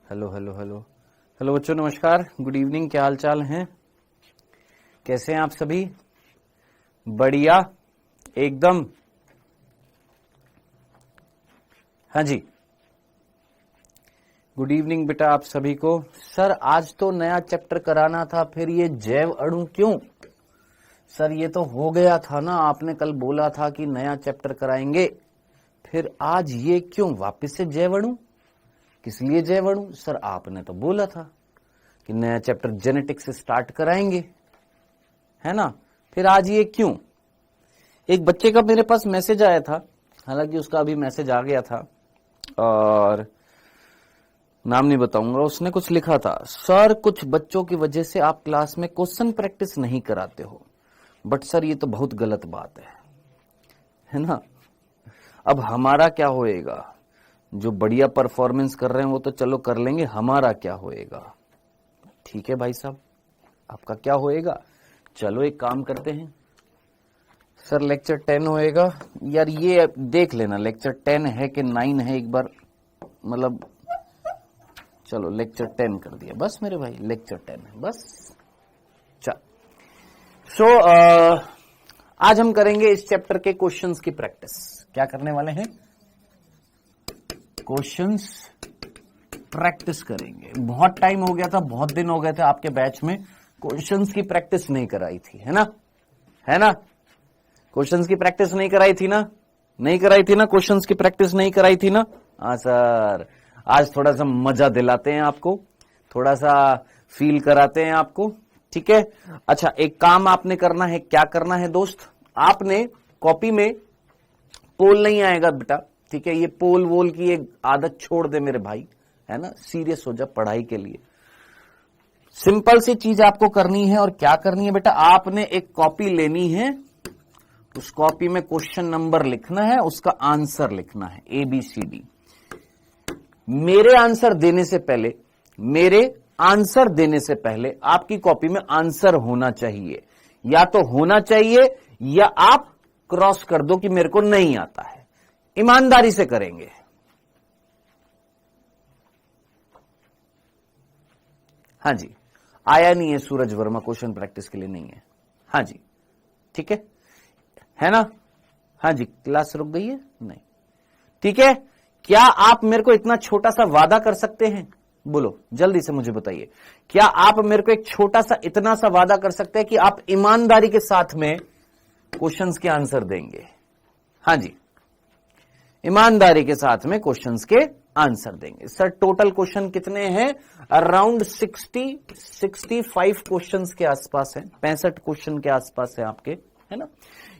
Hello hello hello hello बच्चों, नमस्कार, good evening. क्या हाल चाल हैं? कैसे हैं आप सभी? बढ़िया एकदम। हाँ जी, गुड इवनिंग बेटा आप सभी को। सर आज तो नया चैप्टर कराना था, फिर ये जैव अणु क्यों? सर ये तो हो गया था ना, आपने कल बोला था कि नया चैप्टर कराएंगे, फिर आज ये क्यों वापस से जैव अणु? किस लिए जैव अणु? सर आपने तो बोला था कि नया चैप्टर जेनेटिक्स से स्टार्ट कराएंगे, है ना? फिर आज ये क्यों? एक बच्चे का मेरे पास मैसेज आया था, हालांकि उसका अभी मैसेज आ गया था और नाम नहीं बताऊंगा। उसने कुछ लिखा था, सर कुछ बच्चों की वजह से आप क्लास में क्वेश्चन प्रैक्टिस नहीं कराते हो, बट सर ये तो बहुत गलत बात है ना? अब हमारा क्या होएगा? जो बढ़िया परफॉर्मेंस कर रहे हैं वो तो चलो कर लेंगे, हमारा क्या होएगा? ठीक है भाई साहब, आपका क्या होएगा? चलो एक काम करते हैं, सर लेक्चर 10 होएगा यार, ये देख लेना लेक्चर 10 है कि 9 है एक बार, मतलब चलो लेक्चर 10 कर दिया बस मेरे भाई, लेक्चर 10 है बस। चल सो आज हम करेंगे इस चैप्टर के क्वेश्चंस की प्रैक्टिस। क्या करने वाले हैं? क्वेश्चंस प्रैक्टिस करेंगे। बहुत टाइम हो गया था, बहुत दिन हो गए थे आपके बैच में क्वेश्चंस की प्रैक्टिस नहीं कराई थी, है ना? है ना? क्वेश्चंस की प्रैक्टिस नहीं कराई थी ना? नहीं कराई थी ना? क्वेश्चंस की प्रैक्टिस नहीं कराई थी ना? हाँ सर, आज थोड़ा सा मजा दिलाते हैं आपको, थोड़ा सा फील कराते हैं आपको, ठीक है? अच्छा, एक काम आपने करना है। क्या करना है दोस्त? आपने कॉपी में पोल नहीं आएगा बेटा, ठीक है? ये पोल वोल की एक आदत छोड़ दे मेरे भाई, है ना? सीरियस हो जा पढ़ाई के लिए। सिंपल सी चीज आपको करनी है, और क्या करनी है बेटा? आपने एक कॉपी लेनी है, उस कॉपी में क्वेश्चन नंबर लिखना है, उसका आंसर लिखना है ABCD। मेरे आंसर देने से पहले आपकी कॉपी में आंसर होना चाहिए, या तो होना चाहिए या आप क्रॉस कर दो कि मेरे को नहीं आता है। ईमानदारी से करेंगे। हाँ जी, आया नहीं है सूरज वर्मा, क्वेश्चन प्रैक्टिस के लिए नहीं है। हाँ जी, ठीक है ना? हाँ जी, क्लास रुक गई है? नहीं, ठीक है। क्या आप मेरे को इतना छोटा सा वादा कर सकते हैं? बोलो जल्दी से मुझे बताइए, क्या आप मेरे को एक छोटा सा इतना सा वादा कर सकते हैं कि आप ईमानदारी के साथ में क्वेश्चंस के आंसर देंगे? हाँ जी, ईमानदारी के साथ में क्वेश्चंस के आंसर देंगे। सर टोटल क्वेश्चन कितने हैं? अराउंड 65 क्वेश्चंस के आसपास है, 65 क्वेश्चन के आसपास है आपके, है ना?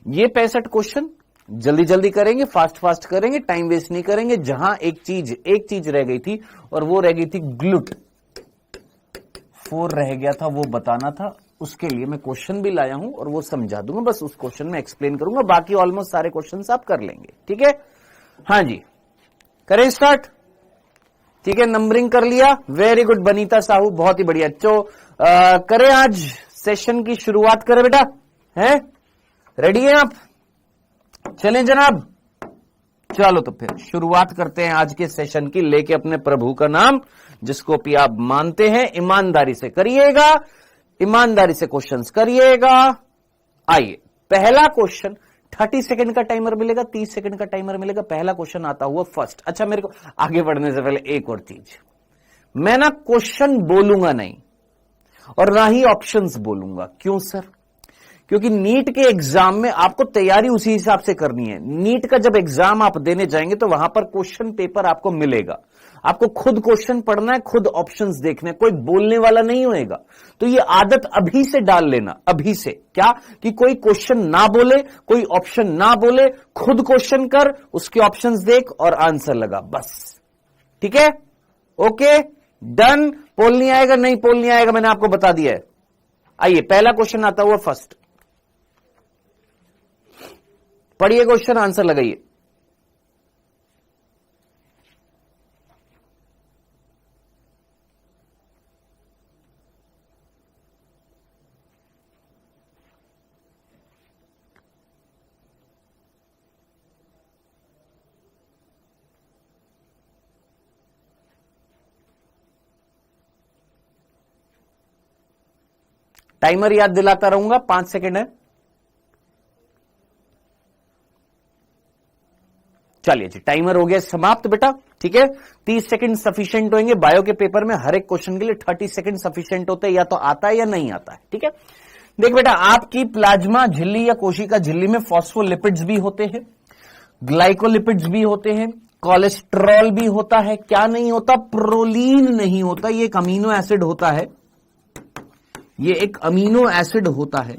ये 65 क्वेश्चन जल्दी जल्दी करेंगे, फास्ट फास्ट करेंगे, टाइम वेस्ट नहीं करेंगे। जहां एक चीज रह गई थी, और वो रह गई थी ग्लूट 4 रह गया था, वो बताना था। उसके लिए मैं क्वेश्चन भी लाया हूं और वो समझा दूंगा, बस उस क्वेश्चन में एक्सप्लेन करूंगा, बाकी ऑलमोस्ट सारे क्वेश्चन आप कर लेंगे, ठीक है? हाँ जी, करें स्टार्ट? ठीक है, नंबरिंग कर लिया, वेरी गुड बनीता साहू, बहुत ही बढ़िया। तो करें आज सेशन की शुरुआत करें बेटा, हैं? रेडी हैं आप? चलें जनाब, चलो तो फिर शुरुआत करते हैं आज के सेशन की, लेके अपने प्रभु का नाम, जिसको भी आप मानते हैं। ईमानदारी से करिएगा, ईमानदारी से क्वेश्चंस करिएगा। आइए, पहला क्वेश्चन, 30 सेकंड का टाइमर मिलेगा, 30 सेकंड का टाइमर मिलेगा। पहला क्वेश्चन आता हुआ फर्स्ट। अच्छा, मेरे को आगे बढ़ने से पहले एक और चीज, मैं ना क्वेश्चन बोलूंगा नहीं और ना ही ऑप्शंस बोलूंगा। क्यों सर? क्योंकि नीट के एग्जाम में आपको तैयारी उसी हिसाब से करनी है। नीट का जब एग्जाम आप देने जाएंगे तो वहां पर क्वेश्चन पेपर आपको मिलेगा, आपको खुद क्वेश्चन पढ़ना है, खुद ऑप्शंस देखने, कोई बोलने वाला नहीं होएगा। तो ये आदत अभी से डाल लेना, अभी से। क्या? कि कोई क्वेश्चन ना बोले, कोई ऑप्शन ना बोले, खुद क्वेश्चन कर, उसके ऑप्शंस देख और आंसर लगा, बस। ठीक है? Okay done. पोल नहीं आएगा, नहीं पोल नहीं आएगा, मैंने आपको बता दिया है। आइए, पहला क्वेश्चन आता हुआ फर्स्ट, पढ़िए क्वेश्चन, आंसर लगाइए। टाइमर याद दिलाता रहूंगा, 5 सेकंड है। चलिए जी, टाइमर हो गया समाप्त बेटा, ठीक है। 30 सेकंड सफिशिएंट होंगे। बायो के पेपर में हर एक क्वेश्चन के लिए 30 सेकंड सफिशिएंट होते हैं, या तो आता है या नहीं आता है, ठीक है। देख बेटा, आपकी प्लाज्मा झिल्ली या कोशिका झिल्ली में फॉस्फोलिपिड्स भी होते हैं, ग्लाइकोलिपिड्स भी होते हैं, कोलेस्ट्रॉल भी होता है। क्या नहीं होता? प्रोलीन नहीं होता। ये एक अमीनो एसिड होता है, ये एक अमीनो एसिड होता है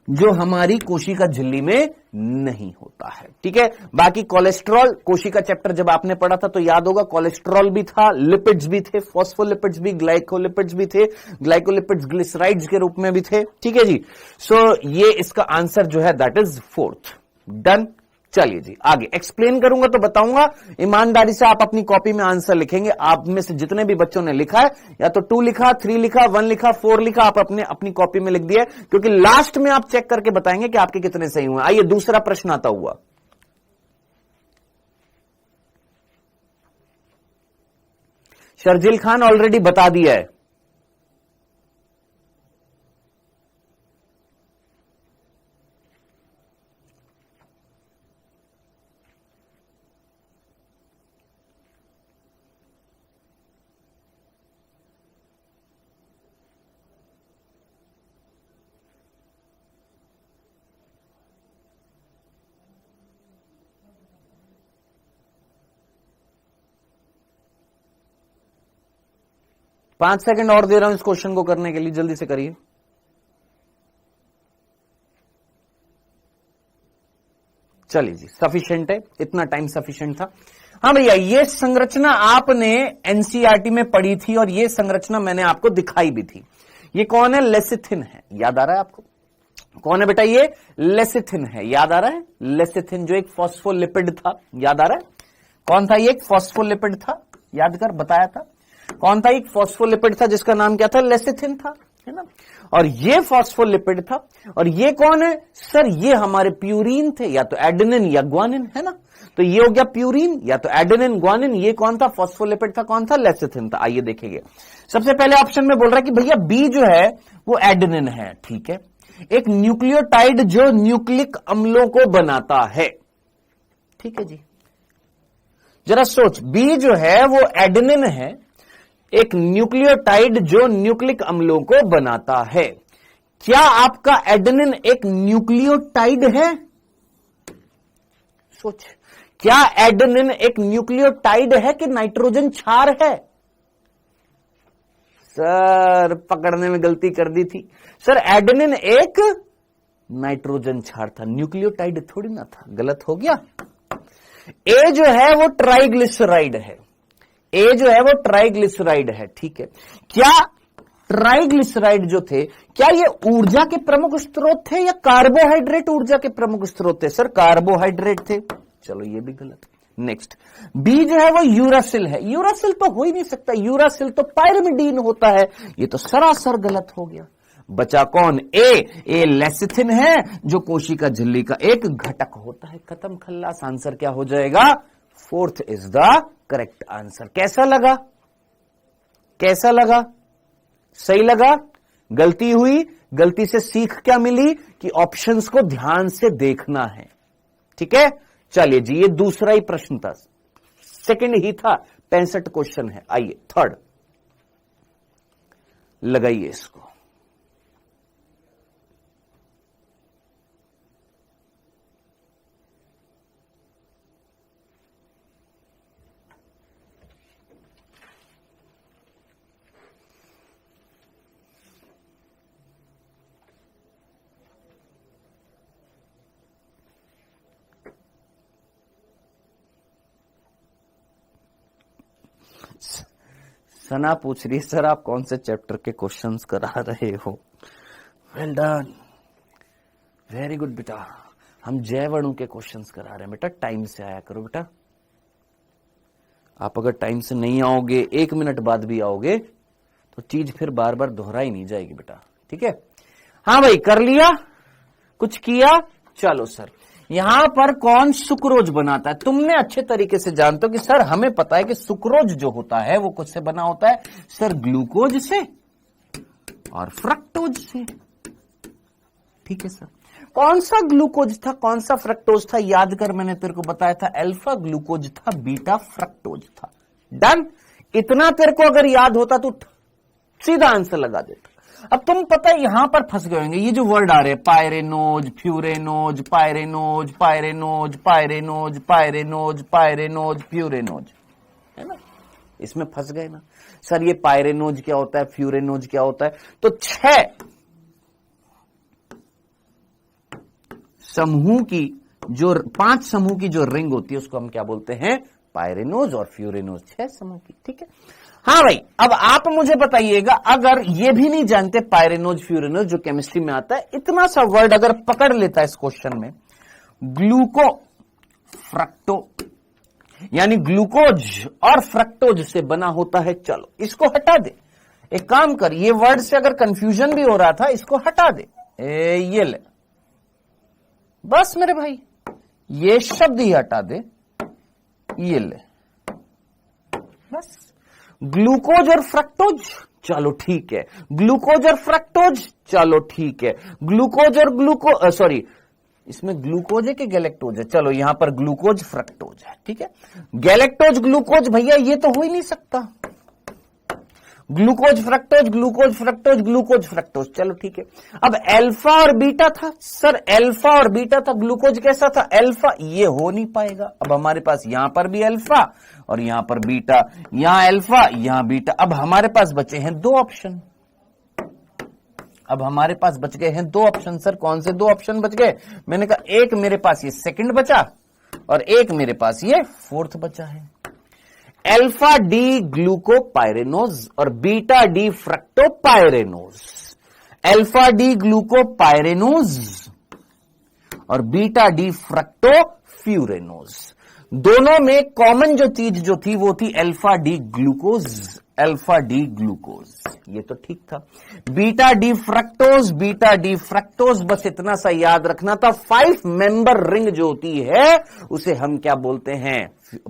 जो हमारी कोशिका झिल्ली में नहीं होता है, ठीक है। बाकी कोलेस्ट्रॉल, कोशिका चैप्टर जब आपने पढ़ा था तो याद होगा, कोलेस्ट्रॉल भी था, लिपिड्स भी थे, फॉस्फोलिपिड्स भी, ग्लाइकोलिपिड्स भी थे, ग्लाइकोलिपिड्स ग्लिसराइड्स के रूप में भी थे, ठीक है जी। सो ये इसका आंसर जो है दैट इज 4th। डन। चलिए जी, आगे एक्सप्लेन करूंगा तो बताऊंगा। ईमानदारी से आप अपनी कॉपी में आंसर लिखेंगे। आप में से जितने भी बच्चों ने लिखा है, या तो 2 लिखा, 3 लिखा, 1 लिखा, 4 लिखा, आप अपनी कॉपी में लिख दिया, क्योंकि लास्ट में आप चेक करके बताएंगे कि आपके कितने सही हुए। आइए दूसरा प्रश्न आता हुआ। शर्जिल खान ऑलरेडी बता दिया है। पांच सेकंड और दे रहा हूं इस क्वेश्चन को करने के लिए, जल्दी से करिए। चलिए जी, सफिशिएंट है, इतना टाइम सफिशिएंट था। हाँ भैया, ये संरचना आपने एनसीईआरटी में पढ़ी थी और ये संरचना मैंने आपको दिखाई भी थी। ये कौन है? लेसिथिन है। याद आ रहा है आपको? कौन है बेटा? ये लेसिथिन है। याद आ रहा है? लेसिथिन जो एक फॉस्फोलिपिड था। याद आ रहा है? कौन था? ये एक फॉस्फोलिपिड था। याद कर, बताया था कौन था? एक फॉस्फोलिपिड था जिसका नाम क्या था? लेसिथिन था, है ना। और ये फॉस्फोलिपिड था। और ये कौन है सर? ये हमारे प्यूरिन थे, या तो एडेनिन या ग्वानिन, है ना। तो ये हो गया प्यूरिन, या तो एडेनिन, ग्वानिन। ये कौन था? फॉस्फोलिपिड था। कौन था? लेसिथिन था। आइए देखेंगे। सबसे पहले ऑप्शन में बोल रहा है कि भैया बी जो है वो एडेनिन है, ठीक है। एक न्यूक्लियोटाइड जो न्यूक्लिक अम्लों को बनाता है, ठीक है जी। जरा सोच, बी जो है वो एडेनिन है, एक न्यूक्लियोटाइड जो न्यूक्लिक अम्लों को बनाता है। क्या आपका एडेनिन एक न्यूक्लियोटाइड है? सोच, क्या एडेनिन एक न्यूक्लियोटाइड है कि नाइट्रोजन क्षार है? सर पकड़ने में गलती कर दी थी। सर एडेनिन एक नाइट्रोजन क्षार था, न्यूक्लियोटाइड थोड़ी ना था। गलत हो गया। ए जो है वो ट्राइग्लिसराइड है। ए जो है वो ट्राइग्लिसराइड है, ठीक है। क्या ट्राइग्लिसराइड जो थे, क्या ये ऊर्जा के प्रमुख स्रोत थे या कार्बोहाइड्रेट ऊर्जा के प्रमुख स्रोत थे? सर कार्बोहाइड्रेट थे। चलो ये भी गलत। नेक्स्ट, बी जो है वो यूरासिल है। यूरासिल तो हो ही नहीं सकता, यूरासिल तो पायरिमिडीन होता है। ये तो सरासर गलत हो गया। बचा कौन? ए लेसिथिन है जो कोशिका झिल्ली का एक घटक होता है। खत्म खल्लास। आंसर क्या हो जाएगा? 4th is the correct answer. कैसा लगा? कैसा लगा? सही लगा? गलती हुई? गलती से सीख क्या मिली? कि ऑप्शंस को ध्यान से देखना है, ठीक है। चलिए जी, ये दूसरा ही प्रश्न था, सेकंड ही था। 65 क्वेश्चन है। आइए थर्ड, लगाइए इसको। सना पूछ रही है सर आप कौन से चैप्टर के क्वेश्चंस करा रहे हो? वेल डन, वेरी गुड बेटा। हम जैवणु के क्वेश्चंस करा रहे हैं बेटा। टाइम से आया करो बेटा। आप अगर टाइम से नहीं आओगे, 1 मिनट बाद भी आओगे, तो चीज फिर बार बार दोहराई नहीं जाएगी बेटा, ठीक है। हाँ भाई, कर लिया? कुछ किया? चलो सर, यहां पर कौन सुक्रोज बनाता है? तुमने अच्छे तरीके से जानते हो कि सर हमें पता है कि सुक्रोज जो होता है वो कुछ से बना होता है सर, ग्लूकोज से और फ्रक्टोज से। ठीक है सर। कौन सा ग्लूकोज था, कौन सा फ्रक्टोज था, याद कर, मैंने तेरे को बताया था अल्फा ग्लूकोज था, बीटा फ्रक्टोज था। डन। इतना तेरे को अगर याद होता तो सीधा आंसर लगा देता। अब तुम पता है यहां पर फंस गए होंगे, ये जो वर्ड आ रहे हैं pyranose, furanose, pyranose, pyranose, pyranose, pyranose, pyranose, furanose, है ना, इसमें फंस गए ना सर। ये पायरेनोज क्या होता है, फ्यूरेनोज क्या होता है? तो 6 समूह की जो 5 समूह की जो रिंग होती है उसको हम क्या बोलते हैं, पायरेनोज और फ्यूरेनोज, 6 समूह की। ठीक है। हाँ भाई, अब आप मुझे बताइएगा, अगर ये भी नहीं जानते पायरेनोज फ्यूरेनोज जो केमिस्ट्री में आता है, इतना सा वर्ड अगर पकड़ लेता है इस क्वेश्चन में, ग्लूको फ्रक्टो, यानी ग्लूकोज और फ्रक्टोज से बना होता है, चलो इसको हटा दे। एक काम कर, ये वर्ड से अगर कंफ्यूजन भी हो रहा था इसको हटा दे, ये ले, बस मेरे भाई ये शब्द ही हटा दे, ये ले, बस। ग्लूकोज और फ्रक्टोज, चलो ठीक है, ग्लूकोज और फ्रक्टोज, चलो ठीक है, ग्लूकोज और सॉरी, इसमें ग्लूकोज है कि गैलेक्टोज है, चलो यहां पर ग्लूकोज फ्रक्टोज है, ठीक है। गैलेक्टोज ग्लूकोज, भैया ये तो हो ही नहीं सकता, glucose fructose, glucose fructose, glucose fructose, चलो ठीक है। अब अल्फा और बीटा था सर, अल्फा और बीटा था, ग्लूकोज कैसा था, अल्फा, ये हो नहीं पाएगा। अब हमारे पास यहां पर भी अल्फा और यहां पर बीटा, यहां अल्फा यहां बीटा, अब हमारे पास बचे हैं 2 ऑप्शन। अब हमारे पास बच गए हैं 2 ऑप्शन। सर कौन से 2 ऑप्शन बच गए? मैंने कहा एक मेरे पास ये सेकंड बचा और एक मेरे पास ये 4th बचा है। अल्फा डी ग्लूकोपायरेनोज और beta D fructopyranose. Alpha D glucopyranose और बीटा डी फ्रक्टोफ्यूरेनोज। दोनों में कॉमन जो चीज जो थी वो थी alpha D glucose, alpha D glucose, ये तो ठीक था। Beta D fructose, beta D fructose, बस इतना सा याद रखना था। 5 मेंबर रिंग जो होती है उसे हम क्या बोलते हैं,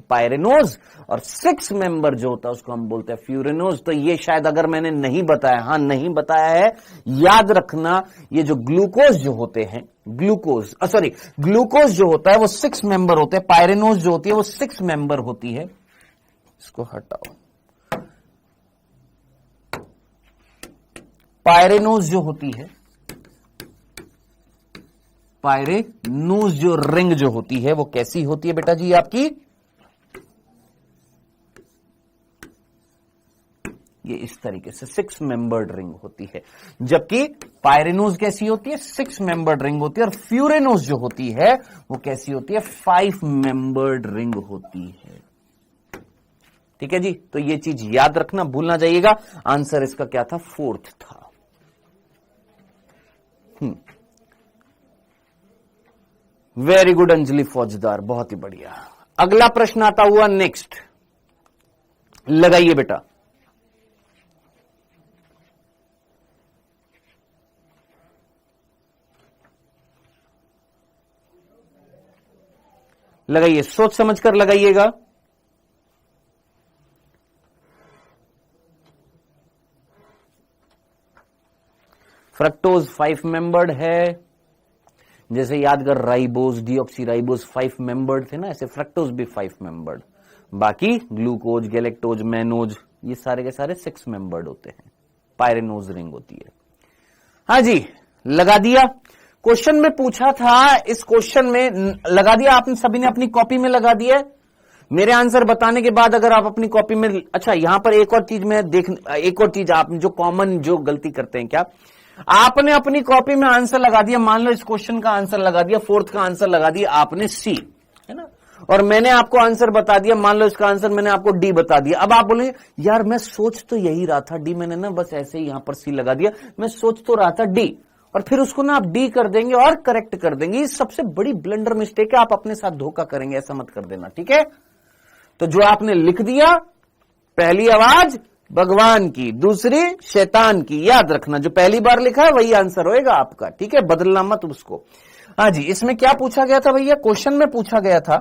पायरेनोज, और 6 मेंबर जो होता है उसको हम बोलते हैं फ्यूरेनोज। तो ये शायद अगर मैंने नहीं बताया, हाँ नहीं बताया है, याद रखना, ये जो ग्लूकोज जो होते हैं, ग्लूकोज जो होता है वो 6 मेंबर होते हैं, पायरेनोज जो होती है वो 6 मेंबर होती है। इसको हटाओ, पायरेनोज जो होती है, पायरेनोज जो रिंग जो होती है वो कैसी होती है बेटा जी आपकी, ये इस तरीके से 6 मेंबर्ड रिंग होती है। जबकि पायरेनोज कैसी होती है, 6 मेंबर्ड रिंग होती है, और फ्यूरेनोज जो होती है वो कैसी होती है, 5 मेंबर्ड रिंग होती है। ठीक है जी, तो ये चीज याद रखना, भूलना जाइएगा। आंसर इसका क्या था, 4th था। वेरी गुड अंजलि फौजदार, बहुत ही बढ़िया। अगला प्रश्न आता हुआ नेक्स्ट, लगाइए बेटा। लगाइए, सोच समझ कर लगाइएगा। फ्रक्टोज 5 मेंबर्ड है, जैसे याद कर राइबोज, डीऑक्सीराइबोज 5 मेंबर्ड थे ना, ऐसे फ्रक्टोज भी 5 मेंबर्ड। बाकी ग्लूकोज, गैलेक्टोज, मैनोज, ये सारे के सारे 6 मेंबर्ड होते हैं, पायरेनोज रिंग होती है। हाँ जी, लगा दिया। क्वेश्चन में पूछा था, इस क्वेश्चन में लगा दिया आपने, सभी ने अपनी कॉपी में लगा दिया। मेरे आंसर बताने के बाद अगर आप अपनी कॉपी में, अच्छा यहां पर एक और चीज मैं एक और चीज आप जो कॉमन जो गलती करते हैं, क्या आपने अपनी कॉपी में आंसर लगा दिया, मान लो इस क्वेश्चन का आंसर लगा दिया, 4th का आंसर लगा दिया आपने सी, है ना, और मैंने आपको आंसर बता दिया, मान लो इसका आंसर मैंने आपको डी बता दिया। अब आप बोलेंगे यार मैं सोच तो यही रहा था डी, मैंने ना बस ऐसे ही यहां पर सी लगा दिया, मैं सोच तो रहा था डी, और फिर उसको ना आप डी कर देंगे और करेक्ट कर देंगे। ये सबसे बड़ी ब्लंडर मिस्टेक है, आप अपने साथ धोखा करेंगे, ऐसा मत कर देना, ठीक है। तो जो आपने लिख दिया, पहली आवाज भगवान की, दूसरी शैतान की, याद रखना, जो पहली बार लिखा है वही आंसर होएगा आपका, ठीक है, बदलना मत उसको। हाँ जी, इसमें क्या पूछा गया था भैया, क्वेश्चन में पूछा गया था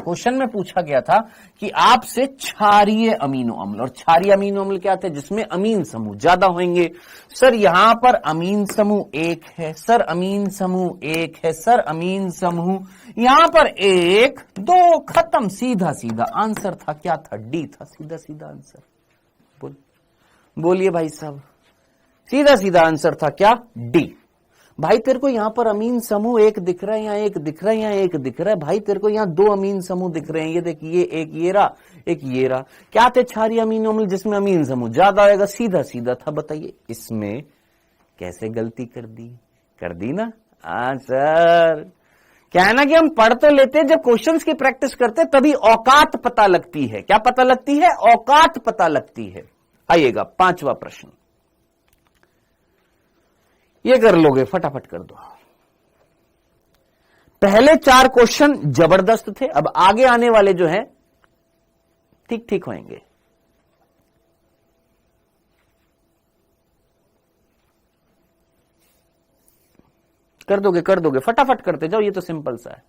क्वेश्चन में पूछा गया था कि आपसे क्षारीय अमीनो अम्ल, और क्षारीय अमीनो अम्ल क्या थे? जिसमें अमीन समूह ज्यादा होंगे। सर यहां पर अमीन समूह एक है, सर अमीन समूह एक है, सर अमीन समूह यहां पर एक, दो, खत्म, सीधा सीधा आंसर था। क्या था? डी था, सीधा सीधा आंसर। बोलिए भाई साहब, सीधा सीधा आंसर था क्या? डी। भाई तेरे को यहां पर अमीन समूह एक दिख रहा है, यहां एक दिख रहा है, यहां एक दिख रहा है। भाई तेरे को यहां दो अमीन समूह दिख रहे हैं, ये देखिए, एक ये रहा, एक ये रहा। क्या थे? क्षारीय अमीनो अम्ल जिसमें अमीन समूह ज्यादा आएगा, सीधा सीधा था। बताइए इसमें कैसे गलती कर दी? कर दी ना? हाँ सर, क्या है ना कि हम पढ़ तो लेते हैं, जब क्वेश्चंस की प्रैक्टिस करते तभी औकात पता लगती है। क्या पता लगती है? औकात पता लगती है। आइएगा पांचवा प्रश्न, ये कर लोगे, फटाफट कर दो। पहले चार क्वेश्चन जबरदस्त थे, अब आगे आने वाले जो हैं ठीक ठीक होंगे। कर दोगे, कर दोगे, फटाफट करते जाओ, ये तो सिंपल सा है।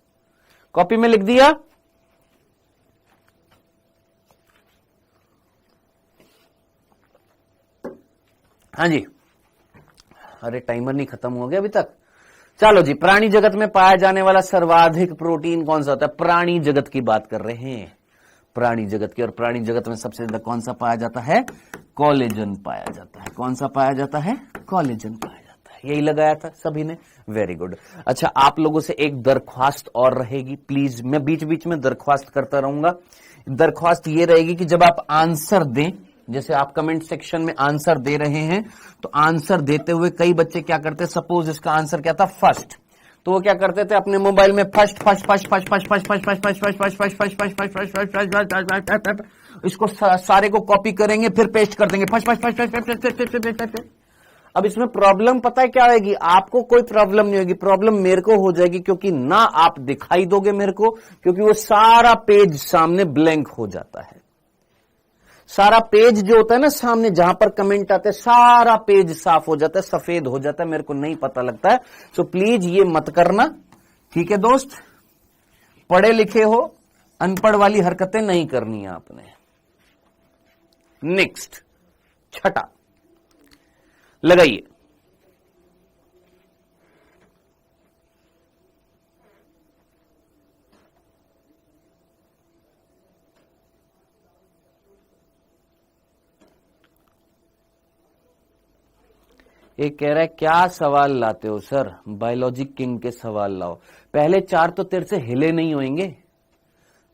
कॉपी में लिख दिया? हाँ जी। अरे टाइमर नहीं खत्म हो गया अभी तक। चलो जी, प्राणी जगत में पाया जाने वाला सर्वाधिक प्रोटीन कौन सा होता है? प्राणी जगत की बात कर रहे हैं, प्राणी जगत की। और प्राणी जगत में सबसे ज्यादा कौन सा पाया जाता है? कोलेजन पाया जाता है। कौन सा पाया जाता है? कोलेजन पाया जाता है। यही लगाया था सभी ने, वेरी गुड। अच्छा, आप लोगों से एक दरख्वास्त और रहेगी, प्लीज। मैं बीच बीच में दरख्वास्त करता रहूंगा। दरख्वास्त ये रहेगी कि जब आप आंसर दें, जैसे आप कमेंट सेक्शन में आंसर दे रहे हैं, तो आंसर देते हुए कई बच्चे क्या करते हैं, सपोज इसका आंसर क्या था? फर्स्ट, तो वो क्या करते थे? अपने मोबाइल में first first first first first first first first first first first first first first first first first first, इसको सारे को कॉपी करेंगे, फिर पेस्ट कर देंगे first first first first first. अब इसमें प्रॉब्लम पता है क्या होगी? आपको कोई प्रॉब्लम नहीं होगी, प्रॉब्लम मेरे को हो जाएगी, क्योंकि ना आप दिखाई दोगे मेरे को, क्योंकि वो सारा पेज सामने ब्लैंक हो जाता है। सारा पेज जो होता है ना सामने, जहां पर कमेंट आते हैं, सारा पेज साफ हो जाता है, सफेद हो जाता है, मेरे को नहीं पता लगता है। सो प्लीज ये मत करना, ठीक है दोस्त? पढ़े लिखे हो, अनपढ़ वाली हरकतें नहीं करनी है आपने। नेक्स्ट, छठा लगाइए। एक कह रहा है क्या सवाल लाते हो सर? बायोलॉजी किंग के सवाल लाओ। पहले चार तो तेरे से हिले नहीं होंगे,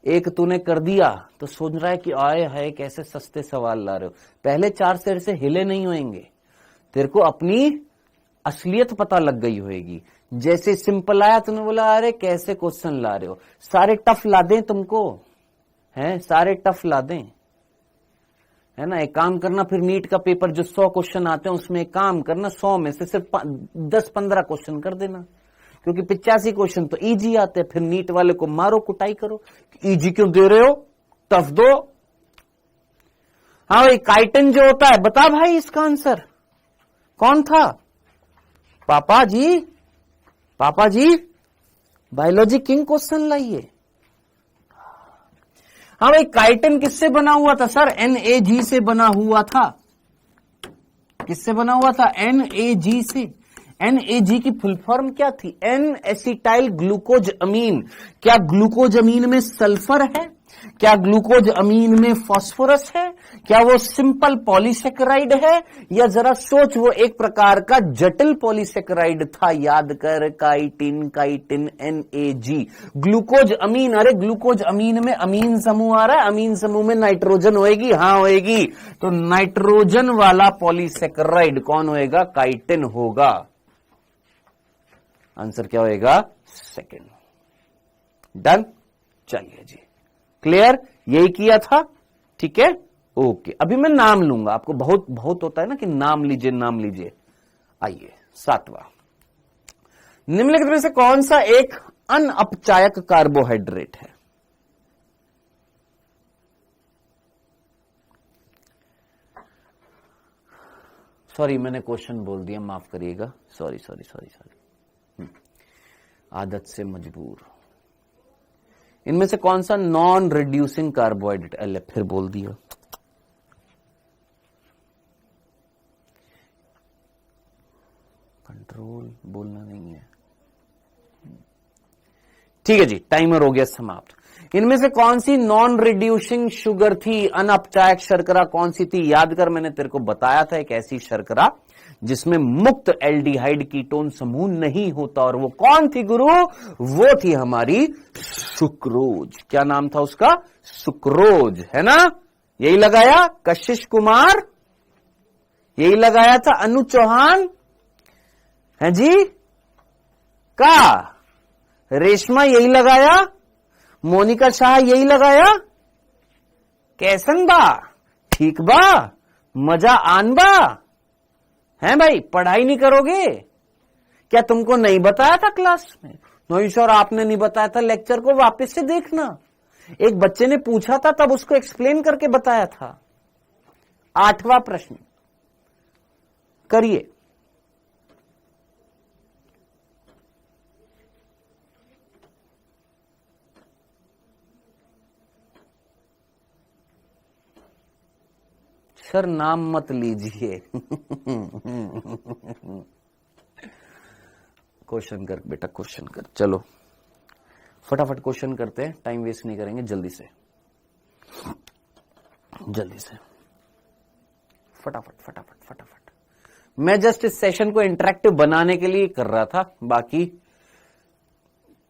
एक तूने कर दिया तो सोच रहा है कि आए हाय कैसे सस्ते सवाल ला रहे हो। पहले चार तेरे से हिले नहीं होंगे, तेरे को अपनी असलियत पता लग गई होगी। जैसे सिंपल आया तूने बोला अरे कैसे क्वेश्चन ला रहे हो, सारे टफ ला दें तुमको, हैं सारे टफ ला दें, है ना? एक काम करना, फिर नीट का पेपर जो 100 क्वेश्चन आते हैं उसमें एक काम करना, 100 में से सिर्फ 10-15 क्वेश्चन कर देना, क्योंकि 85 क्वेश्चन तो इजी आते हैं। फिर नीट वाले को मारो कुटाई करो, इजी क्यों दे रहे हो, टफ दो। हाँ भाई, काइटन जो होता है, बता भाई इसका आंसर कौन था? पापा जी, पापा जी, बायोलॉजी किंग क्वेश्चन लाइए। हाँ भाई, काइटन किससे बना हुआ था सर? NAG से बना हुआ था। किससे बना हुआ था? NAG से। NAG की फुल फॉर्म क्या थी? N एसिटाइल ग्लूकोज अमीन। क्या ग्लूकोज अमीन में सल्फर है? क्या ग्लूकोज अमीन में फास्फोरस है? क्या वो सिंपल पॉलीसेकेराइड है? या जरा सोच, वो एक प्रकार का जटिल पॉलीसेकेराइड था। याद कर, काइटिन, काइटिन, NAG, ग्लूकोज अमीन। अरे ग्लूकोज अमीन में अमीन समूह आ रहा है, अमीन समूह में नाइट्रोजन होएगी, हाँ होएगी, तो नाइट्रोजन वाला पॉलीसेकेराइड कौन होएगा? काइटिन होगा। आंसर क्या होएगा? सेकंड। डन? चलिए जी, क्लियर? यही किया था, ठीक है? ओके, अभी मैं नाम लूंगा। आपको बहुत बहुत होता है ना कि नाम लीजिए, नाम लीजिए। आइए, सातवां, निम्नलिखित में से कौन सा एक अनअपचायक कार्बोहाइड्रेट है? सॉरी, मैंने क्वेश्चन बोल दिया, माफ करिएगा। सॉरी सॉरी सॉरी सॉरी, आदत से मजबूर। इनमें से कौन सा नॉन रिड्यूसिंग कार्बोहाइड्रेट? अल्ले फिर बोल दिया। कंट्रोल बोलना नहीं है। ठीक है जी, टाइमर हो गया समाप्त। इनमें से कौन सी नॉन रिड्यूसिंग शुगर थी? अनअपचायक शर्करा कौन सी थी? याद कर, मैंने तेरे को बताया था एक ऐसी शर्करा जिसमें मुक्त एल्डिहाइड कीटोन समूह नहीं होता, और वो कौन थी गुरु? वो थी हमारी सुक्रोज। क्या नाम था उसका? सुक्रोज, है ना? यही लगाया कशिश कुमार, यही लगाया था अनु चौहान, है जी? का रेशमा यही लगाया, मोनिका शाह यही लगाया। कैसन बा? ठीक बा? मजा आन बा? हैं भाई? पढ़ाई नहीं करोगे क्या? तुमको नहीं बताया था क्लास में? नहीं सर आपने नहीं बताया था, लेक्चर को वापस से देखना। एक बच्चे ने पूछा था तब उसको एक्सप्लेन करके बताया था। 8वां प्रश्न करिए। सर नाम मत लीजिए। क्वेश्चन कर बेटा, क्वेश्चन कर। चलो फटाफट क्वेश्चन करते हैं, टाइम वेस्ट नहीं करेंगे, जल्दी से जल्दी से, फटाफट फटाफट फटाफट। मैं जस्ट इस सेशन को इंटरेक्टिव बनाने के लिए कर रहा था, बाकी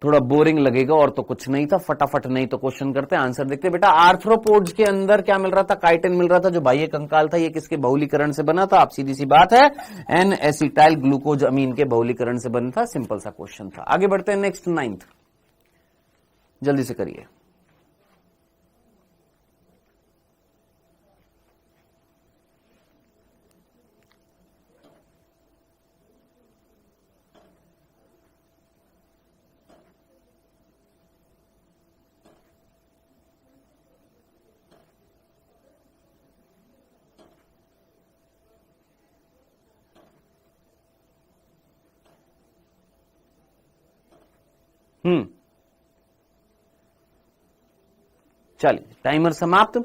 थोड़ा बोरिंग लगेगा और तो कुछ नहीं था। फटाफट नहीं तो क्वेश्चन करते, आंसर देखते। बेटा आर्थ्रोपोड्स के अंदर क्या मिल रहा था? काइटिन मिल रहा था, जो बाह्य कंकाल था। ये किसके बहुलीकरण से बना था? आप सीधी सी बात है, एन एसिटाइल ग्लूकोज अमीन के बहुलीकरण से बना था। सिंपल सा क्वेश्चन था। आगे बढ़ते हैं, नेक्स्ट 9th, जल्दी से करिए। चलिए टाइमर समाप्त।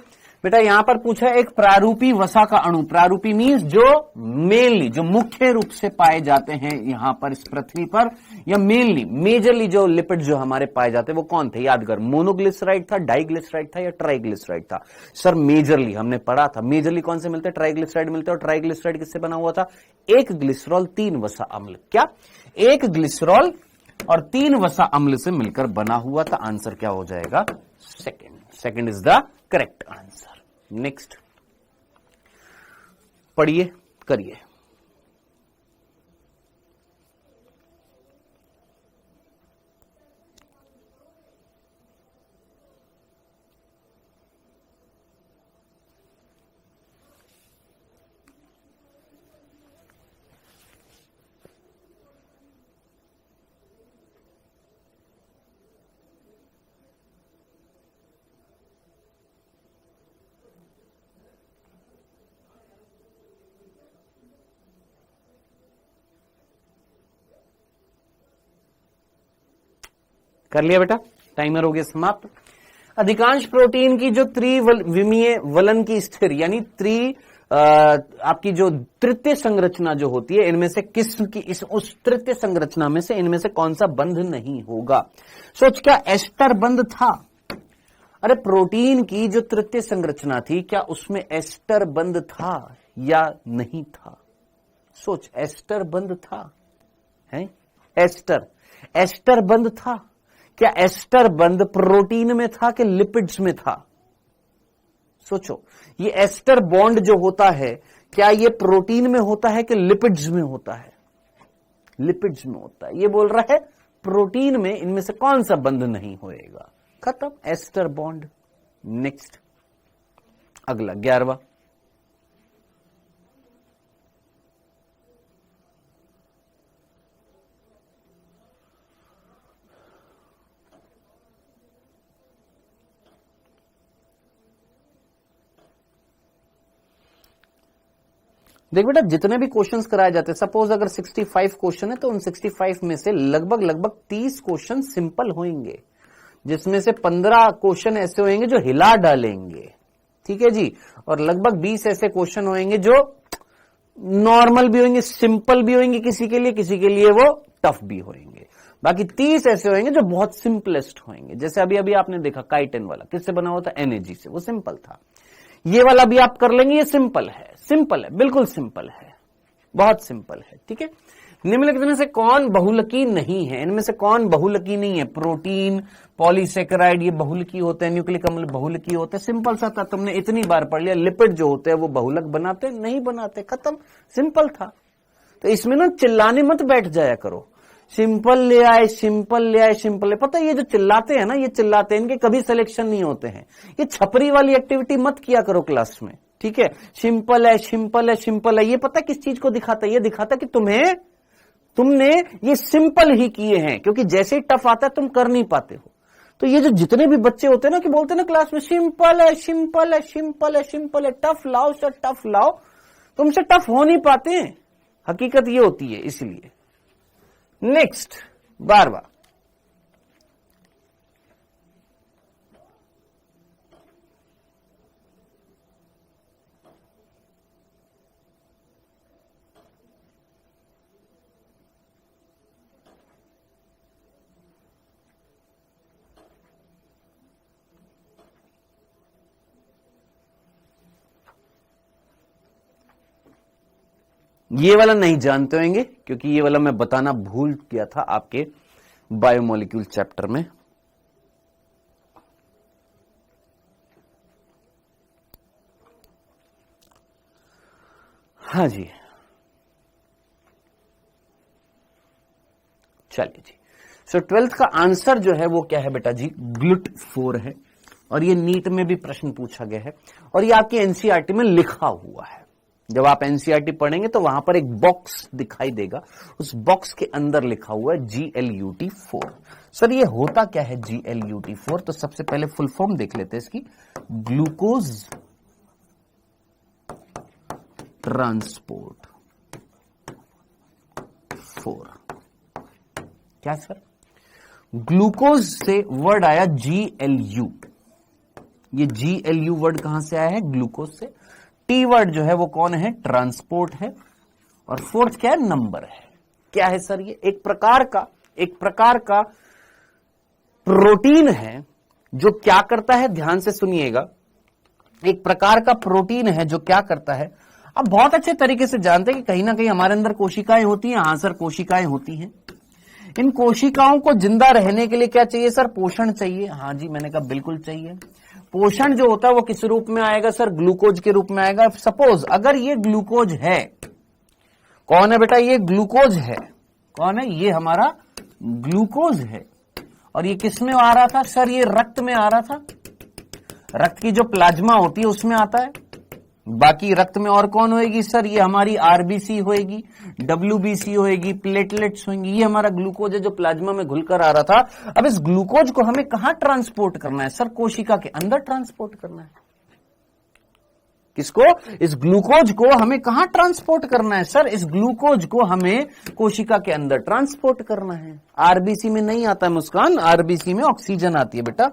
बेटा यहां पर पूछा एक प्रारूपी वसा का अणु, प्रारूपी मीन्स जो मेनली, जो मुख्य रूप से पाए जाते हैं यहां पर इस पृथ्वी पर, या मेनली मेजरली जो लिपिड जो हमारे पाए जाते हैं वो कौन थे? याद कर, मोनोग्लिसराइड था, डाइग्लिसराइड था या ट्राइग्लिसराइड था? सर मेजरली हमने पढ़ा था, मेजरली कौन से मिलते हैं? ट्राइग्लिसराइड मिलते हैं। और ट्राइग्लिसराइड किससे बना हुआ था? एक ग्लिसरॉल 3 वसा अम्ल। क्या? एक ग्लिसरॉल और 3 वसा अम्ल से मिलकर बना हुआ था। आंसर क्या हो जाएगा? Second is the correct answer. Next पढ़िए, करिए। कर लिया बेटा, टाइमर हो गया समाप्त। अधिकांश प्रोटीन की जो त्रिविमीय वलन की स्थिर, यानी आपकी जो तृतीय संरचना जो होती है, इनमें से उस तृतीय संरचना में से इनमें से कौन सा बंध नहीं होगा? सोच, क्या एस्टर बंध था? अरे प्रोटीन की जो तृतीय संरचना थी, क्या उसमें एस्टर बंध था या नहीं था? सोच, एस्टर बंध था, है? एस्टर बंध था। क्या एस्टर बंध प्रोटीन में था कि लिपिड्स में था? सोचो, ये एस्टर बॉन्ड जो होता है, क्या ये प्रोटीन में होता है कि लिपिड्स में होता है? लिपिड्स में होता है। ये बोल रहा है प्रोटीन में इनमें से कौन सा बंध नहीं होएगा? खत्म, एस्टर बॉन्ड। नेक्स्ट, अगला 11वां। देख बेटा, जितने भी क्वेश्चंस कराए जाते हैं, सपोज अगर 65 क्वेश्चन है तो उन 65 में से लगभग 30 क्वेश्चन सिंपल होंगे। जिसमें से 15 क्वेश्चन ऐसे होंगे जो हिला डालेंगे, ठीक है जी, और लगभग 20 ऐसे क्वेश्चन होंगे जो नॉर्मल भी होंगे, सिंपल भी होंगे किसी के लिए वो टफ भी होंगे। बाकी 30 ऐसे होंगे जो बहुत सिंपलेस्ट होंगे। जैसे अभी अभी आपने देखा काइटन वाला किससे बना हुआ था, एनर्जी से, वो सिंपल था। ये वाला भी आप कर लेंगे, ये सिंपल है, बिल्कुल सिंपल है, बहुत सिंपल है, ठीक है। निम्नलिखित में से कौन बहुलकी नहीं है, इनमें से कौन बहुलकी नहीं है? प्रोटीन, पॉलीसेकेराइड ये बहुलकी होते हैं, न्यूक्लिक अम्ल बहुलकी होते हैं। सिंपल सा था, तुमने इतनी बार पढ़ लिया। लिपिड जो होते हैं वो बहुलक बनाते नहीं बनाते, खत्म, सिंपल था। तो इसमें ना चिल्लाने मत बैठ जाया करो, सिंपल ले आए, सिंपल ले आए, सिंपल। पता है ये जो चिल्लाते हैं ना, ये चिल्लाते हैं, इनके कभी सिलेक्शन नहीं होते हैं। ये छपरी वाली एक्टिविटी मत किया करो क्लास में, ठीक है। सिंपल है, सिंपल है, सिंपल है, ये पता किस चीज को दिखाता है? ये दिखाता है कि तुमने ये सिंपल ही किए हैं, क्योंकि जैसे ही टफ आता है तुम कर नहीं पाते हो। तो ये जो जितने भी बच्चे होते हैं ना कि बोलते हैं ना क्लास में सिंपल है, सिंपल है, सिंपल है, सिंपल है, टफ लाओ सर, टफ लाओ, तुमसे टफ हो नहीं पाते हैं। हकीकत ये होती है। इसलिए नेक्स्ट 12वां, ये वाला नहीं जानते होंगे क्योंकि ये वाला मैं बताना भूल गया था आपके बायोमोलिक्यूल चैप्टर में। हाँ जी, चलिए जी। सो 12th का आंसर जो है वो क्या है बेटा जी? GLUT4 है। और ये नीट में भी प्रश्न पूछा गया है और ये आपकी एनसीईआरटी में लिखा हुआ है। जब आप एनसीईआरटी पढ़ेंगे तो वहां पर एक बॉक्स दिखाई देगा, उस बॉक्स के अंदर लिखा हुआ है GLUT4। सर ये होता क्या है GLUT4? तो सबसे पहले फुल फॉर्म देख लेते हैं इसकी, ग्लूकोज ट्रांसपोर्ट 4। क्या सर? ग्लूकोज से वर्ड आया GLU। ये GLU वर्ड कहां से आया है? ग्लूकोज से। टी वर्ड जो है वो कौन है? ट्रांसपोर्ट है। और फोर्थ क्या है? नंबर है। क्या है सर? ये एक प्रकार का प्रोटीन है जो क्या करता है, ध्यान से सुनिएगा। एक प्रकार का प्रोटीन है जो क्या करता है, आप बहुत अच्छे तरीके से जानते हैं कि कहीं ना कहीं हमारे अंदर कोशिकाएं होती हैं। हाँ सर, कोशिकाएं होती हैं। इन कोशिकाओं को जिंदा रहने के लिए क्या चाहिए सर? पोषण चाहिए। हाँ जी, मैंने कहा बिल्कुल चाहिए। पोषण जो होता है वो किस रूप में आएगा सर? ग्लूकोज के रूप में आएगा। सपोज अगर ये ग्लूकोज है, कौन है बेटा? ये ग्लूकोज है। कौन है? ये हमारा ग्लूकोज है। और ये किस में आ रहा था सर? ये रक्त में आ रहा था। रक्त की जो प्लाज्मा होती है उसमें आता है। बाकी रक्त में और कौन होएगी सर? ये हमारी आरबीसी होएगी, डब्ल्यूबीसी होएगी, प्लेटलेट्स होंगी। ये हमारा ग्लूकोज है जो प्लाज्मा में घुलकर आ रहा था। अब इस ग्लूकोज को हमें कहां ट्रांसपोर्ट करना है सर? कोशिका के अंदर ट्रांसपोर्ट करना है। किसको? इस ग्लूकोज को हमें कहां ट्रांसपोर्ट करना है सर? इस ग्लूकोज को हमें कोशिका के अंदर ट्रांसपोर्ट करना है। आरबीसी में नहीं आता है मुस्कान, आरबीसी में ऑक्सीजन आती है बेटा।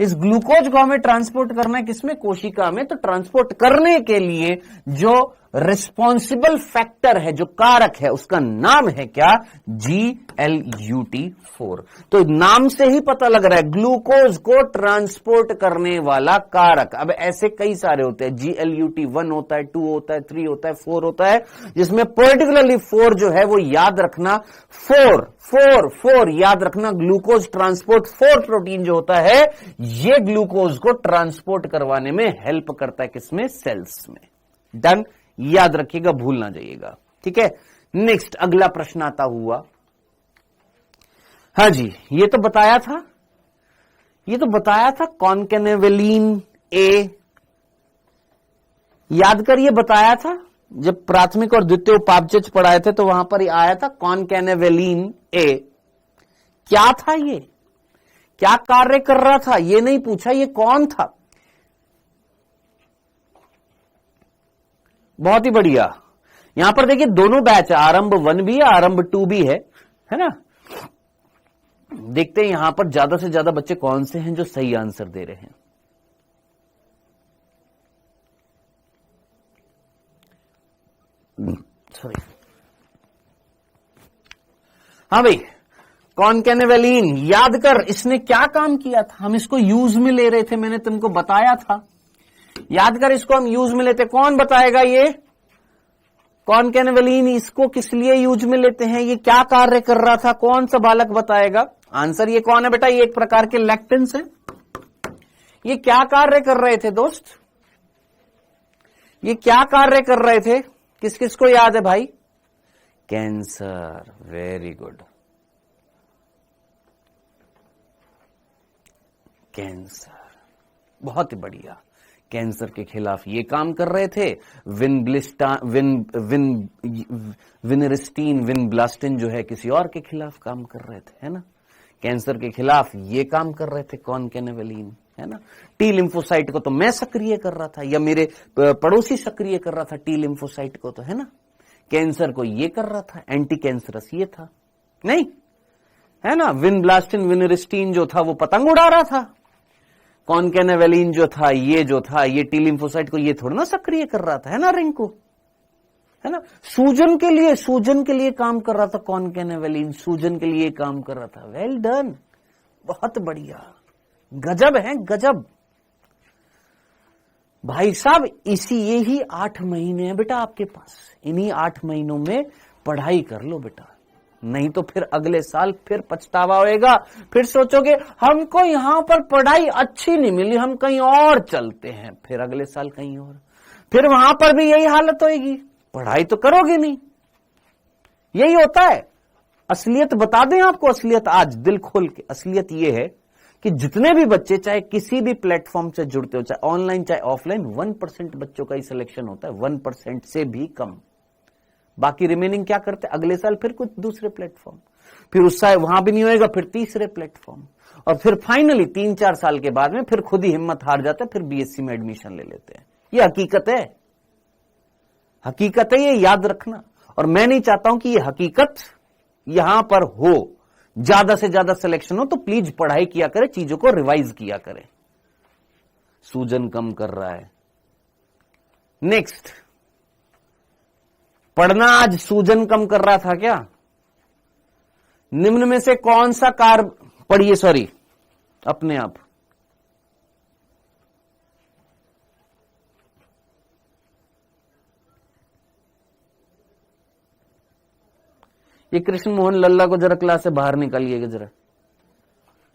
इस ग्लूकोज को हमें ट्रांसपोर्ट करना है किसमें? कोशिका में। तो ट्रांसपोर्ट करने के लिए जो रिस्पॉन्सिबल फैक्टर है, जो कारक है, उसका नाम है क्या? GLUT4। तो नाम से ही पता लग रहा है ग्लूकोज को ट्रांसपोर्ट करने वाला कारक। अब ऐसे कई सारे होते हैं, GLUT1 होता है, 2 होता है, 3 होता है, 4 होता है, जिसमें पर्टिकुलरली 4 जो है वो याद रखना, 4 याद रखना। ग्लूकोज ट्रांसपोर्ट 4 प्रोटीन जो होता है, ये ग्लूकोज को ट्रांसपोर्ट करवाने में हेल्प करता है। किसमें? सेल्स में। डन, याद रखिएगा, भूल ना जाइएगा, ठीक है। नेक्स्ट अगला प्रश्न आता हुआ, हाँ जी, ये तो बताया था कॉन्केनेवेलिन ए, याद करिए, बताया था जब प्राथमिक और द्वितीय उपापचय पढ़ाए थे तो वहां पर आया था कॉन्केनेवेलिन ए। क्या था ये? क्या कार्य कर रहा था? ये नहीं पूछा, ये कौन था? बहुत ही बढ़िया। यहां पर देखिए दोनों बैच है, आरंभ 1 भी है, आरंभ 2 भी है ना। देखते हैं यहां पर ज्यादा से ज्यादा बच्चे कौन से हैं जो सही आंसर दे रहे हैं। सॉरी, हाँ भाई, कॉनकेनेवेलिन याद कर, इसने क्या काम किया था? हम इसको यूज में ले रहे थे, मैंने तुमको बताया था, याद कर, इसको हम यूज में लेते। कौन बताएगा ये कॉनकेनेवेलिन इसको किस लिए यूज में लेते हैं, ये क्या कार्य कर रहा था, कौन सा बालक बताएगा आंसर? ये कौन है बेटा? ये एक प्रकार के लैक्टेंस है। ये क्या कार्य कर रहे थे दोस्त? ये क्या कार्य कर रहे थे? किस किस को याद है भाई? कैंसर, वेरी गुड, कैंसर, बहुत ही बढ़िया। कैंसर के खिलाफ ये काम कर रहे थे। विनरिस्टीन, विनब्लास्टिन जो है किसी और के खिलाफ काम कर रहे थे, है ना। कैंसर के खिलाफ ये काम कर रहे थे कॉनकेनेवेलिन, है ना। टी लिम्फोसाइट को तो मैं सक्रिय कर रहा था, या मेरे पड़ोसी सक्रिय कर रहा था टी लिम्फोसाइट को, तो है ना। कैंसर को ये कर रहा था, एंटी कैंसरस ये था, नहीं है ना। विनब्लास्टिन, विनरिस्टीन जो था वो पतंग उड़ा रहा था। कॉनकेनेवेलिन जो था, ये टी लिम्फोसाइट को ये थोड़ा ना सक्रिय कर रहा था, है ना रिंकू, है ना। सूजन के लिए काम कर रहा था कॉनकेनेवेलिन, सूजन के लिए काम कर रहा था। वेल डन, बहुत बढ़िया, गजब है गजब। भाई साहब, यही 8 महीने हैं बेटा आपके पास, इन्हीं 8 महीनों में पढ़ाई कर लो बेटा, नहीं तो फिर अगले साल फिर पछतावा होएगा। फिर सोचोगे हमको यहां पर पढ़ाई अच्छी नहीं मिली, हम कहीं और चलते हैं, फिर अगले साल कहीं और, फिर वहां पर भी यही हालत होएगी, पढ़ाई तो करोगे नहीं। यही होता है। असलियत बता दें आपको, असलियत आज दिल खोल के, असलियत ये है कि जितने भी बच्चे चाहे किसी भी प्लेटफॉर्म से जुड़ते हो, चाहे ऑनलाइन चाहे ऑफलाइन, 1% बच्चों का ही सिलेक्शन होता है, 1% से भी कम। बाकी रिमेनिंग क्या करते हैं? अगले साल फिर कुछ दूसरे प्लेटफॉर्म, फिर उस साल वहां भी नहीं होएगा, फिर तीसरे प्लेटफॉर्म, और फिर फाइनली 3-4 साल के बाद में फिर खुद ही हिम्मत हार जाता है, फिर बीएससी में एडमिशन ले लेते हैं। ये हकीकत है, हकीकत है, ये याद रखना। और मैं नहीं चाहता हूं कि ये हकीकत यहां पर हो, ज्यादा से ज्यादा सिलेक्शन हो, तो प्लीज पढ़ाई किया करे, चीजों को रिवाइज किया करे। सूजन कम कर रहा है। नेक्स्ट, पढ़ना आज सूजन कम कर रहा था क्या? निम्न में से कौन सा कार्य, पढ़िए, सॉरी अपने आप, ये कृष्ण मोहन लल्ला को जरा क्लास से बाहर निकालिएगा जरा।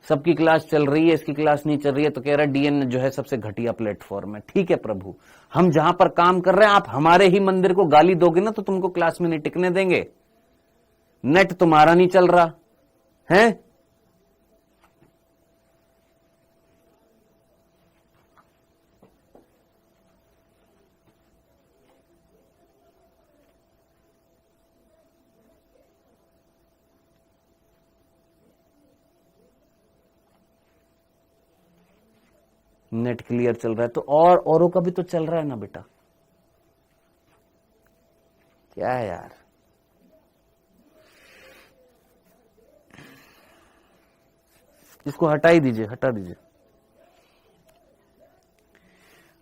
सबकी क्लास चल रही है, इसकी क्लास नहीं चल रही है, तो कह रहा है डीएन जो है सबसे घटिया प्लेटफॉर्म है। ठीक है प्रभु, हम जहां पर काम कर रहे हैं, आप हमारे ही मंदिर को गाली दोगे ना तो तुमको क्लास में नहीं टिकने देंगे। नेट तुम्हारा नहीं चल रहा है, नेट क्लियर चल रहा है तो और औरों का भी तो चल रहा है ना बेटा। क्या है यार, इसको हटा ही दीजिए, हटा दीजिए।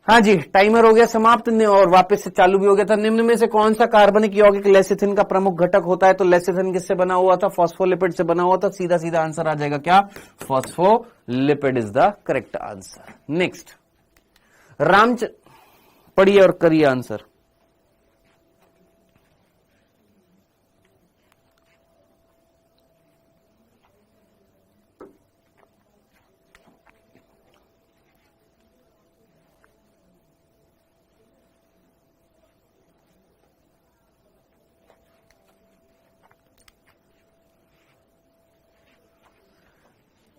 हाँ जी, टाइमर हो गया समाप्त और वापस से चालू भी हो गया था। निम्न में से कौन सा कार्बनिक यौगिक लेसिथिन का प्रमुख घटक होता है? तो लेसिथिन किससे बना हुआ था? फॉस्फोलिपिड से बना हुआ था। सीधा सीधा आंसर आ जाएगा क्या? Phospholipid is the correct answer. Next, पढ़िए और करिए आंसर।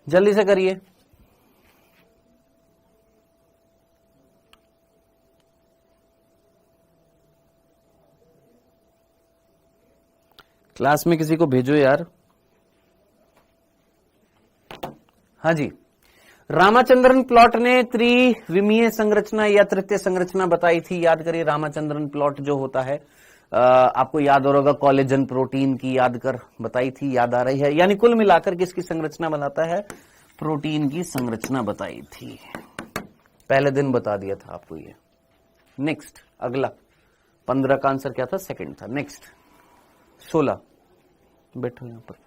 जल्दी से करिए। क्लास में किसी को भेजो यार। हाँ जी, रामाचंद्रन प्लॉट ने त्रिविमीय संरचना या तृतीय संरचना बताई थी। याद करिए, रामाचंद्रन प्लॉट जो होता है आपको याद हो रहा होगा कोलेजन प्रोटीन की, याद कर बताई थी, याद आ रही है? यानी कुल मिलाकर किसकी संरचना बनाता है? प्रोटीन की संरचना बताई थी, पहले दिन बता दिया था आपको ये। नेक्स्ट अगला 15 का आंसर क्या था? सेकंड था। नेक्स्ट 16, बैठो यहां पर।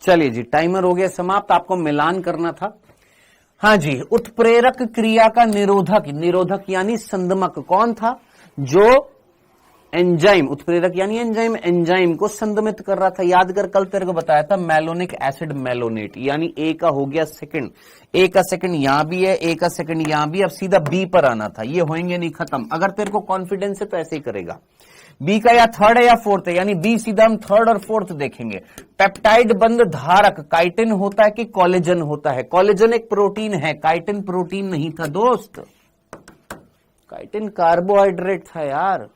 चलिए जी, टाइमर हो गया समाप्त। आपको मिलान करना था। हाँ जी, उत्प्रेरक क्रिया का निरोधक, निरोधक यानी संदमक कौन था? जो एंजाइम, उत्प्रेरक यानी एंजाइम, एंजाइम को संदमित कर रहा था। याद कर, कल तेरे को बताया था मैलोनिक एसिड, मेलोनेट। यानी ए का हो गया सेकंड, ए का सेकंड यहां भी है, ए का सेकंड यहां भी। अब सीधा बी पर आना था, ये होंगे नहीं खत्म। अगर तेरे को कॉन्फिडेंस है तो ऐसे ही करेगा। बी का या थर्ड है या फोर्थ है, यानी बी सीधा हम थर्ड और फोर्थ देखेंगे। पेप्टाइड बंध धारक काइटिन होता है कि कोलेजन होता है? कोलेजन एक प्रोटीन है, काइटिन प्रोटीन नहीं था दोस्त, काइटिन कार्बोहाइड्रेट था यार।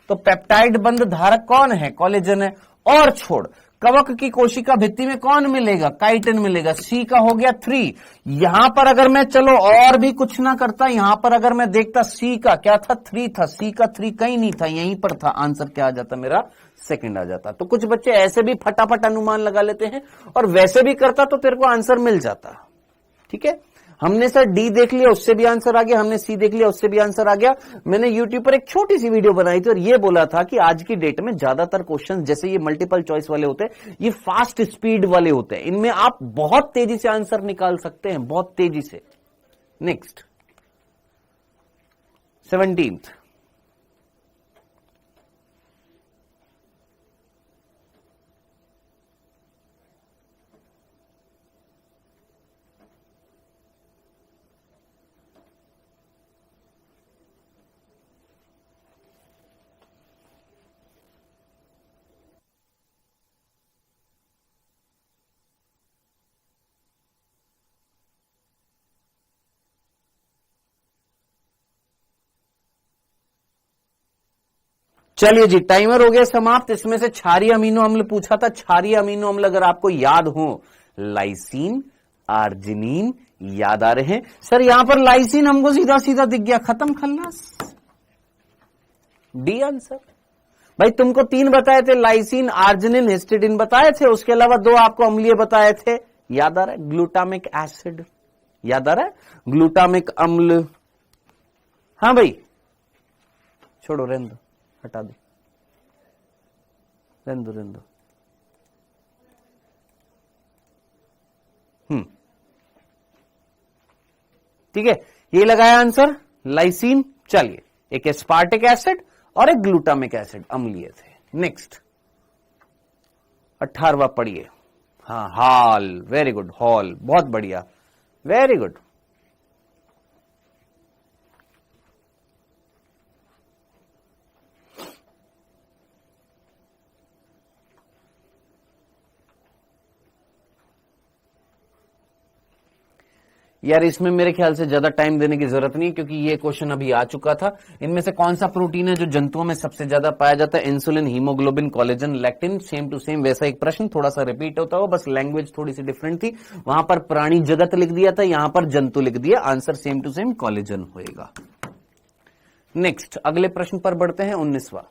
तो पेप्टाइड बंध धारक कौन है? कोलेजन है। और छोड़, कवक की कोशिका भित्ति में कौन मिलेगा? काइटिन मिलेगा। सी का हो गया 3। यहां पर अगर मैं चलो और भी कुछ ना करता, यहां पर अगर मैं देखता सी का क्या था? 3 था। सी का 3 कहीं नहीं था, यहीं पर था। आंसर क्या आ जाता मेरा? सेकंड आ जाता। तो कुछ बच्चे ऐसे भी फटाफट अनुमान लगा लेते हैं, और वैसे भी करता तो तेरे को आंसर मिल जाता। ठीक है, हमने सर डी देख लिया, उससे भी आंसर आ गया। हमने सी देख लिया, उससे भी आंसर आ गया। मैंने यूट्यूब पर एक छोटी सी वीडियो बनाई थी और ये बोला था कि आज की डेट में ज्यादातर क्वेश्चन जैसे ये मल्टीपल चॉइस वाले होते हैं, ये फास्ट स्पीड वाले होते हैं। इनमें आप बहुत तेजी से आंसर निकाल सकते हैं, बहुत तेजी से। नेक्स्ट 17th, चलिए जी, टाइमर हो गया समाप्त। इसमें से क्षारीय अमीनो अम्ल पूछा था। क्षारीय अमीनो अम्ल अगर आपको याद हो, लाइसीन, आर्जिनिन, याद आ रहे हैं? सर यहां पर लाइसीन हमको सीधा सीधा दिख गया, खत्म खल्लास। D answer. भाई तुमको 3 बताए थे, लाइसीन, आर्जिनिन, हिस्टिडिन बताए थे, उसके अलावा 2 आपको अम्लीय बताए थे। याद आ रहा है? ग्लूटामिक एसिड, याद आ रहा है? ग्लूटामिक अम्ल। हाँ भाई, छोड़ो, रहने दो, हटा दो, रहने दो, रहने दो। ठीक है, ये लगाया आंसर, लाइसीन। चलिए, एक एस्पार्टिक एसिड और एक ग्लूटामिक एसिड अम्लीय थे। नेक्स्ट 18वां पढ़िए। हाँ, हॉल, वेरी गुड, हॉल, बहुत बढ़िया, वेरी गुड। यार इसमें मेरे ख्याल से ज्यादा टाइम देने की जरूरत नहीं, क्योंकि ये क्वेश्चन अभी आ चुका था। इनमें से कौन सा प्रोटीन है जो जंतुओं में सबसे ज्यादा पाया जाता है? Insulin, haemoglobin, collagen, lectin. Same to same वैसा एक प्रश्न, थोड़ा सा रिपीट होता हो, बस लैंग्वेज थोड़ी सी डिफरेंट थी। वहां पर प्राणी जगत लिख दिया था, यहां पर जंतु लिख दिया। Answer same to same collagen होएगा। नेक्स्ट अगले प्रश्न पर बढ़ते हैं, 19वां।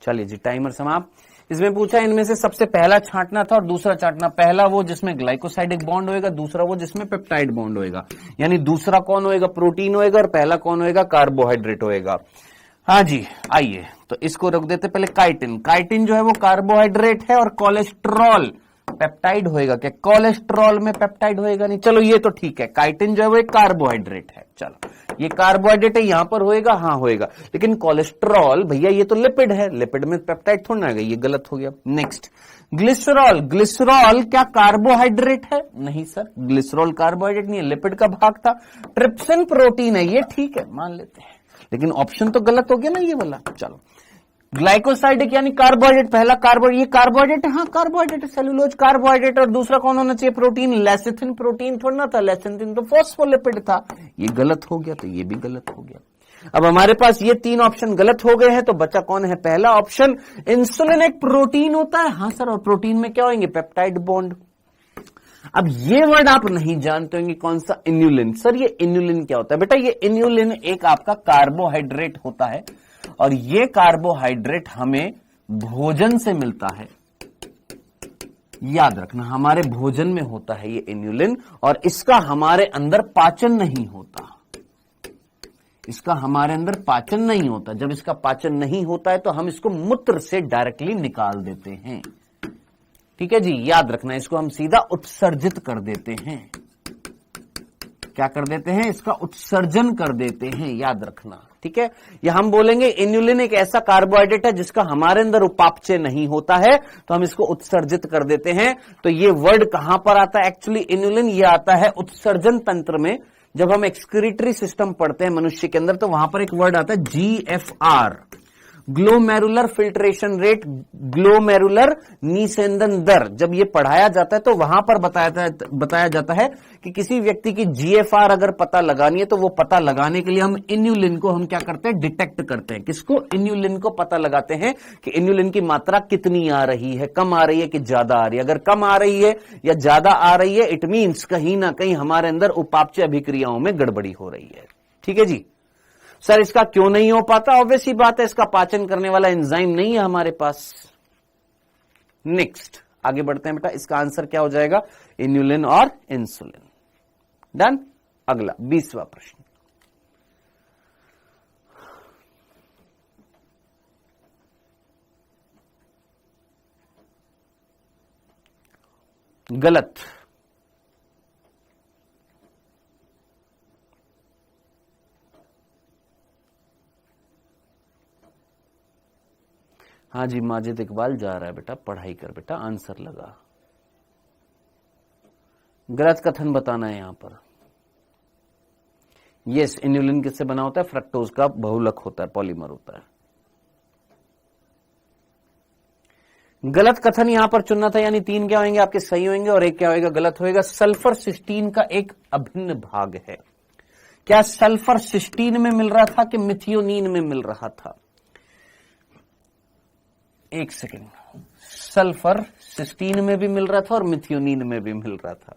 चलिए जी, टाइमर समाप्त। इसमें पूछा इनमें से सबसे पहला छांटना था और दूसरा छांटना। पहला वो जिसमें ग्लाइकोसाइडिक बॉन्ड होएगा, दूसरा वो जिसमें पेप्टाइड बॉन्ड होएगा। यानी दूसरा कौन होएगा? प्रोटीन होएगा, और पहला कौन होएगा? कार्बोहाइड्रेट होएगा। हाँ जी, आइए तो इसको रख देते पहले। काइटिन, काइटिन जो है वो कार्बोहाइड्रेट है, और कोलेस्ट्रॉल पेप्टाइड होएगा क्या? कोलेस्ट्रॉल में पेप्टाइड होएगा नहीं। चलो ये तो ठीक है, काइटिन जो है वो एक कार्बोहाइड्रेट है। चलो ये कार्बोहाइड्रेट है, यहां पर होएगा, हाँ होएगा। लेकिन कोलेस्ट्रॉल भैया ये तो लिपिड है, लिपिड में पेप्टाइड थोड़ा ना आएगा, ये गलत हो गया। नेक्स्ट, ग्लिसरॉल, ग्लिसरॉल क्या कार्बोहाइड्रेट है? नहीं सर, ग्लिसरॉल कार्बोहाइड्रेट नहीं है, लिपिड का भाग था। ट्रिप्सिन प्रोटीन है, ये ठीक है मान लेते हैं, लेकिन ऑप्शन तो गलत हो गया ना ये वाला। चलो, ग्लाइकोसाइडिक यानी कार्बोहाइड्रेट, पहला कार्बोहाइड्रेट, ये कार्बोहाइड्रेट है, हाँ कार्बोहाइड्रेट, सेलुलोज कार्बोहाइड्रेट, और दूसरा कौन होना चाहिए? प्रोटीन। लेसिथिन प्रोटीन थोड़ा ना था, लेसिथिन तो फॉस्फोलिपिड था, ये गलत हो गया, तो ये भी गलत हो गया। अब हमारे पास ये तीन ऑप्शन गलत हो गए हैं, तो बचा कौन है? पहला ऑप्शन, इंसुलिन एक प्रोटीन होता है, हाँ सर, और प्रोटीन में क्या होंगे? Peptide bond. अब ये वर्ड आप नहीं जानते होंगे कौन सा? इन्यूलिन। सर ये इन्यूलिन क्या होता है? बेटा ये इन्यूलिन एक आपका कार्बोहाइड्रेट होता है, और ये कार्बोहाइड्रेट हमें भोजन से मिलता है। याद रखना, हमारे भोजन में होता है ये इन्यूलिन, और इसका हमारे अंदर पाचन नहीं होता। इसका हमारे अंदर पाचन नहीं होता। जब इसका पाचन नहीं होता है तो हम इसको मूत्र से डायरेक्टली निकाल देते हैं। ठीक है जी, याद रखना, इसको हम सीधा उत्सर्जित कर देते हैं। क्या कर देते हैं? इसका उत्सर्जन कर देते हैं, याद रखना। ठीक है, या हम बोलेंगे इन्यूलिन एक ऐसा कार्बोहाइड्रेट है जिसका हमारे अंदर उपापचय नहीं होता है, तो हम इसको उत्सर्जित कर देते हैं। तो ये वर्ड कहां पर आता है? एक्चुअली इन्यूलिन ये आता है उत्सर्जन तंत्र में। जब हम एक्सक्रीटरी सिस्टम पढ़ते हैं मनुष्य के अंदर, तो वहां पर एक वर्ड आता है GFR, glomerular filtration rate, glomerular निस्यंदन दर। जब ये पढ़ाया जाता है तो वहां पर बताया जाता है कि किसी व्यक्ति की GFR अगर पता लगानी है, तो वो पता लगाने के लिए हम इन्यूलिन को हम क्या करते हैं? डिटेक्ट करते हैं। किसको? इन्यूलिन को पता लगाते हैं कि इन्यूलिन की मात्रा कितनी आ रही है, कम आ रही है कि ज्यादा आ रही है। अगर कम आ रही है या ज्यादा आ रही है, इट मीन्स कहीं ना कहीं हमारे अंदर उपापचय अभिक्रियाओं में गड़बड़ी हो रही है। ठीक है जी। सर इसका क्यों नहीं हो पाता? ऑब्वियस ही बात है, इसका पाचन करने वाला एंजाइम नहीं है हमारे पास। नेक्स्ट, आगे बढ़ते हैं बेटा। इसका आंसर क्या हो जाएगा? इन्यूलिन और इंसुलिन। डन। अगला 20वां प्रश्न, गलत। हाँ जी, माजिद इकबाल जा रहा है बेटा, पढ़ाई कर बेटा, आंसर लगा। गलत कथन बताना है यहां पर। यस, इन्यूलिन किससे बना होता है? फ्रक्टोज का बहुलक होता है, पॉलीमर होता है। गलत कथन यहां पर चुनना था, यानी 3 क्या होंगे आपके सही होंगे और 1 क्या होगा? गलत होएगा। सल्फर सिस्टीन का एक अभिन्न भाग है। क्या सल्फर सिस्टीन में मिल रहा था कि मिथियोनीन में मिल रहा था? एक सेकेंड, सल्फर सिस्टीन में भी मिल रहा था और मिथियोनीन में भी मिल रहा था।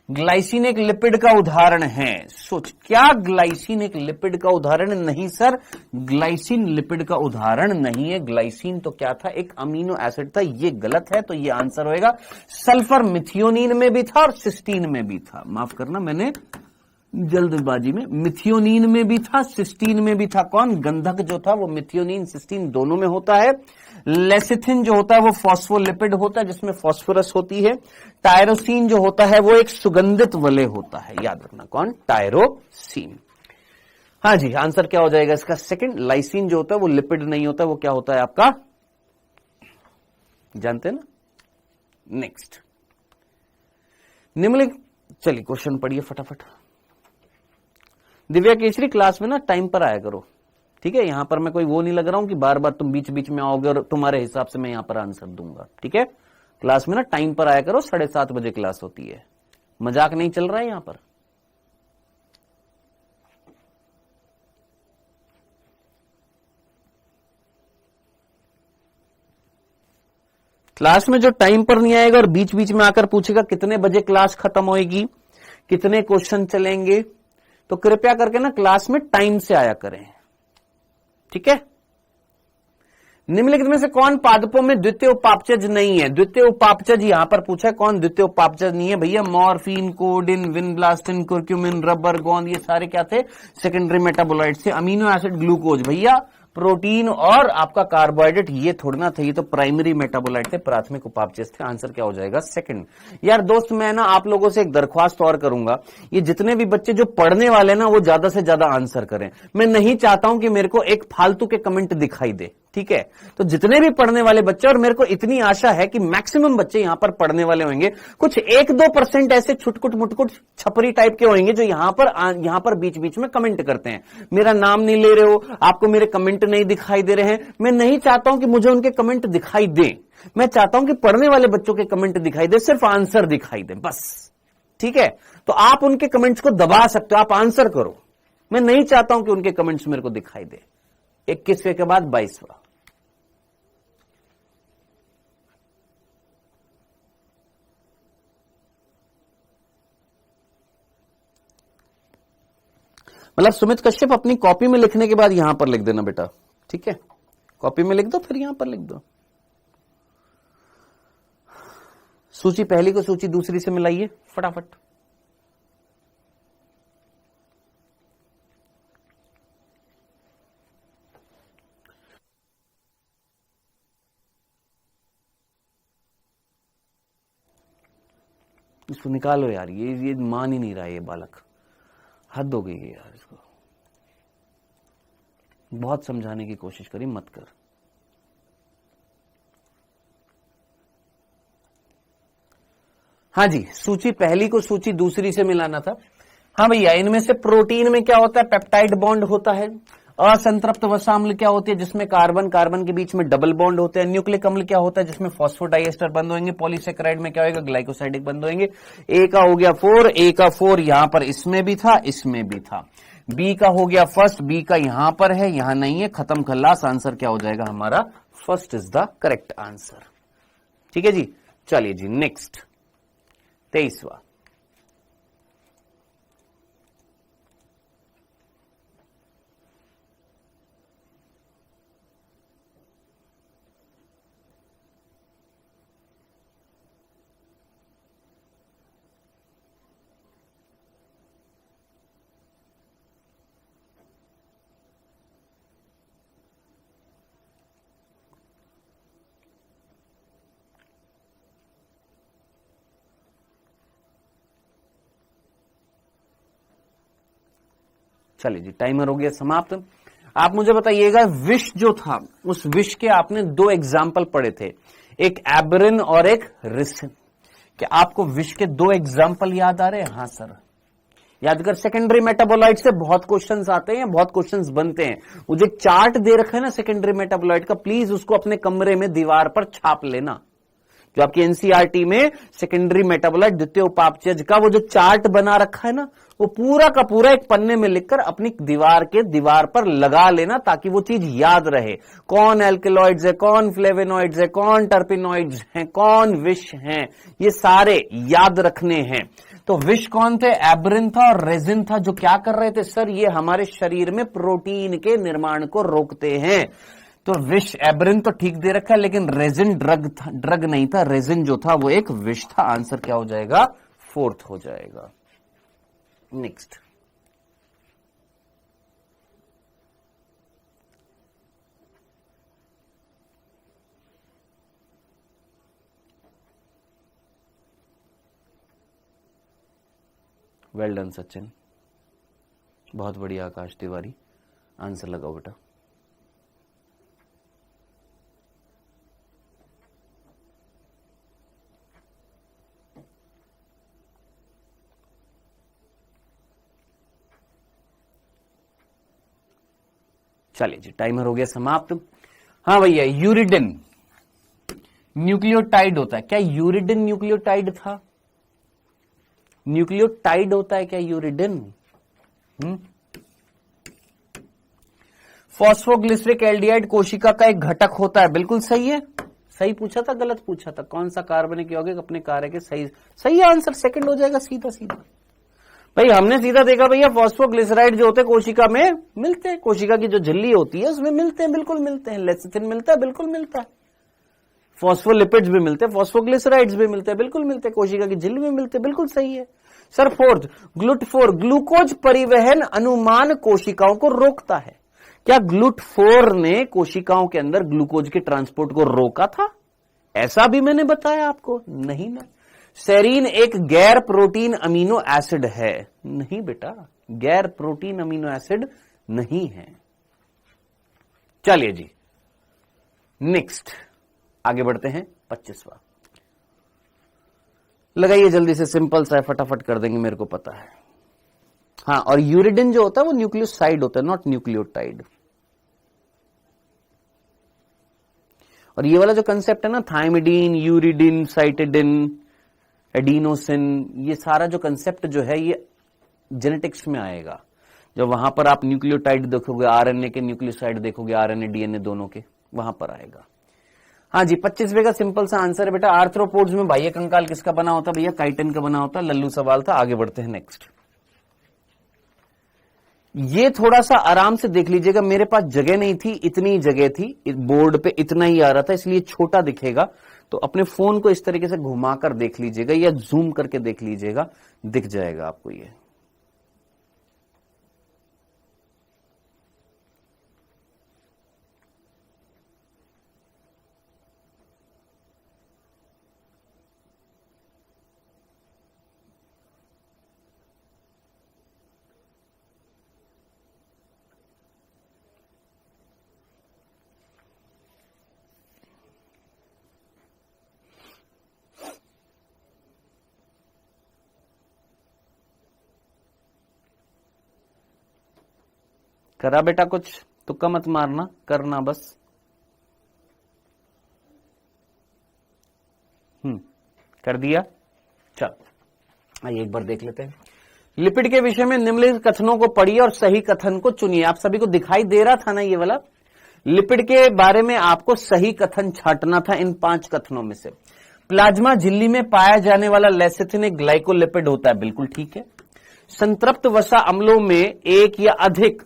ग्लाइसिन एक लिपिड का उदाहरण है। सोच, क्या ग्लाइसिन एक लिपिड का उदाहरण? नहीं सर, ग्लाइसिन लिपिड का उदाहरण नहीं है। ग्लाइसिन तो क्या था? एक अमीनो एसिड था। ये गलत है, तो ये आंसर होएगा सल्फर मिथियोनीन में भी था और सिस्टीन में भी था। माफ करना, मैंने जल्दबाजी में, मिथियोनीन में भी था, सिस्टीन में भी था। कौन? गंधक जो था वो मिथियोनीन सिस्टीन दोनों में होता है। लेसिथिन जो होता है वो फॉस्फोलिपिड होता है जिसमें फॉस्फोरस होती है। टायरोसिन जो होता है वो एक सुगंधित वलय होता है, याद रखना। कौन? टायरोसिन। हाँ जी, आंसर क्या हो जाएगा इसका? सेकंड। लाइसिन जो होता है वो लिपिड नहीं होता, वो क्या होता है आपका? जानते हैं ना। नेक्स्ट, निम्नलिखित, चलिए क्वेश्चन पढ़िए फटाफट। दिव्या केसरी, क्लास में ना टाइम पर आया करो, ठीक है? यहां पर मैं कोई वो नहीं लग रहा हूं कि बार बार तुम बीच बीच में आओगे और तुम्हारे हिसाब से मैं यहां पर आंसर दूंगा, ठीक है? क्लास में ना टाइम पर आया करो, 7:30 बजे क्लास होती है। मजाक नहीं चल रहा है यहां पर। क्लास में जो टाइम पर नहीं आएगा और बीच बीच में आकर पूछेगा कितने बजे क्लास खत्म होएगी, कितने क्वेश्चन चलेंगे, तो कृपया करके ना क्लास में टाइम से आया करें, ठीक है? निम्नलिखित में से कौन पादपों में द्वितीय उपापचय नहीं है? द्वितीय उपापचय यहां पर पूछा है, कौन द्वितीय उपापचय नहीं है भैया? मॉर्फिन, कोडिन, विनब्लास्टिन, कुर्क्यूमिन, रबर, गोंद, ये सारे क्या थे? सेकेंडरी मेटाबोलाइट थे। अमीनो एसिड, ग्लूकोज भैया प्रोटीन और आपका कार्बोहाइड्रेट, ये थोड़ा ना थे, ये तो प्राइमरी मेटाबोलाइट थे, प्राथमिक उपापचय थे। आंसर क्या हो जाएगा? सेकंड। यार दोस्त, मैं ना आप लोगों से एक दरख्वास्त और करूंगा, ये जितने भी बच्चे जो पढ़ने वाले ना वो ज्यादा से ज्यादा आंसर करें। मैं नहीं चाहता हूं कि मेरे को एक फालतू के कमेंट दिखाई दे, ठीक है? तो जितने भी पढ़ने वाले बच्चे, और मेरे को इतनी आशा है कि मैक्सिमम बच्चे यहां पर पढ़ने वाले होंगे, कुछ 1-2% ऐसे छुटकुट मुटकुट छपरी टाइप के होंगे जो यहां पर बीच बीच में कमेंट करते हैं। मेरा नाम नहीं ले रहे हो, आपको मेरे कमेंट नहीं दिखाई दे रहे हैं। मैं नहीं चाहता हूं कि मुझे उनके कमेंट दिखाई दे, मैं चाहता हूं कि पढ़ने वाले बच्चों के कमेंट दिखाई दे, सिर्फ आंसर दिखाई दे बस, ठीक है? तो आप उनके कमेंट्स को दबा सकते हो, आप आंसर करो। मैं नहीं चाहता हूं कि उनके कमेंट्स मेरे को दिखाई दे। 21वें के बाद 22वां। मतलब सुमित कश्यप अपनी कॉपी में लिखने के बाद यहां पर लिख देना बेटा, ठीक है? कॉपी में लिख दो, फिर यहां पर लिख दो। सूची पहली को सूची दूसरी से मिलाइए फटाफट। इसको निकालो यार, ये मान ही नहीं रहा है ये बालक, हद हो गई है यार। इसको बहुत समझाने की कोशिश करी, मत कर। हाँ जी, सूची पहली को सूची दूसरी से मिलाना था। हाँ भैया, इनमें से प्रोटीन में क्या होता है? पेप्टाइड बॉन्ड होता है। असंतृप्त वसाम्ल क्या होती है? जिसमें कार्बन कार्बन के बीच में डबल बॉन्ड होते हैं। न्यूक्लिक अम्ल क्या होता है? जिसमें फॉस्फोडाइएस्टर बंद होंगे। पॉलीसेकेराइड में क्या होगा? ग्लाइकोसाइडिक बंद होंगे। ए का हो गया 4, ए का 4 यहां पर इसमें भी था, इसमें भी था। बी का हो गया फर्स्ट, बी का यहां पर है, यहां नहीं है, खत्म खल्लास। आंसर क्या हो जाएगा हमारा? First is the correct answer. ठीक है जी, चलिए जी नेक्स्ट 23वां। चलिए जी, टाइमर हो गया समाप्त। आप मुझे बताइएगा, विष जो था, उस विष के आपने 2 एग्जाम्पल पढ़े थे, एक एबरिन और एक रिसिन। क्या आपको विष के 2 एग्जाम्पल याद आ रहे हैं? हाँ सर, याद कर। सेकेंडरी मेटाबोलाइट से बहुत क्वेश्चंस आते हैं, बहुत क्वेश्चंस बनते हैं। मुझे चार्ट दे रखा है ना सेकेंडरी मेटाबोलाइट का, प्लीज उसको अपने कमरे में दीवार पर छाप लेना। जो आपकी एनसीईआरटी में सेकेंडरी मेटाबोलाइट द्वितीय उपापचय का वो जो चार्ट बना रखा है ना, वो पूरा का पूरा एक पन्ने में लिखकर अपनी दीवार पर लगा लेना, ताकि वो चीज याद रहे। कौन एल्केलॉइड्स है, कौन फ्लेवेनॉइड्स है, कौन टर्पिनॉइड्स हैं, कौन विष हैं, ये सारे याद रखने हैं। तो विष कौन थे? एबरिन था और रेजिन था। जो क्या कर रहे थे? सर, ये हमारे शरीर में प्रोटीन के निर्माण को रोकते हैं। तो विष एबरिन तो ठीक दे रखा है, लेकिन रेजिन ड्रग नहीं था। रेजिन जो था वो एक विष था। आंसर क्या हो जाएगा? 4th हो जाएगा। नेक्स्ट, वेल डन सचिन, बहुत बढ़िया। आकाश तिवारी, आंसर लगाओ बेटा। चलिए जी, टाइमर हो गया समाप्त। हाँ भैया, यूरिडिन न्यूक्लियोटाइड होता है क्या? यूरिडिन न्यूक्लियोटाइड था? न्यूक्लियोटाइड होता है क्या यूरिडिन? फॉस्फोग्लिसरिक एल्डिहाइड कोशिका का एक घटक होता है। बिल्कुल सही है। सही पूछा था, गलत पूछा था? कौन सा कार्बनिक यौगिक अपने कार्य के सही है आंसर। सेकंड हो जाएगा सीधा सीधा। भाई हमने सीधा देखा भैया फॉस्फोग्लिसराइड जो होते हैं कोशिका में मिलते हैं, कोशिका की जो झिल्ली होती है उसमें मिलते हैं, बिल्कुल मिलते हैं। लेसिथिन मिलता है, बिल्कुल मिलता है। फॉस्फोलिपिड्स भी मिलते हैं, फॉस्फोग्लिसराइड्स भी मिलते हैं, बिल्कुल मिलते हैं। कोशिका की झिल्ली में मिलते हैं, बिल्कुल सही है सर। फोर्थ, GLUT4 ग्लूकोज परिवहन अनुमान कोशिकाओं को रोकता है। क्या GLUT4 ने कोशिकाओं के अंदर ग्लूकोज के ट्रांसपोर्ट को रोका था? ऐसा भी मैंने बताया आपको? नहीं ना। सेरीन एक गैर प्रोटीन अमीनो एसिड है? नहीं बेटा, गैर प्रोटीन अमीनो एसिड नहीं है। चलिए जी नेक्स्ट आगे बढ़ते हैं। 25वां लगाइए जल्दी से, सिंपल सा है, फटाफट कर देंगे, मेरे को पता है। हाँ, और यूरिडिन जो होता है वो न्यूक्लियोसाइड होता है, नॉट न्यूक्लियोटाइड। और ये वाला जो कंसेप्ट है ना, थाइमिडीन, यूरिडिन, साइटिडिन, एडिनोसिन, ये सारा जो कंसेप्ट जो है ये जेनेटिक्स में आएगा। जब वहां पर आप न्यूक्लियोटाइड देखोगे, आरएनए के न्यूक्लियोसाइड देखोगे, आरएनए डीएनए दोनों के, वहां पर आएगा। हाँ जी, 25वें का सिंपल सा आंसर है बेटा, आर्थ्रोपोड्स में बाह्य कंकाल किसका बना होता है? भैया काइटिन का बना होता है। लल्लू सवाल था, आगे बढ़ते हैं नेक्स्ट। ये थोड़ा सा आराम से देख लीजिएगा, मेरे पास जगह नहीं थी, इतनी जगह थी, बोर्ड पे इतना ही आ रहा था, इसलिए छोटा दिखेगा। तो अपने फोन को इस तरीके से घुमाकर देख लीजिएगा या जूम करके देख लीजिएगा, दिख जाएगा आपको ये। करा बेटा कुछ? तुक्का मत मारना, करना बस। कर दिया। चल आइए एक बार देख लेते हैं। लिपिड के विषय में निम्नलिखित कथनों को पढ़िए और सही कथन को चुनिए। आप सभी को दिखाई दे रहा था ना ये वाला? लिपिड के बारे में आपको सही कथन छांटना था इन 5 कथनों में से। प्लाज्मा झिल्ली में पाया जाने वाला लेसिथिन एक ग्लाइकोलिपिड होता है, बिल्कुल ठीक है। संतृप्त वसा अम्लों में एक या अधिक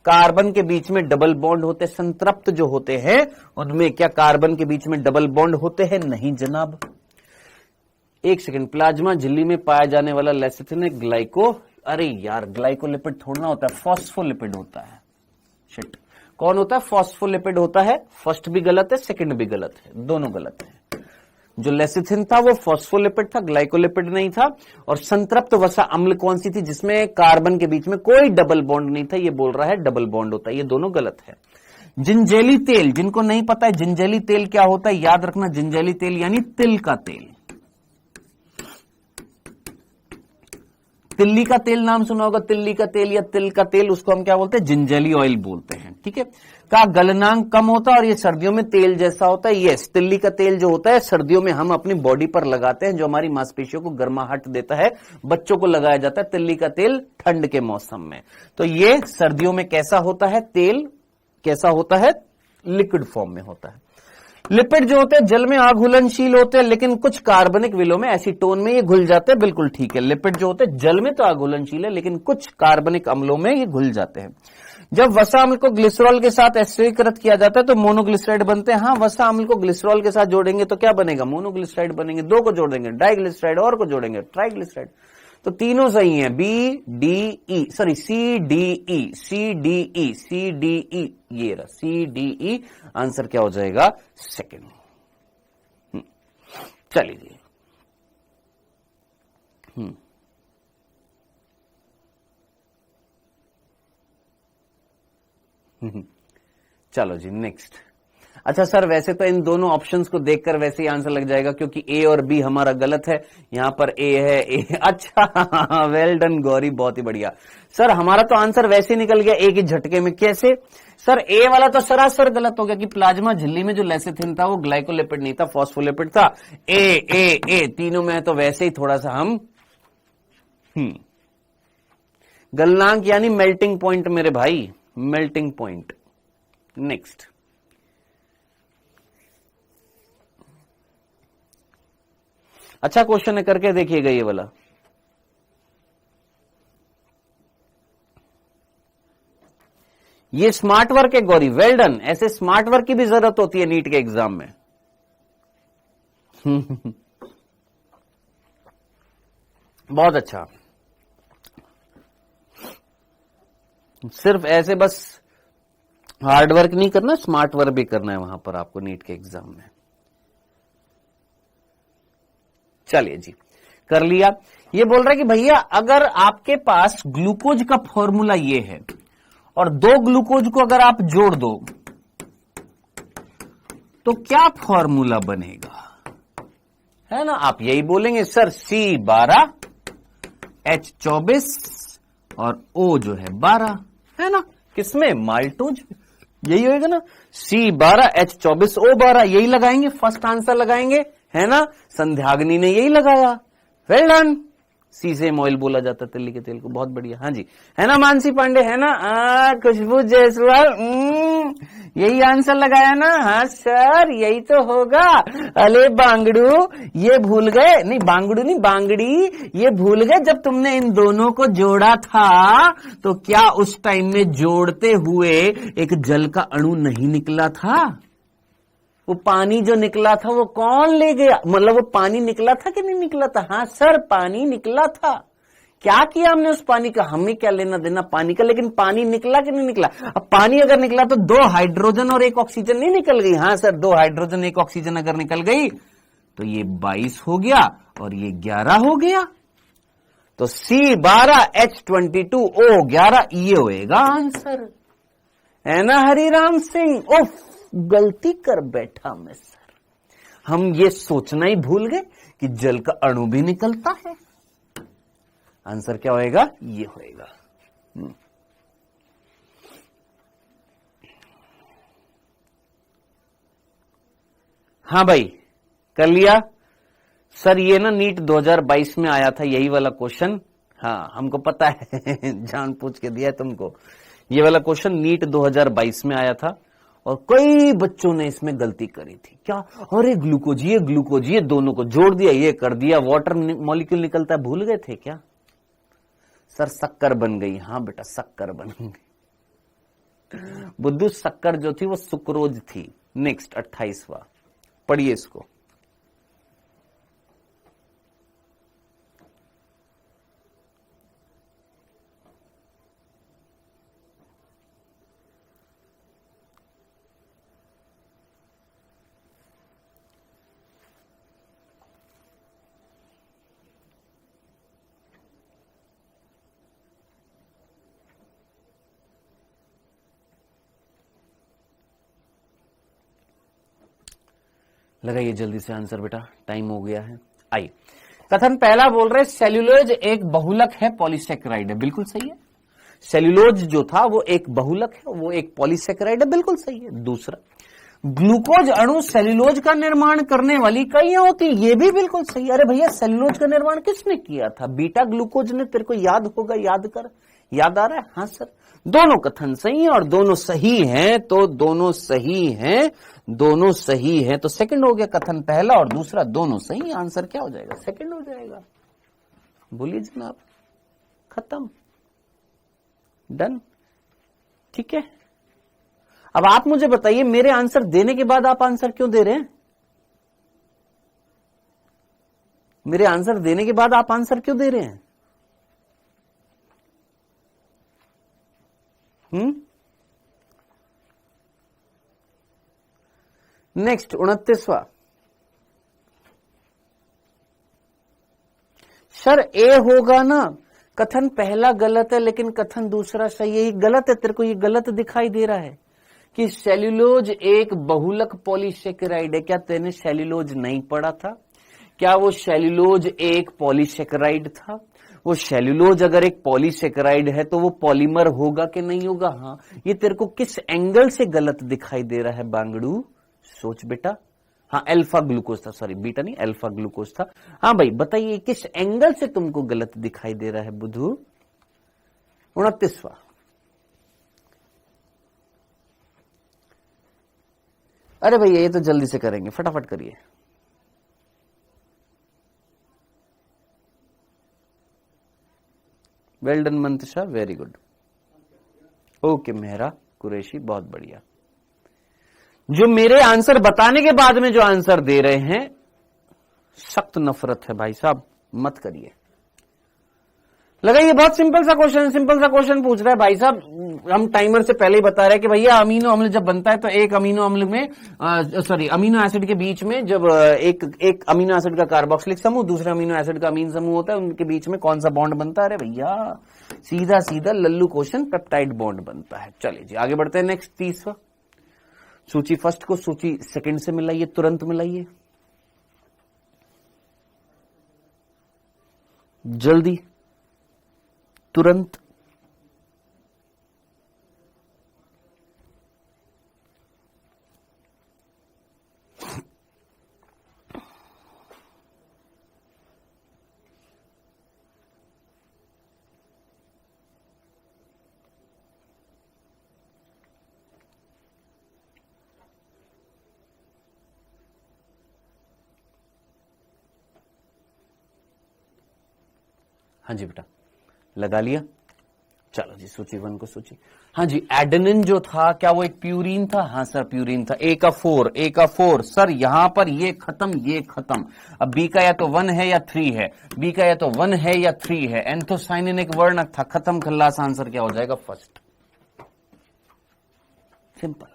कार्बन के बीच में डबल बॉन्ड होते हैं। संतृप्त जो होते हैं उनमें क्या कार्बन के बीच में डबल बॉन्ड होते हैं? नहीं जनाब। एक सेकंड, प्लाज्मा झिल्ली में पाया जाने वाला लेसिथिन है ग्लाइको, अरे यार ग्लाइकोलिपिड थोड़ा होता है, फॉस्फोलिपिड होता है। शिट, कौन होता है? फॉस्फोलिपिड होता है। फर्स्ट भी गलत है, सेकंड भी गलत है, दोनों गलत है। जो लेसिथिन था वो फॉस्फोलिपिड था, ग्लाइकोलिपिड नहीं था। और संतृप्त वसा अम्ल कौन सी थी? जिसमें कार्बन के बीच में कोई डबल बॉन्ड नहीं था, ये बोल रहा है डबल बॉन्ड होता है। ये दोनों गलत है। जिंजेली तेल, जिनको नहीं पता है जिंजेली तेल क्या होता है, याद रखना, जिंजेली तेल यानी तिल का तेल। तिल्ली का तेल नाम सुना होगा, तिल्ली का तेल या तिल का तेल, उसको हम क्या बोलते हैं? जिंजेली ऑयल बोलते हैं, ठीक है। का गलनांक कम होता है और ये सर्दियों में तेल जैसा होता है। यस, तिल्ली का तेल जो होता है सर्दियों में हम अपनी बॉडी पर लगाते हैं, जो हमारी मांसपेशियों को गर्माहट देता है। बच्चों को लगाया जाता है तिल्ली का तेल ठंड के मौसम में। तो ये सर्दियों में कैसा होता है? तेल कैसा होता है? लिक्विड फॉर्म में होता है। लिपिड जो होते हैं जल में आघुलनशील होते हैं, लेकिन कुछ कार्बनिक विलों में, एसीटोन में ये घुल जाते हैं, बिल्कुल ठीक है। लिपिड जो होते हैं जल में तो आघुलनशील है, लेकिन कुछ कार्बनिक अम्लों में ये घुल जाते हैं। जब वसा अम्ल को ग्लिसरॉल के साथ एस्टरीकृत किया जाता है तो मोनोग्लिसराइड बनते हैं। हाँ, वसा अम्ल को ग्लिसरॉल के साथ जोड़ेंगे तो क्या बनेगा? मोनोग्लिसराइड बनेंगे। 2 को जोड़ देंगे डाइग्लिसराइड, और को जोड़ेंगे ट्राइग्लिसराइड। तो तीनों सही हैं, B D E, sorry C D E, C D E, C D E, ये रहा सी डी ई। आंसर क्या हो जाएगा? सेकंड। चलिए चलो जी नेक्स्ट। अच्छा सर, वैसे तो इन दोनों ऑप्शंस को देखकर वैसे ही आंसर लग जाएगा, क्योंकि ए और बी हमारा गलत है। यहां पर ए है, ए। अच्छा, वेल डन गौरी, बहुत ही बढ़िया। सर हमारा तो आंसर वैसे ही निकल गया एक ही झटके में। कैसे सर? ए वाला तो सरासर गलत हो गया कि प्लाज्मा झिल्ली में जो लेसिथिन था वो ग्लाइकोलिपिड नहीं था, फॉस्फोलिपिड था। ए ए ए तीनों में तो वैसे ही थोड़ा सा हम गलनांक यानी मेल्टिंग पॉइंट मेरे भाई, मेल्टिंग पॉइंट। नेक्स्ट, अच्छा क्वेश्चन है, करके देखिएगा ये वाला। ये स्मार्ट वर्क है गौरी, वेल डन। ऐसे स्मार्ट वर्क की भी जरूरत होती है नीट के एग्जाम में। बहुत अच्छा। सिर्फ ऐसे बस हार्ड वर्क नहीं करना, स्मार्ट वर्क भी करना है वहां पर आपको नीट के एग्जाम में। चलिए जी, कर लिया। ये बोल रहा है कि भैया अगर आपके पास ग्लूकोज का फॉर्मूला ये है और 2 ग्लूकोज को अगर आप जोड़ दो तो क्या फॉर्मूला बनेगा, है ना। आप यही बोलेंगे सर C12 H24 और O जो है 12, है ना। किसमें, माल्टोज, यही होएगा ना। C12 H24 O12 यही लगाएंगे, फर्स्ट आंसर लगाएंगे, है ना। संध्याग्नि ने यही लगाया, वेल डन। सीसेम ऑयल बोला जाता है तिल्ली के तेल को, बहुत बढ़िया। हाँ जी, है ना मानसी पांडे, है ना। खुशबू जायसवाल, यही आंसर लगाया ना। हाँ सर यही तो होगा। अले बांगड़ू ये भूल गए, नहीं बांगड़ू नहीं बांगड़ी, ये भूल गए जब तुमने इन दोनों को जोड़ा था तो क्या उस टाइम में जोड़ते हुए एक जल का अणु नहीं निकला था। वो पानी जो निकला था वो कौन ले गया, मतलब वो पानी निकला था कि नहीं निकला था। हाँ सर पानी निकला था। क्या किया हमने उस पानी का, हमें क्या लेना देना पानी का, लेकिन पानी निकला कि नहीं निकला। अब पानी अगर निकला तो 2 हाइड्रोजन और 1 ऑक्सीजन नहीं निकल गई। हाँ सर 2 हाइड्रोजन 1 ऑक्सीजन अगर निकल गई तो ये 22 हो गया और ये 11 हो गया। तो C12 H22O 11 ये होएगा आंसर, है ना हरिराम सिंह। उफ गलती कर बैठा मैं सर, हम ये सोचना ही भूल गए कि जल का अणु भी निकलता है। आंसर क्या होएगा, ये होएगा। हाँ भाई कर लिया सर। ये ना नीट 2022 में आया था यही वाला क्वेश्चन। हाँ हमको पता है जान पूछ के दिया है तुमको। ये वाला क्वेश्चन नीट 2022 में आया था और कई बच्चों ने इसमें गलती करी थी। क्या, अरे ग्लूकोज ये दोनों को जोड़ दिया, ये कर दिया, वाटर मॉलिक्यूल निकलता है, भूल गए थे क्या सर। शक्कर बन गई। हाँ बेटा शक्कर बन गई। बुद्धू शक्कर जो थी वो सुक्रोज थी। नेक्स्ट 28वां पढ़िए इसको। लगाइए जल्दी से आंसर बेटा, टाइम हो गया है। आइए कथन पहला बोल रहे सेल्यूलोज एक बहुलक है, पॉलीसेकेराइड है, बिल्कुल सही है। सेल्यूलोज जो था वो एक बहुलक है, वो एक पॉलीसेकेराइड है, बिल्कुल सही है। दूसरा ग्लूकोज अणु सेल्यूलोज का निर्माण करने वाली इकाइयां होती, ये भी बिल्कुल सही। अरे भैया सेल्यूलोज का निर्माण किसने किया था, बीटा ग्लूकोज ने। तेरे को याद होगा, याद कर, याद आ रहा है। हाँ सर दोनों कथन सही है और दोनों सही हैं, तो दोनों सही हैं, दोनों सही हैं तो सेकंड हो गया कथन पहला और दूसरा दोनों सही। आंसर क्या हो जाएगा, सेकंड हो जाएगा। बोलिए जनाब, खत्म, डन, ठीक है। अब आप मुझे बताइए मेरे आंसर देने के बाद आप आंसर क्यों दे रहे हैं, मेरे आंसर देने के बाद आप आंसर क्यों दे रहे हैं। नेक्स्ट 29वां। सर ए होगा ना, कथन पहला गलत है लेकिन कथन दूसरा सही है। ये गलत है, तेरे को ये गलत दिखाई दे रहा है कि सेल्यूलोज एक बहुलक पॉलीसेकेराइड है। क्या तेने सेल्यूलोज नहीं पढ़ा था, क्या वो सेल्यूलोज एक पॉलीसेकेराइड था। वो सेल्यूलोज अगर एक पॉलीसेकेराइड है तो वो पॉलीमर होगा कि नहीं होगा। हाँ ये तेरे को किस एंगल से गलत दिखाई दे रहा है बांगड़ू, सोच बेटा। हाँ अल्फा ग्लूकोज था, सॉरी बीटा नहीं अल्फा ग्लूकोज था। हाँ भाई बताइए किस एंगल से तुमको गलत दिखाई दे रहा है बुधू। 29वां। अरे भैया ये तो जल्दी से करेंगे, फटाफट करिए। Well done Mantasha, very good. Okay Mehra, Qureshi, बहुत बढ़िया। जो मेरे आंसर बताने के बाद में जो आंसर दे रहे हैं, सख्त नफरत है भाई साहब, मत करिए। लगाइए, बहुत सिंपल सा क्वेश्चन पूछ रहा है भाई साहब। हम टाइमर से पहले ही बता रहे हैं कि भैया अमीनो अम्ल जब बनता है तो एक अमीनो अम्ल में अमीनो एसिड के बीच में जब एक अमीनो एसिड का कार्बोक्सिलिक समूह दूसरे अमीनो एसिड का अमीन समूह होता है, उनके बीच में कौन सा बॉन्ड बनता है? अरे भैया सीधा सीधा लल्लू क्वेश्चन, पेप्टाइड बॉन्ड बनता है। चलिए जी आगे बढ़ते हैं। नेक्स्ट तीसरा, सूची फर्स्ट को सूची सेकंड से मिलाइए, तुरंत मिलाइए, जल्दी, तुरंत। हाँ जी बेटा, लगा लिया। चलो जी सूची वन को सूची। हाँ जी, एडेनिन जो था क्या वो एक प्यूरिन था? हाँ सर प्यूरिन था। ए का 4 सर, यहां पर ये खत्म। अब बी का या तो 1 है या 3 है, बी का या तो 1 है या 3 है। एंथोसाइनिन एक वर्णक था, खत्म, खल्लास। आंसर क्या हो जाएगा? फर्स्ट। सिंपल।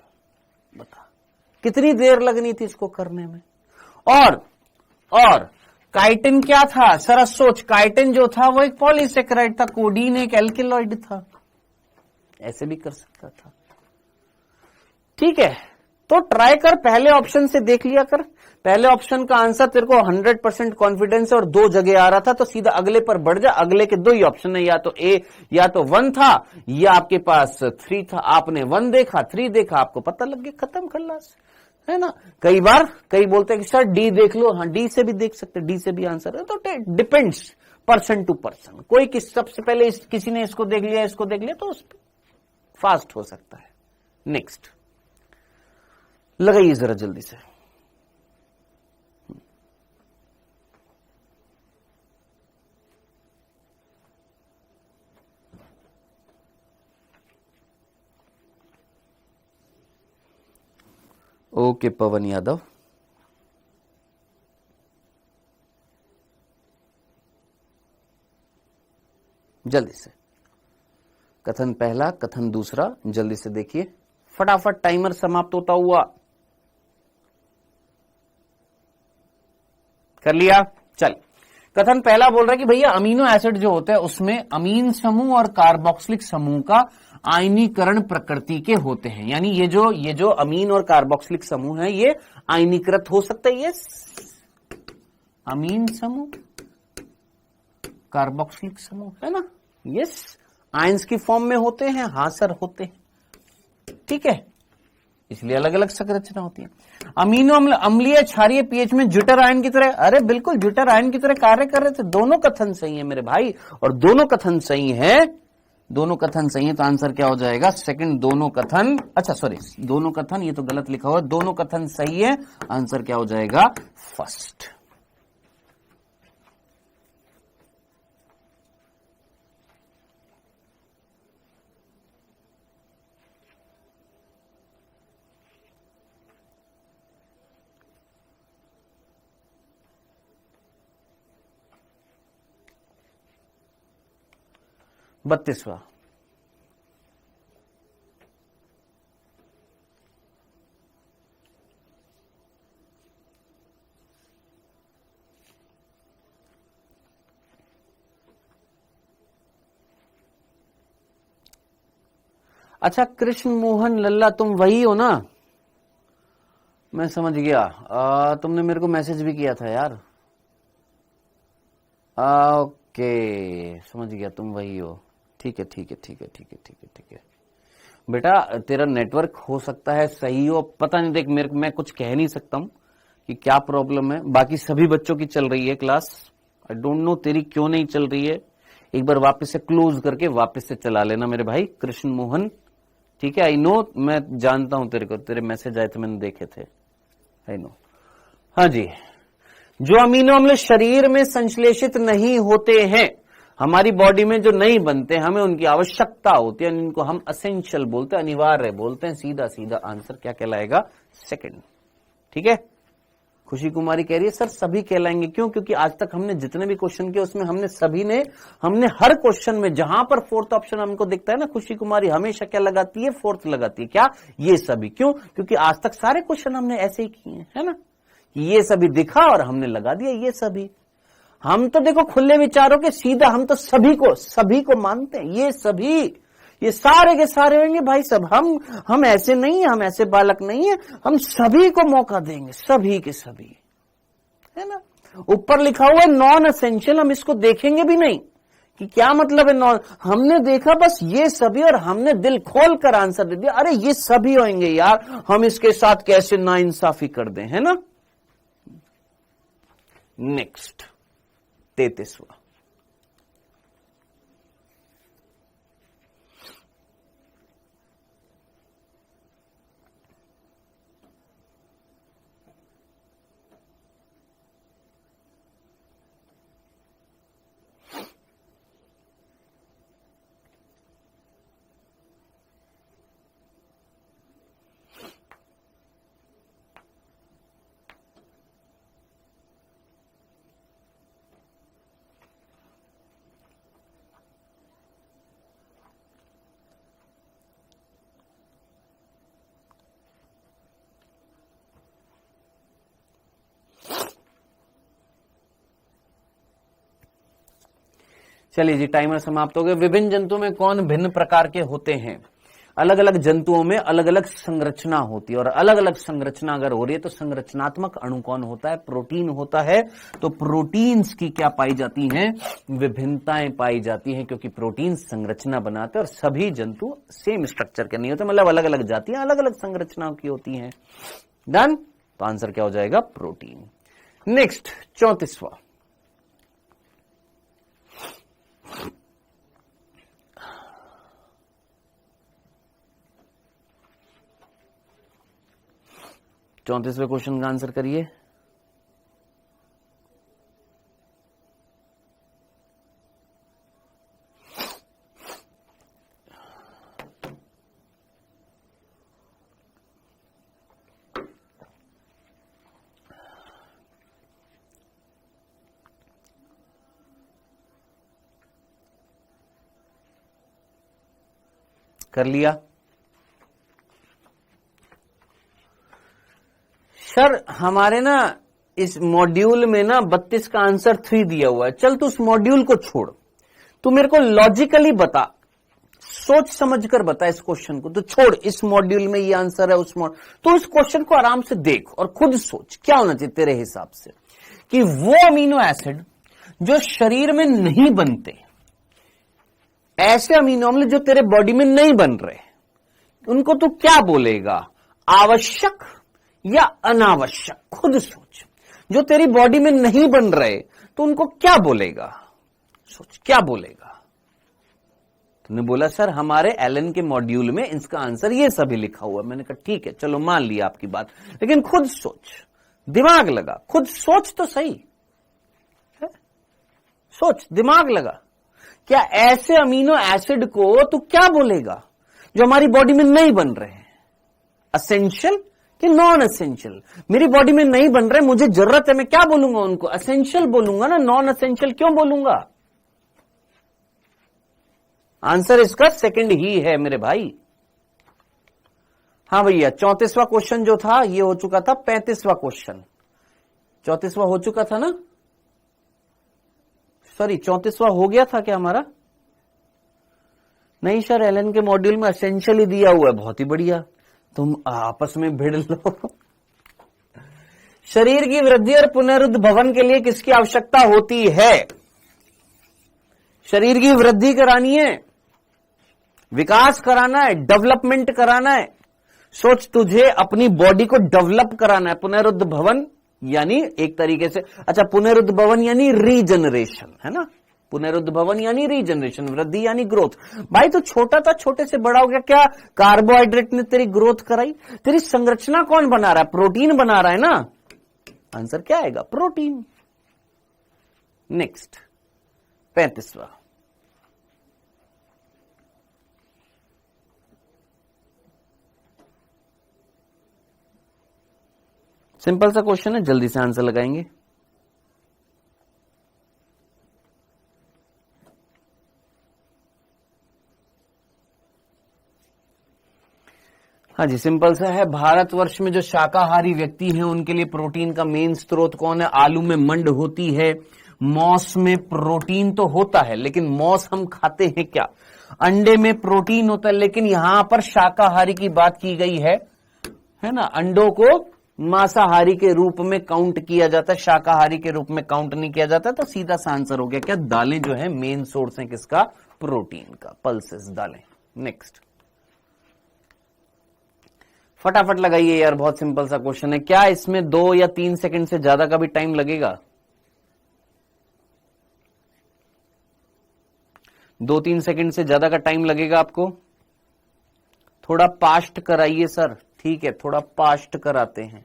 बता कितनी देर लगनी थी इसको करने में। और काइटिन क्या था? सर सोच, काइटिन जो था वो एक पॉलीसेकेराइड था, कोडीन एक एल्किलॉइड था। ऐसे भी कर सकता था। ठीक है, तो ट्राई कर, पहले ऑप्शन से देख लिया कर। पहले ऑप्शन का आंसर तेरे को 100% कॉन्फिडेंस है और 2 जगह आ रहा था, तो सीधा अगले पर बढ़ जा। अगले के 2 ही ऑप्शन है, या तो ए या तो 1 था, या आपके पास 3 था। आपने 1 देखा, 3 देखा, आपको पता लग गया, खत्म, खल्लास, है ना। कई बोलते हैं कि सर डी देख लो। हाँ, डी से भी देख सकते, डी से भी आंसर है। तो डिपेंड्स पर्सन टू पर्सन। कोई सबसे पहले किसी ने इसको देख लिया, इसको देख लिया, तो उस फास्ट हो सकता है। नेक्स्ट लगाइए जरा जल्दी से। ओके पवन यादव, जल्दी से। कथन पहला, कथन दूसरा, जल्दी से देखिए, फटाफट, टाइमर समाप्त होता हुआ। कर लिया? चल, कथन पहला बोल रहा है कि भैया अमीनो एसिड जो होता है उसमें अमीन समूह और कार्बोक्सिलिक समूह का आयनीकरण प्रकृति के होते हैं। यानी ये जो अमीन और कार्बोक्सिलिक समूह है ये आयनीकृत हो सकता है। ये अमीन समूह, कार्बोक्सिलिक समूह, है ना। यस, आयंस की फॉर्म में होते हैं। हाँ सर होते हैं। ठीक है, इसलिए अलग अलग संरचना होती है। अमीनो अम्ल अम्लीय क्षारीय पीएच में ज्यूटर आयन की तरह, अरे बिल्कुल ज्यूटर आयन की तरह कार्य कर रहे थे। दोनों कथन सही है मेरे भाई, और दोनों कथन सही है, दोनों कथन सही है। तो आंसर क्या हो जाएगा? सेकंड। दोनों कथन, अच्छा सॉरी, दोनों कथन, ये तो गलत लिखा हुआ है। दोनों कथन सही है, आंसर क्या हो जाएगा? फर्स्ट। बत्तीसवां, अच्छा कृष्ण मोहन लल्ला, तुम वही हो ना? मैं समझ गया। तुमने मेरे को मैसेज भी किया था यार। ओके, समझ गया, तुम वही हो। ठीक है बेटा, तेरा नेटवर्क हो सकता है सही हो, पता नहीं। देख मैं कुछ कह नहीं सकता हूं कि क्या प्रॉब्लम है। बाकी सभी बच्चों की चल रही है क्लास, आई डोंट नो तेरी क्यों नहीं चल रही है। एक बार वापस से क्लोज करके वापस से चला लेना मेरे भाई कृष्ण मोहन। ठीक है, आई नो, मैं जानता हूं तेरे को, तेरे मैसेज आए थे, मैंने देखे थे, आई नो। हाँ जी, जो अमीनो अम्ल शरीर में संश्लेषित नहीं होते हैं, हमारी बॉडी में जो नहीं बनते, हमें उनकी आवश्यकता होती है, इनको हम असेंशियल बोलते हैं, अनिवार्य बोलते हैं। सीधा सीधा आंसर क्या कहलाएगा? सेकंड। ठीक है। खुशी कुमारी कह रही है सर सभी कहलाएंगे। क्यों? क्योंकि आज तक हमने जितने भी क्वेश्चन किए उसमें हमने हर क्वेश्चन में जहां पर फोर्थ ऑप्शन हमको दिखता है ना, खुशी कुमारी हमेशा क्या लगाती है? फोर्थ लगाती है। क्या? ये सभी। क्यों? क्योंकि आज तक सारे क्वेश्चन हमने ऐसे ही किए हैं, है ना, ये सभी दिखा और हमने लगा दिया ये सभी। हम तो देखो खुले विचारों के, सीधा हम तो सभी को मानते हैं। ये सभी, ये सारे के सारे होंगे भाई सब। हम ऐसे नहीं है, हम ऐसे बालक नहीं है, हम सभी को मौका देंगे, सभी के सभी, है ना। ऊपर लिखा हुआ है नॉन एसेंशियल, हम इसको देखेंगे भी नहीं कि क्या मतलब है नॉन। हमने देखा बस ये सभी, और हमने दिल खोल कर आंसर दे दिया, अरे ये सभी होंगे यार, हम इसके साथ कैसे नाइंसाफी कर दें, है ना। नेक्स्ट 33वां। चलिए जी, टाइमर समाप्त हो गया। विभिन्न जंतुओं में कौन भिन्न प्रकार के होते हैं? अलग अलग जंतुओं में अलग अलग संरचना होती है, और अलग अलग संरचना अगर हो रही है तो संरचनात्मक अणु कौन होता है? प्रोटीन होता है। तो प्रोटीन्स की क्या पाई जाती हैं? विभिन्नताएं पाई जाती हैं, क्योंकि प्रोटीन संरचना बनाते हैं और सभी जंतु सेम स्ट्रक्चर के नहीं होते, मतलब अलग अलग जातियां अलग अलग संरचनाओं की होती हैं। डन। तो आंसर क्या हो जाएगा? प्रोटीन। नेक्स्ट 34वां। चौंतीसवें क्वेश्चन का आंसर करिए। कर लिया? सर हमारे ना इस मॉड्यूल में ना 32 का आंसर 3 दिया हुआ है। चल तू उस मॉड्यूल को छोड़, तू मेरे को लॉजिकली बता, सोच समझ कर बता इस क्वेश्चन को। तो छोड़, इस मॉड्यूल में ये आंसर है, उस तो इस क्वेश्चन को आराम से देख और खुद सोच क्या होना चाहिए तेरे हिसाब से, कि वो अमीनो एसिड जो शरीर में नहीं बनते, ऐसे अमीनो अम्ल जो तेरे बॉडी में नहीं बन रहे, उनको तू क्या बोलेगा? आवश्यक या अनावश्यक? खुद सोच। जो तेरी बॉडी में नहीं बन रहे तो उनको क्या बोलेगा? सोच क्या बोलेगा। तुमने बोला सर हमारे एलन के मॉड्यूल में इसका आंसर ये सभी लिखा हुआ है। मैंने कहा ठीक है, चलो मान लिया आपकी बात, लेकिन खुद सोच, दिमाग लगा, खुद सोच तो सही है? सोच, दिमाग लगा। क्या ऐसे अमीनो एसिड को तू क्या बोलेगा जो हमारी बॉडी में नहीं बन रहे हैं? असेंशियल कि नॉन एसेंशियल? मेरी बॉडी में नहीं बन रहे, मुझे जरूरत है, मैं क्या बोलूंगा उनको? असेंशियल बोलूंगा ना, नॉन एसेंशियल क्यों बोलूंगा? आंसर इसका सेकंड ही है मेरे भाई। हाँ भैया, 34वां क्वेश्चन जो था ये हो चुका था 35वां क्वेश्चन। 34वां हो चुका था ना, सॉरी 34वां हो गया था क्या हमारा? नहीं सर, एलन के मॉड्यूल में एसेंशियल ही दिया हुआ है। बहुत ही बढ़िया, तुम आपस में भिड़ लो। शरीर की वृद्धि और पुनरुद्भवन के लिए किसकी आवश्यकता होती है? शरीर की वृद्धि करानी है, विकास कराना है, डेवलपमेंट कराना है। सोच, तुझे अपनी बॉडी को डेवलप कराना है। पुनरुद्भवन यानी एक तरीके से, अच्छा पुनरुद्भवन यानी रीजनरेशन, है ना। पुनरुद्भवन यानी रीजनरेशन, वृद्धि यानी ग्रोथ। भाई तो छोटा था, छोटे से बड़ा हो गया, क्या कार्बोहाइड्रेट ने तेरी ग्रोथ कराई? तेरी संरचना कौन बना रहा है? प्रोटीन बना रहा है ना। आंसर क्या आएगा? प्रोटीन। नेक्स्ट 35वां। सिंपल सा क्वेश्चन है, जल्दी से आंसर लगाएंगे। हाँ जी, सिंपल सा है। भारतवर्ष में जो शाकाहारी व्यक्ति हैं उनके लिए प्रोटीन का मेन स्रोत कौन है? आलू में मंड होती है, मौस में प्रोटीन तो होता है, लेकिन मौस हम खाते हैं क्या? अंडे में प्रोटीन होता है, लेकिन यहां पर शाकाहारी की बात की गई है ना। अंडों को मांसाहारी के रूप में काउंट किया जाता है, शाकाहारी के रूप में काउंट नहीं किया जाता। तो सीधा सा आंसर हो गया क्या? दालें जो है मेन सोर्स है किसका? प्रोटीन का। पल्सेस, दालें। नेक्स्ट, फटाफट लगाइए यार, बहुत सिंपल सा क्वेश्चन है। क्या इसमें 2 या 3 सेकंड से ज्यादा का भी टाइम लगेगा? 2-3 सेकंड से ज्यादा का टाइम लगेगा आपको? थोड़ा पास्ट कराइए सर। ठीक है, थोड़ा पास्ट कराते हैं,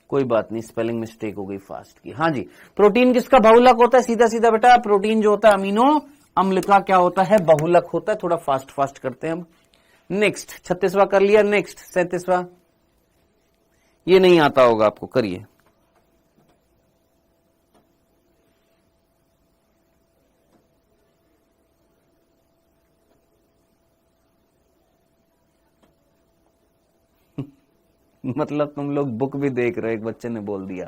कोई बात नहीं, स्पेलिंग मिस्टेक हो गई फास्ट की। हाँ जी, प्रोटीन किसका बहुलक होता है? सीधा सीधा बेटा, प्रोटीन जो होता है अमीनो अम्ल का क्या होता है? बहुलक होता है। थोड़ा फास्ट फास्ट करते हैं हम। नेक्स्ट, 36वां कर लिया। नेक्स्ट, 37वां। ये नहीं आता होगा आपको, करिए। मतलब तुम लोग बुक भी देख रहे हो, एक बच्चे ने बोल दिया।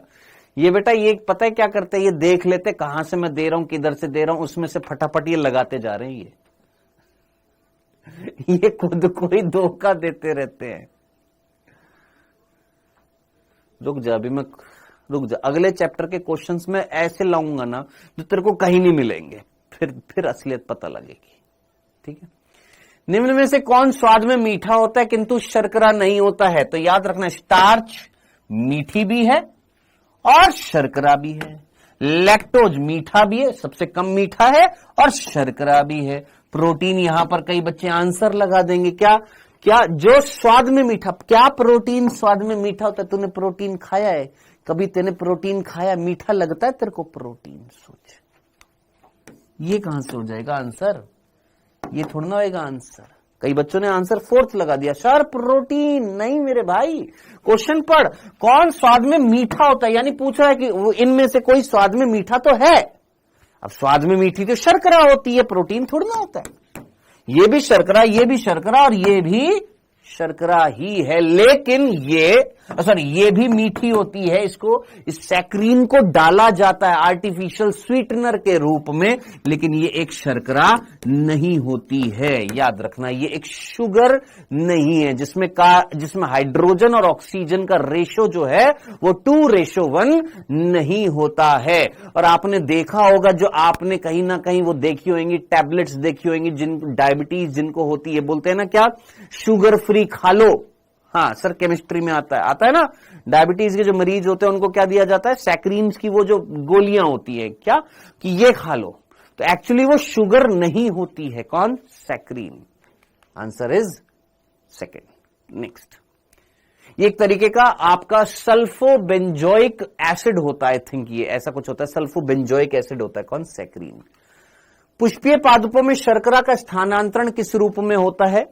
ये बेटा, ये पता है क्या करते हैं? ये देख लेते कहां से मैं दे रहा हूं, किधर से दे रहा हूं, उसमें से फटाफट ये लगाते जा रहे हैं। ये खुद को ही धोखा देते रहते हैं। रुक जा, अभी मैं रुक जा, अगले चैप्टर के क्वेश्चंस में ऐसे लाऊंगा ना जो तेरे को कहीं नहीं मिलेंगे, फिर असलियत पता लगेगी। ठीक है। निम्न में से कौन स्वाद में मीठा होता है किंतु शर्करा नहीं होता है? तो याद रखना, स्टार्च मीठी भी है और शर्करा भी है। लैक्टोज मीठा भी है, सबसे कम मीठा है, और शर्करा भी है। प्रोटीन, यहां पर कई बच्चे आंसर लगा देंगे। क्या क्या जो स्वाद में मीठा, क्या प्रोटीन स्वाद में मीठा होता है? तूने प्रोटीन खाया है कभी? तेने प्रोटीन खाया, मीठा लगता है तेरे को प्रोटीन? सोच, ये कहां से हो जाएगा आंसर? ये थोड़ा ना होगा आंसर। कई बच्चों ने आंसर 4th लगा दिया, सर प्रोटीन नहीं मेरे भाई। क्वेश्चन पढ़, कौन स्वाद में मीठा होता है, यानी पूछ रहा है कि वो इनमें से कोई स्वाद में मीठा तो है। अब स्वाद में मीठी तो शर्करा होती है, प्रोटीन थोड़ा ना होता है। ये भी शर्करा, ये भी शर्करा, और ये भी शर्करा ही है, लेकिन ये भी मीठी होती है। इसको, इस सैक्रीन को डाला जाता है आर्टिफिशियल स्वीटनर के रूप में, लेकिन ये एक शर्करा नहीं होती है। याद रखना, ये एक शुगर नहीं है जिसमें हाइड्रोजन और ऑक्सीजन का रेशो जो है वो 2:1 नहीं होता है। और आपने देखा होगा, जो आपने कहीं ना कहीं वो देखी होंगी, टैबलेट्स देखी होंगी, डायबिटीज जिनको होती है, बोलते हैं ना क्या, शुगर फ्री खा लो। हाँ सर, केमिस्ट्री में आता है ना। डायबिटीज के जो मरीज होते हैं उनको क्या दिया जाता है? सैक्रीन्स की वो जो गोलियां होती है, क्या कि ये खा लो। तो एक्चुअली वो शुगर नहीं होती है। कौन? Saccharin. Answer is second. Next, ये एक तरीके का आपका सल्फोबेंजोइक एसिड होता है। आई थिंक ये ऐसा कुछ होता है, सल्फोबेंजोइक एसिड होता है। कौन? सैक्रीन। पुष्पीय पादपों में शर्करा का स्थानांतरण किस रूप में होता है?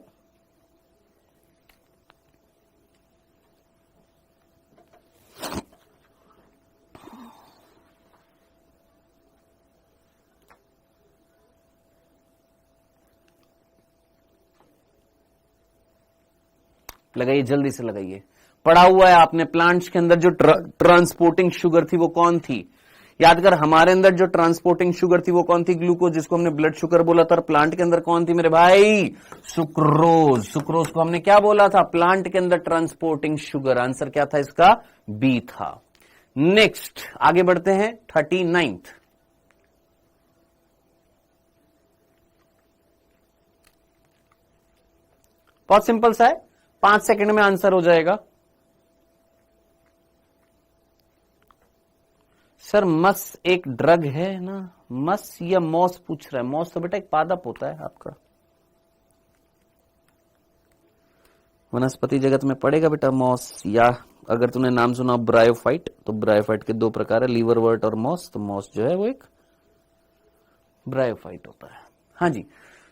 लगाइए, जल्दी से लगाइए। पढ़ा हुआ है आपने, प्लांट्स के अंदर जो ट्रांसपोर्टिंग शुगर थी वो कौन थी? याद कर, हमारे अंदर जो ट्रांसपोर्टिंग शुगर थी वो कौन थी? ग्लूकोज, जिसको हमने ब्लड शुगर बोला था। प्लांट के अंदर कौन थी मेरे भाई? सुक्रोज। सुक्रोज को हमने क्या बोला था? प्लांट के अंदर ट्रांसपोर्टिंग शुगर। आंसर क्या था इसका? बी था। नेक्स्ट, आगे बढ़ते हैं। 39th, बहुत सिंपल सा है, 5 सेकंड में आंसर हो जाएगा। सर मस एक ड्रग है ना? मस या मॉस पूछ रहा है? मॉस तो बेटा एक पादप होता है आपका, वनस्पति जगत में पड़ेगा बेटा मॉस। या अगर तूने नाम सुना ब्रायोफाइट, तो ब्रायोफाइट के 2 प्रकार है, लीवरवर्ट और मॉस। तो मॉस जो है वो एक ब्रायोफाइट होता है। हाँ जी,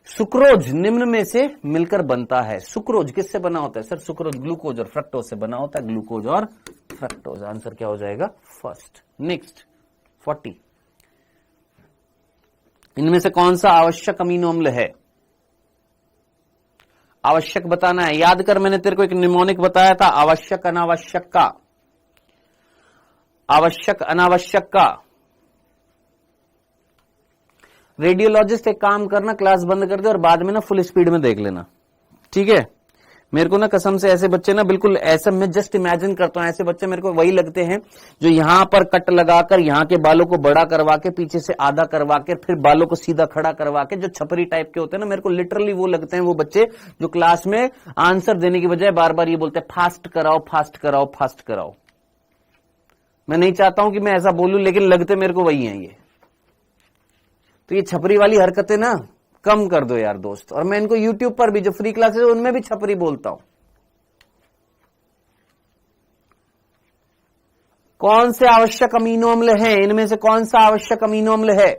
सुक्रोज निम्न में से मिलकर बनता है। सुक्रोज किससे बना होता है सर? सुक्रोज ग्लूकोज और फ्रक्टोज से बना होता है। ग्लूकोज और फ्रक्टोज, आंसर क्या हो जाएगा? फर्स्ट। नेक्स्ट 40, इनमें से कौन सा आवश्यक अमीनो अम्ल है? आवश्यक बताना है। याद कर, मैंने तेरे को एक निमोनिक बताया था, आवश्यक अनावश्यक का। आवश्यक अनावश्यक का। रेडियोलॉजिस्ट एक काम करना, क्लास बंद कर दे और बाद में ना फुल स्पीड में देख लेना, ठीक है? मेरे को ना कसम से ऐसे बच्चे ना बिल्कुल ऐसा, मैं जस्ट इमेजिन करता हूं, ऐसे बच्चे मेरे को वही लगते हैं जो यहां पर कट लगाकर यहां के बालों को बड़ा करवा के पीछे से आधा करवा के फिर बालों को सीधा खड़ा करवा के जो छपरी टाइप के होते हैं ना, मेरे को लिटरली वो लगते हैं वो बच्चे जो क्लास में आंसर देने की बजाय बार बार ये बोलते हैं फास्ट कराओ फास्ट कराओ फास्ट कराओ। मैं नहीं चाहता हूं कि मैं ऐसा बोलूं, लेकिन लगते मेरे को वही हैं ये। तो ये छपरी वाली हरकतें ना कम कर दो यार दोस्त। और मैं इनको YouTube पर भी जो फ्री क्लासेस है उनमें भी छपरी बोलता हूं। कौन से आवश्यक अमीनो अम्ल हैं? इनमें से कौन सा आवश्यक अमीनो अम्ल है?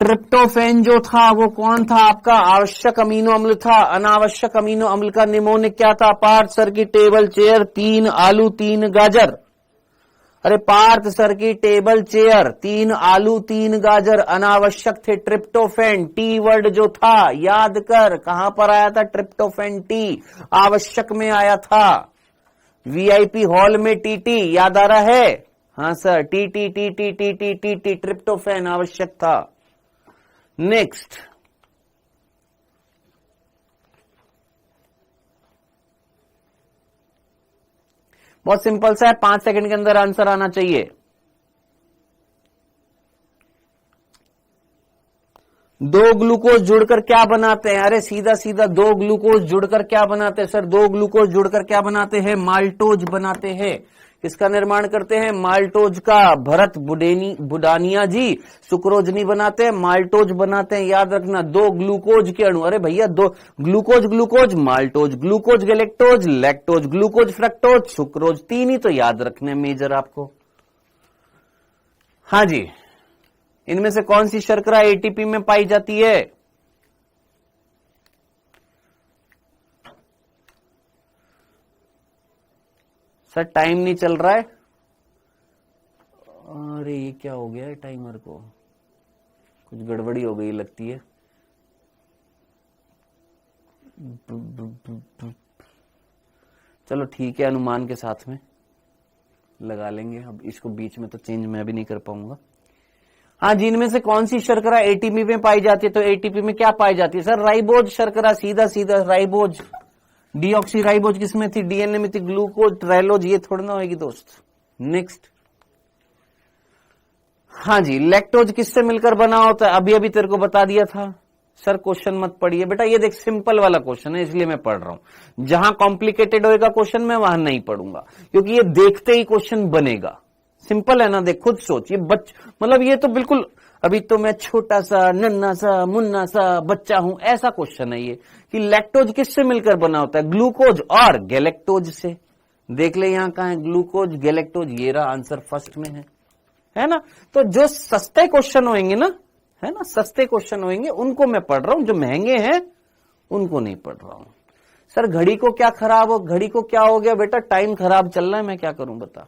ट्रिप्टोफैन जो था वो कौन था आपका? आवश्यक अमीनो अम्ल था। अनावश्यक अमीनो अम्ल का निमोनिक क्या था? पार्थ सर की टेबल चेयर, 3 आलू 3 गाजर। अरे पार्थ सर की टेबल चेयर, 3 आलू 3 गाजर अनावश्यक थे। ट्रिप्टोफैन टी वर्ड जो था, याद कर कहां पर आया था? ट्रिप्टोफैन टी आवश्यक में आया था। वीआईपी हॉल में टीटी, याद आ रहा है? हाँ sir, T T T T T T T T tryptophan आवश्यक था। नेक्स्ट, बहुत सिंपल सा है, 5 सेकंड के अंदर आंसर आना चाहिए। 2 ग्लूकोज जुड़कर क्या बनाते हैं? अरे सीधा सीधा 2 ग्लूकोज जुड़कर क्या बनाते हैं सर? 2 ग्लूकोज जुड़कर क्या बनाते हैं? माल्टोज बनाते हैं। किसका निर्माण करते हैं? माल्टोज का। भरत बुडानिया जी सुक्रोज नहीं बनाते हैं, माल्टोज बनाते हैं। याद रखना, 2 ग्लूकोज के अणु। अरे भैया 2 glucose glucose maltose, glucose galactose lactose, glucose fructose sucrose, 3 ही तो याद रखने मेजर आपको। हाँ जी, इनमें से कौन सी शर्करा एटीपी में पाई जाती है? सर टाइम नहीं चल रहा है। अरे ये क्या हो गया है टाइमर को? कुछ गड़बड़ी हो गई लगती है। चलो ठीक है, अनुमान के साथ में लगा लेंगे। अब इसको बीच में तो चेंज मैं भी नहीं कर पाऊंगा। हाँ जी, इनमें से कौन सी शर्करा एटीपी में पाई जाती है? तो एटीपी में क्या पाई जाती है सर? राइबोज शर्करा, सीधा सीधा राइबोज। डीऑक्सी राइबोज किसमें थी? डीएनए में थी। ग्लूकोज ट्राइलोज ये थोड़ी ना होगी दोस्त। नेक्स्ट, हाँ जी, लैक्टोज किससे मिलकर बना होता है? अभी अभी तेरे को बता दिया था। सर क्वेश्चन मत पढ़िए बेटा, ये देख सिंपल वाला क्वेश्चन है इसलिए मैं पढ़ रहा हूं। जहां कॉम्प्लिकेटेड होएगा क्वेश्चन मैं वहां नहीं पढ़ूंगा, क्योंकि ये देखते ही क्वेश्चन बनेगा। सिंपल है ना, देख खुद सोच। ये मतलब ये तो बिल्कुल, अभी तो मैं छोटा सा नन्ना सा मुन्ना सा बच्चा हूं, ऐसा क्वेश्चन है ये कि लैक्टोज किससे मिलकर बना होता है? ग्लूकोज और गैलेक्टोज से। देख ले यहां कहां है? ग्लूकोज गैलेक्टोज, ये रहा आंसर फर्स्ट में है ना। तो जो सस्ते क्वेश्चन होंगे ना, है ना, सस्ते क्वेश्चन होंगे उनको मैं पढ़ रहा हूं, जो महंगे हैं उनको नहीं पढ़ रहा हूं। सर घड़ी को क्या खराब हो, घड़ी को क्या हो गया बेटा? टाइम खराब चल रहा है, मैं क्या करूं बता।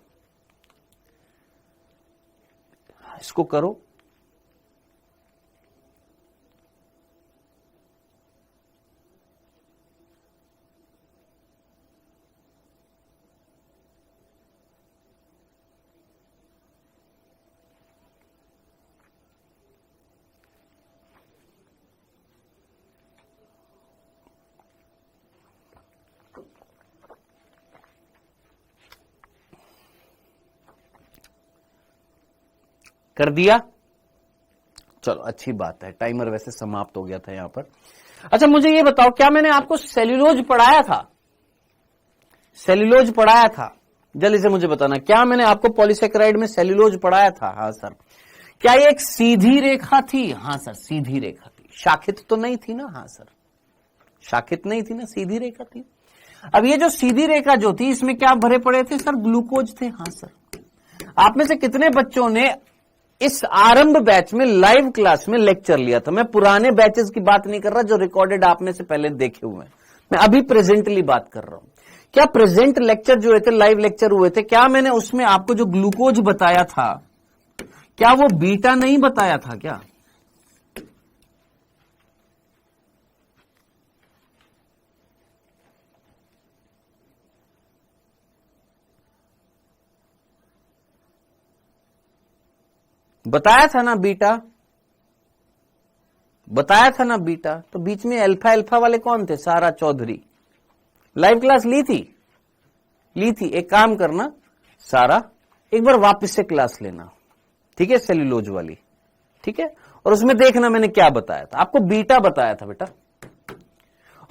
इसको करो। कर दिया? चलो अच्छी बात है, टाइमर वैसे समाप्त हो गया था यहां पर। अच्छा मुझे ये बताओ, क्या मैंने आपको सेल्यूलोज पढ़ाया था? सेल्यूलोज पढ़ाया था? जल्दी से मुझे बताना, क्या मैंने आपको पॉलीसेकेराइड में सेल्यूलोज पढ़ाया था? हाँ सर। क्या ये एक सीधी रेखा थी? हाँ सर सीधी रेखा थी। शाखित तो नहीं थी ना? हाँ सर शाखित नहीं थी ना, सीधी रेखा थी। अब ये जो सीधी रेखा जो थी इसमें क्या भरे पड़े थे सर? ग्लूकोज थे। हाँ सर। आप में से कितने बच्चों ने इस आरंभ बैच में लाइव क्लास में लेक्चर लिया था। मैं पुराने बैचेस की बात नहीं कर रहा जो रिकॉर्डेड आप में से पहले देखे हुए हैं, मैं अभी प्रेजेंटली बात कर रहा हूं। क्या प्रेजेंट लेक्चर जो हुए थे, लाइव लेक्चर हुए थे, क्या मैंने उसमें आपको जो ग्लूकोज बताया था, क्या वो बीटा नहीं बताया था? क्या बताया था ना बीटा? बताया था ना बीटा? तो बीच में अल्फा अल्फा वाले कौन थे? सारा चौधरी। लाइव क्लास ली थी? ली थी। एक काम करना सारा, एक बार वापस से क्लास लेना, ठीक है, सेल्यूलोज वाली, ठीक है, और उसमें देखना मैंने क्या बताया था। आपको बीटा बताया था बेटा।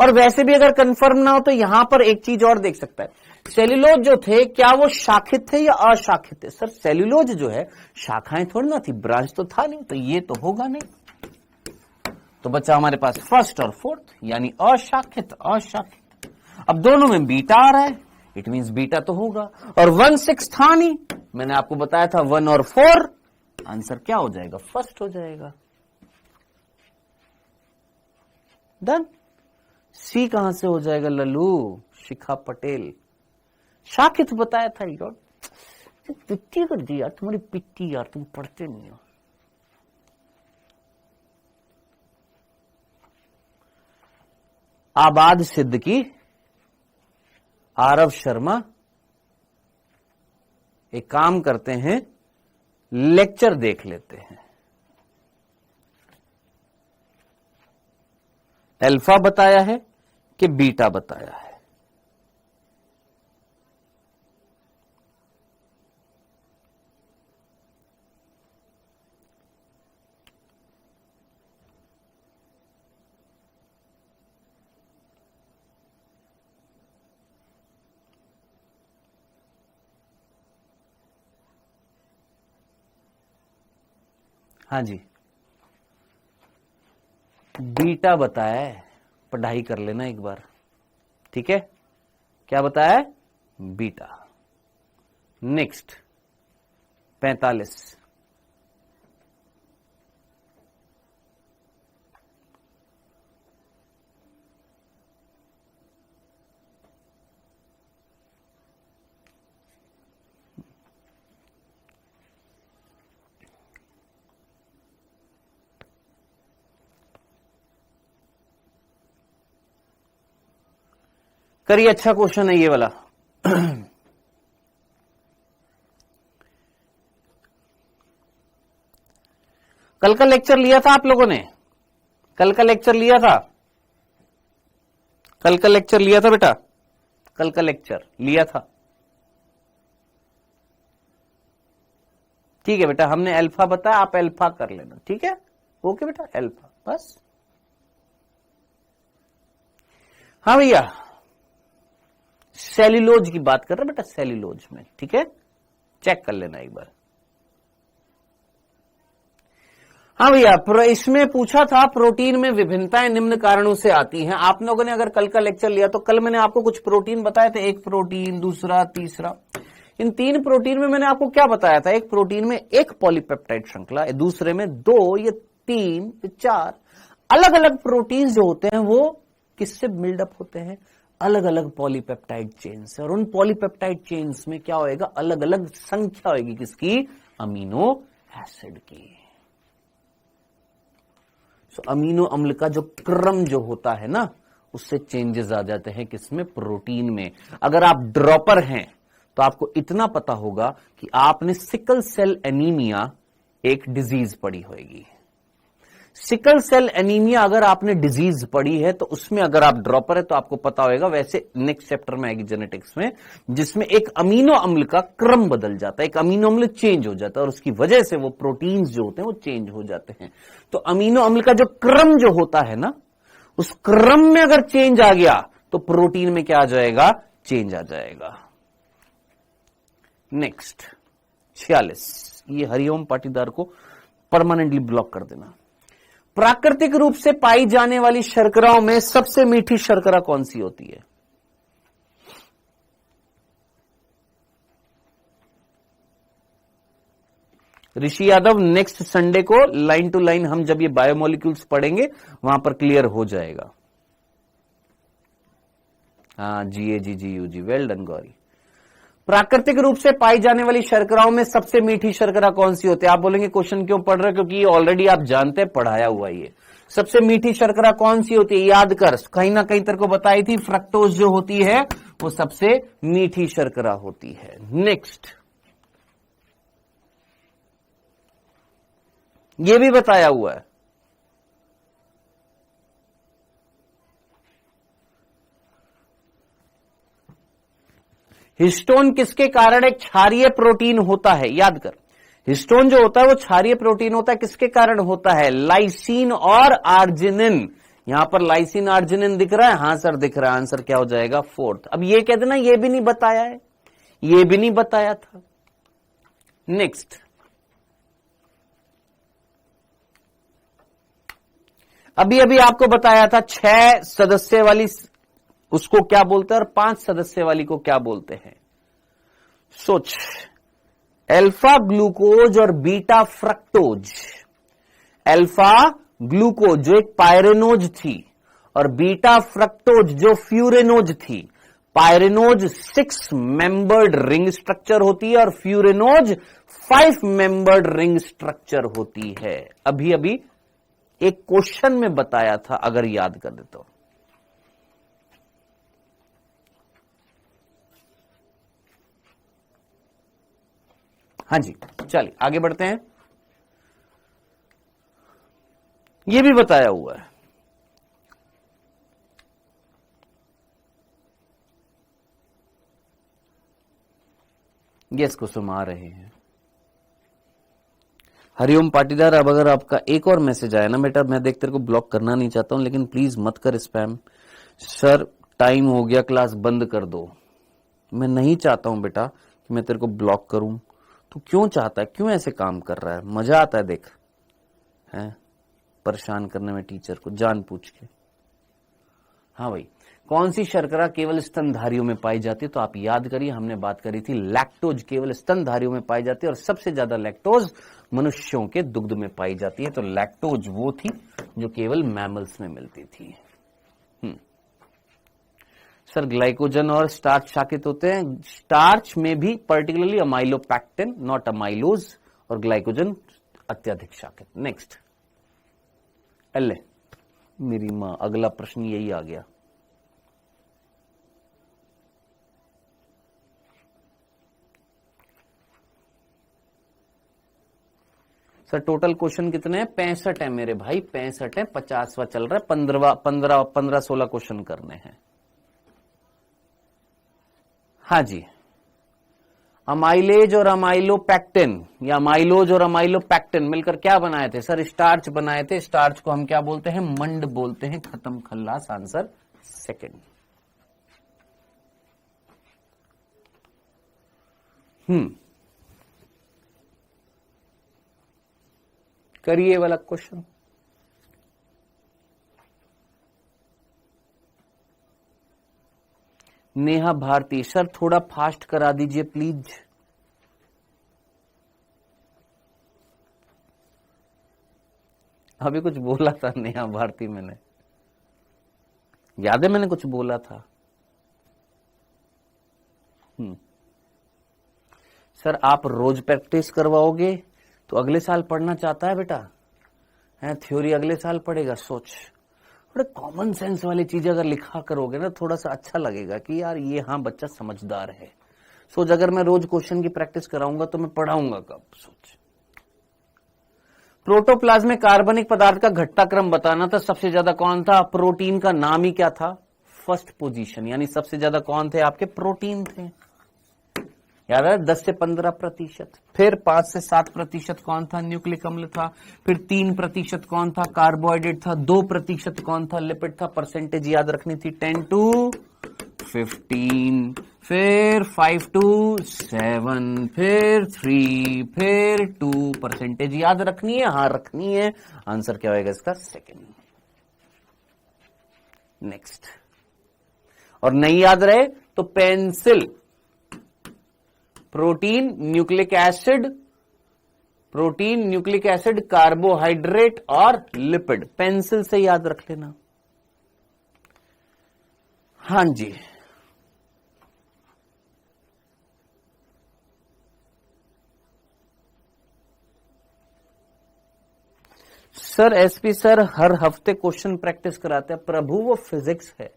और वैसे भी अगर कंफर्म ना हो तो यहां पर एक चीज और देख सकता है, सेल्यूलोज जो थे क्या वो शाखित थे या अशाखित थे? सर सेल्यूलोज जो है शाखाएं थोड़ी ना थी, ब्रांच तो था नहीं, तो ये तो होगा नहीं। तो बच्चा हमारे पास फर्स्ट और फोर्थ, यानी अशाखित। अशाखित, अब दोनों में बीटा आ रहा है, इट मींस बीटा तो होगा। और 1/6 था नहीं, मैंने आपको बताया था 1 और 4, आंसर क्या हो जाएगा? फर्स्ट हो जाएगा। डन। सी कहां से हो जाएगा लल्लू? शिखा पटेल। शाखित बताया था यार, पिट्टी कर दी यार, तुम्हारी पिट्टी यार, तुम पढ़ते नहीं हो। आबाद सिद्दीकी, आरव शर्मा, एक काम करते हैं, लेक्चर देख लेते हैं। अल्फा बताया है कि बीटा बताया है? हाँ जी, बीटा बताया है। पढ़ाई कर लेना एक बार, ठीक है। क्या बताया है? बीटा। नेक्स्ट 45। करिए, अच्छा क्वेश्चन है ये वाला। कल का लेक्चर लिया था आप लोगों ने? कल का लेक्चर लिया था? कल का लेक्चर लिया था बेटा? कल का लेक्चर लिया था? ठीक है बेटा, हमने अल्फा बताया, आप अल्फा कर लेना, ठीक है। ओके बेटा, अल्फा बस। हाँ भैया, सेल्यूलोज की बात कर रहे बेटा, सेल्यूलोज में, ठीक है, चेक कर लेना एक बार। हाँ भैया, इसमें पूछा था प्रोटीन में विभिन्नताएं निम्न कारणों से आती हैं। आप लोगों ने अगर कल का लेक्चर लिया तो कल मैंने आपको कुछ प्रोटीन बताए थे, एक प्रोटीन, दूसरा, तीसरा। इन 3 प्रोटीन में मैंने आपको क्या बताया था? एक प्रोटीन में एक पॉलीपेप्टाइड श्रृंखला, दूसरे में 2 या 3 या 4 अलग अलग प्रोटीन जो होते हैं वो किससे बिल्डअप होते हैं? अलग अलग पॉलीपेप्टाइड चेन से। और उन पॉलीपेप्टाइड चेन्स में क्या होएगा? अलग अलग संख्या होगी किसकी? अमीनो एसिड की। सो अमीनो अम्ल का जो क्रम जो होता है ना, उससे चेंजेस आ जाते हैं किसमें? प्रोटीन में। अगर आप ड्रॉपर हैं तो आपको इतना पता होगा कि आपने सिकल सेल एनीमिया एक डिजीज पढ़ी होगी। सिकल सेल एनीमिया अगर आपने डिजीज पढ़ी है तो उसमें अगर आप ड्रॉपर है तो आपको पता होगा। वैसे नेक्स्ट चैप्टर में आएगी जेनेटिक्स में, जिसमें एक अमीनो अम्ल का क्रम बदल जाता है, एक अमीनो अम्ल चेंज हो जाता है और उसकी वजह से वो प्रोटीन्स जो होते हैं वो चेंज हो जाते हैं। तो अमीनो अम्ल का जो क्रम जो होता है ना, उस क्रम में अगर चेंज आ गया तो प्रोटीन में क्या आ जाएगा? चेंज आ जाएगा। नेक्स्ट 46, ये हरिओम पाटीदार को परमानेंटली ब्लॉक कर देना। प्राकृतिक रूप से पाई जाने वाली शर्कराओं में सबसे मीठी शर्करा कौन सी होती है? ऋषि यादव नेक्स्ट संडे को लाइन टू लाइन हम जब ये बायोमोलिक्यूल्स पढ़ेंगे वहां पर क्लियर हो जाएगा। हाँ GAGGUG, वेल डन गौरी। प्राकृतिक रूप से पाई जाने वाली शर्कराओं में सबसे मीठी शर्करा कौन सी होती है? आप बोलेंगे क्वेश्चन क्यों पढ़ रहे हो, क्योंकि ये ऑलरेडी आप जानते हैं, पढ़ाया हुआ ये। सबसे मीठी शर्करा कौन सी होती है? याद कर, कहीं ना कहीं तेरे को बताई थी, फ्रक्टोज जो होती है वो सबसे मीठी शर्करा होती है। नेक्स्ट, ये भी बताया हुआ है। हिस्टोन किसके कारण एक क्षारीय प्रोटीन होता है? याद कर, हिस्टोन जो होता है वो क्षारीय प्रोटीन होता है, किसके कारण होता है? लाइसिन और आर्जिनिन। यहां पर लाइसिन आर्जिनिन दिख रहा है? हां सर दिख रहा है। आंसर क्या हो जाएगा? फोर्थ। अब ये कह देना ये भी नहीं बताया है, ये भी नहीं बताया था। नेक्स्ट, अभी अभी आपको बताया था 6 सदस्य वाली उसको क्या बोलते हैं और 5 सदस्य वाली को क्या बोलते हैं? सोच, अल्फा ग्लूकोज और बीटा फ्रक्टोज। अल्फा ग्लूकोज जो एक पायरेनोज थी और बीटा फ्रक्टोज जो फ्यूरेनोज थी। पायरेनोज 6 मेंबर्ड रिंग स्ट्रक्चर होती है और फ्यूरेनोज 5 मेंबर्ड रिंग स्ट्रक्चर होती है। अभी अभी एक क्वेश्चन में बताया था, अगर याद कर दे तो। हाँ जी, चलिए आगे बढ़ते हैं। ये भी बताया हुआ है। यस कुसुम आ रहे हैं। हरिओम पाटीदार, अब अगर आपका एक और मैसेज आया ना बेटा, मैं देख तेरे को ब्लॉक करना नहीं चाहता हूं, लेकिन प्लीज मत कर स्पैम। सर टाइम हो गया, क्लास बंद कर दो। मैं नहीं चाहता हूं बेटा कि मैं तेरे को ब्लॉक करूं। तू क्यों चाहता है, क्यों ऐसे काम कर रहा है? मजा आता है देख, है परेशान करने में टीचर को जान पूछ के। हाँ भाई, कौन सी शर्करा केवल स्तनधारियों में पाई जाती है? तो आप याद करिए, हमने बात करी थी लैक्टोज केवल स्तनधारियों में पाई जाती है और सबसे ज्यादा लैक्टोज मनुष्यों के दुग्ध में पाई जाती है। तो लैक्टोज वो थी जो केवल मैमल्स में मिलती थी। सर ग्लाइकोजन और स्टार्च शाकित होते हैं। स्टार्च में भी पर्टिकुलरली अमाइलोपैक्टिन, नॉट अमाइलोज, और ग्लाइकोजन अत्यधिक शाकित। नेक्स्ट, अल्ले मेरी मां, अगला प्रश्न यही आ गया। सर टोटल क्वेश्चन कितने हैं? 65 है मेरे भाई, 65 है। 50वां चल रहा है, 15-16 क्वेश्चन करने हैं। हाँ जी, अमाइलेज और अमाइलोपैक्टिन या अमाइलोज और अमाइलोपैक्टिन मिलकर क्या बनाए थे? सर स्टार्च बनाए थे। स्टार्च को हम क्या बोलते हैं? मंड बोलते हैं। खत्म खल्लास, आंसर सेकंड। करिए वाला क्वेश्चन। नेहा भारती, सर थोड़ा फास्ट करा दीजिए प्लीज। अभी कुछ बोला था नेहा भारती, मैंने याद है मैंने कुछ बोला था। सर आप रोज प्रैक्टिस करवाओगे तो अगले साल पढ़ना चाहता है बेटा? है थ्योरी अगले साल पढ़ेगा। सोच, थोड़े कॉमन सेंस वाली चीजें अगर लिखा करोगे ना, थोड़ा सा अच्छा लगेगा कि यार ये हाँ बच्चा समझदार है। सोच, अगर मैं रोज क्वेश्चन की प्रैक्टिस कराऊंगा तो मैं पढ़ाऊंगा कब? सोच। प्रोटोप्लाज्मिक कार्बनिक पदार्थ का घटता क्रम बताना था। सबसे ज्यादा कौन था? प्रोटीन का नाम ही क्या था? फर्स्ट पोजीशन, यानी सबसे ज्यादा कौन थे? आपके प्रोटीन थे। याद है? 10 से 15%। फिर 5 से 7% कौन था? न्यूक्लिक अम्ल था। फिर 3% कौन था? कार्बोहाइड्रेट था। 2% कौन था? लिपिड था। परसेंटेज याद रखनी थी 10 to 15, फिर 5 to 7, फिर 3, फिर 2। परसेंटेज याद रखनी है? हाँ रखनी है। आंसर क्या होगा इसका? सेकंड। नेक्स्ट, और नहीं याद रहे तो pencil, protein, nucleic acid, protein, nucleic acid, carbohydrate और लिपिड। पेंसिल से याद रख लेना। हां जी, सर एसपी सर हर हफ्ते क्वेश्चन प्रैक्टिस कराते हैं। प्रभु वो फिजिक्स है,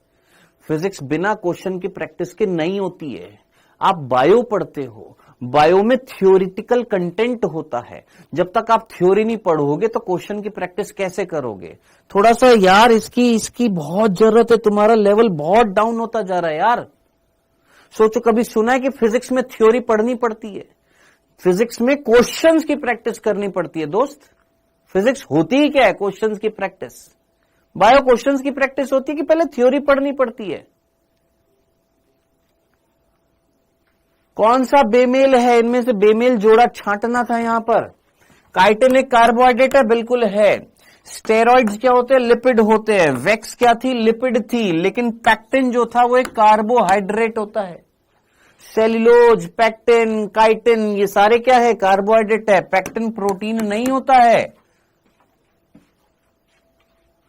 फिजिक्स बिना क्वेश्चन की प्रैक्टिस के नहीं होती है। आप बायो पढ़ते हो, बायो में थ्योरिटिकल कंटेंट होता है। जब तक आप थ्योरी नहीं पढ़ोगे तो क्वेश्चन की प्रैक्टिस कैसे करोगे? थोड़ा सा यार इसकी बहुत जरूरत है, तुम्हारा लेवल बहुत डाउन होता जा रहा है यार। सोचो, कभी सुना है कि फिजिक्स में थ्योरी पढ़नी पड़ती है? फिजिक्स में क्वेश्चंस की प्रैक्टिस करनी पड़ती है दोस्त। फिजिक्स होती ही क्या है? क्वेश्चंस की प्रैक्टिस। बायो क्वेश्चंस की प्रैक्टिस होती है कि पहले थ्योरी पढ़नी पड़ती है? कौन सा बेमेल है इनमें से? बेमेल जोड़ा छांटना था यहां पर। काइटिन एक कार्बोहाइड्रेट है, बिल्कुल है। स्टेरॉइड्स क्या होते हैं? लिपिड होते हैं। वेक्स क्या थी? लिपिड थी। लेकिन पैक्टिन जो था वो एक कार्बोहाइड्रेट होता है। सेल्यूलोज, पैक्टिन, काइटिन ये सारे क्या है? कार्बोहाइड्रेट है। पैक्टिन प्रोटीन नहीं होता है।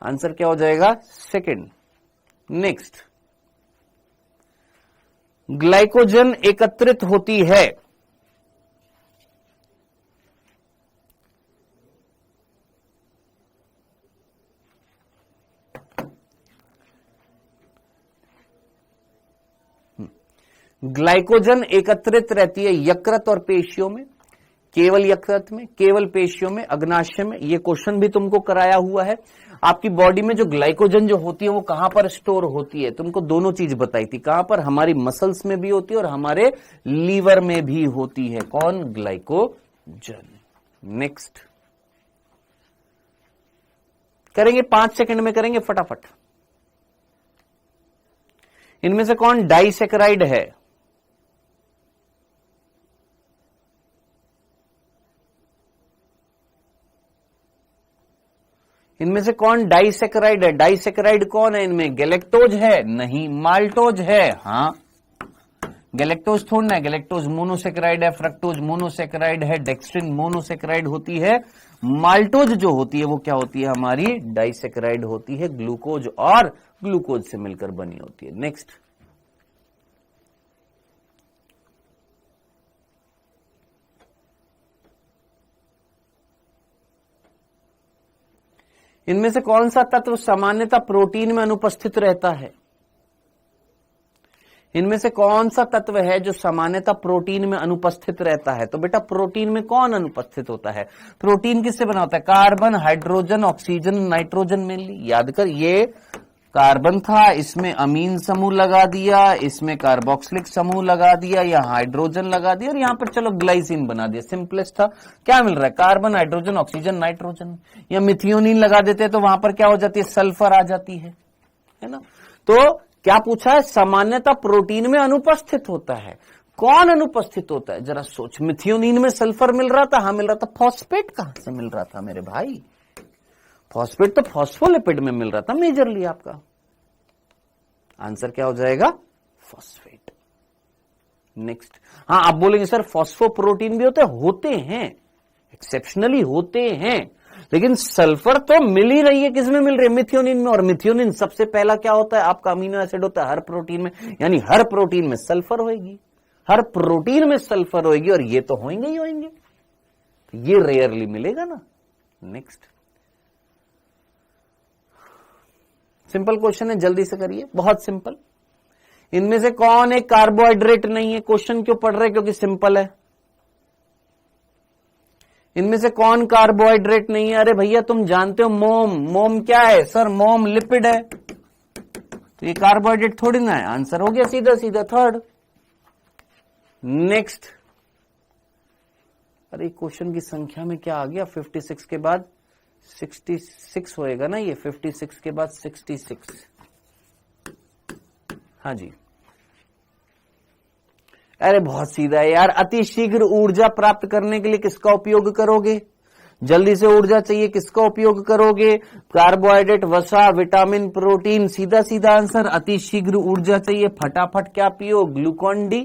आंसर क्या हो जाएगा? सेकंड। नेक्स्ट, ग्लाइकोजन एकत्रित होती है। ग्लाइकोजन एकत्रित रहती है यकृत और पेशियों में। केवल यकृत में, केवल पेशियों में, अग्नाशय में। ये क्वेश्चन भी तुमको कराया हुआ है। आपकी बॉडी में जो ग्लाइकोजन जो होती है वो कहां पर स्टोर होती है? तुमको दोनों चीज बताई थी। कहां पर? हमारी मसल्स में भी होती है और हमारे लीवर में भी होती है। कौन? ग्लाइकोजन। नेक्स्ट करेंगे, 5 सेकंड में करेंगे फटाफट। इनमें से कौन डाइसेकेराइड है? इनमें से कौन डाइसेकेराइड है? डाइसेकेराइड कौन है इनमें? गैलेक्टोज है? नहीं। माल्टोज है? हां। गैलेक्टोज थोड़ा ना है। गैलेक्टोज मोनोसेकेराइड है, फ्रक्टोज मोनोसेकेराइड है, डेक्स्ट्रिन मोनोसेकेराइड होती है। माल्टोज जो होती है वो क्या होती है? हमारी डाइसेकेराइड होती है। ग्लूकोज और ग्लूकोज से मिलकर बनी होती है। नेक्स्ट, इनमें से कौन सा तत्व सामान्यतः प्रोटीन में अनुपस्थित रहता है? इनमें से कौन सा तत्व है जो सामान्यतः प्रोटीन में अनुपस्थित रहता है? तो बेटा प्रोटीन में कौन अनुपस्थित होता है? प्रोटीन किससे बना होता है? Carbon, hydrogen, oxygen, nitrogen. Mainly याद कर, ये कार्बन था, इसमें अमीन समूह लगा दिया, इसमें कार्बोक्सिलिक समूह लगा दिया, या हाइड्रोजन लगा दिया, और यहां पर चलो ग्लाइसिन बना दिया। सिंपलेस्ट था। क्या मिल रहा है? Carbon, hydrogen, oxygen, nitrogen. या मिथियोनिन लगा देते तो वहां पर क्या हो जाती है? सल्फर आ जाती है ना। तो क्या पूछा है? सामान्यतः प्रोटीन में अनुपस्थित होता है। कौन अनुपस्थित होता है? जरा सोच। मिथियोनिन में सल्फर मिल रहा था? हाँ मिल रहा था। फॉस्फेट कहां से मिल रहा था मेरे भाई? फॉस्फेट तो फॉस्फोलिपिड में मिल रहा था मेजरली। आपका आंसर क्या हो जाएगा? फॉस्फेट। नेक्स्ट, हाँ आप बोलेंगे सर फॉस्फोप्रोटीन भी होते हैं, एक्सेप्शनली होते हैं, लेकिन सल्फर तो मिल ही रही है। किसमें मिल रही है? मिथियोनिन में। और मिथियोनिन सबसे पहला क्या होता है? आपका अमीनो एसिड होता है हर प्रोटीन में। यानी हर प्रोटीन में सल्फर होगी, हर प्रोटीन में सल्फर होगी, और ये तो होंगे ही होंगे। ये रेयरली मिलेगा ना। नेक्स्ट, सिंपल क्वेश्चन है, जल्दी से करिए, बहुत सिंपल। इनमें से कौन एक कार्बोहाइड्रेट नहीं है? क्वेश्चन क्यों पढ़ रहे? क्योंकि सिंपल है। इनमें से कौन कार्बोहाइड्रेट नहीं है? अरे भैया तुम जानते हो मोम। मोम क्या है? सर मोम लिपिड है, तो ये कार्बोहाइड्रेट थोड़ी ना है। आंसर हो गया सीधा सीधा थर्ड। नेक्स्ट, अरे क्वेश्चन की संख्या में क्या आ गया? 56 के बाद 66 होएगा ना ये। 56 के बाद 66। हाँ जी, अरे बहुत सीधा है यार। अति शीघ्र ऊर्जा प्राप्त करने के लिए किसका उपयोग करोगे? जल्दी से ऊर्जा चाहिए, किसका उपयोग करोगे? कार्बोहाइड्रेट, वसा, विटामिन, प्रोटीन। सीधा सीधा आंसर। अति शीघ्र ऊर्जा चाहिए, फटाफट क्या पियो? ग्लूकॉन डी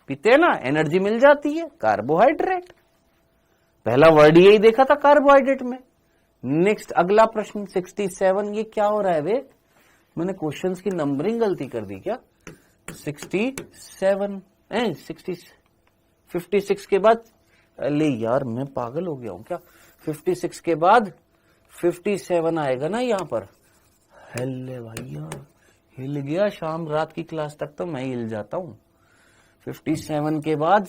पीते ना, एनर्जी मिल जाती है। कार्बोहाइड्रेट। पहला वर्ड यही देखा था कार्बोहाइड्रेट में। नेक्स्ट अगला प्रश्न 67, ये क्या हो रहा है वे? मैंने क्वेश्चंस की नंबरिंग गलती कर दी क्या? 67 56 के बाद, अरे यार मैं पागल हो गया हूं क्या? 56 के बाद 57 आएगा ना यहां पर। हेले भैया हिल गया, शाम रात की क्लास तक तो मैं हिल जाता हूं। 57 के बाद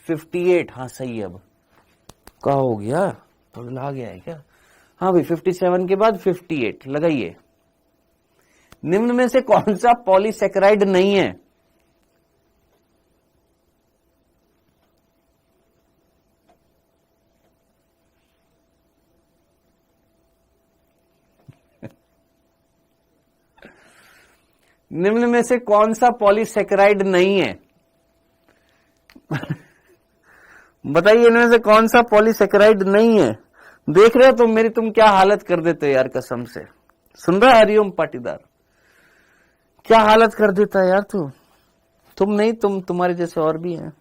58, हाँ सही है। अब क्या हो गया, पगला गया है क्या? हाँ भाई 57 के बाद 58 लगाइए। निम्न में से कौन सा पॉलीसेकेराइड नहीं है? निम्न में से कौन सा पॉलीसेकेराइड नहीं है? बताइए, इनमें से कौन सा पॉलीसेकेराइड नहीं है? देख रहे हो तुम क्या हालत कर देते हो यार, कसम से। सुन रहा है हरिओम पाटीदार, क्या हालत कर देता है यार तू। तुम नहीं, तुम्हारे जैसे और भी हैं।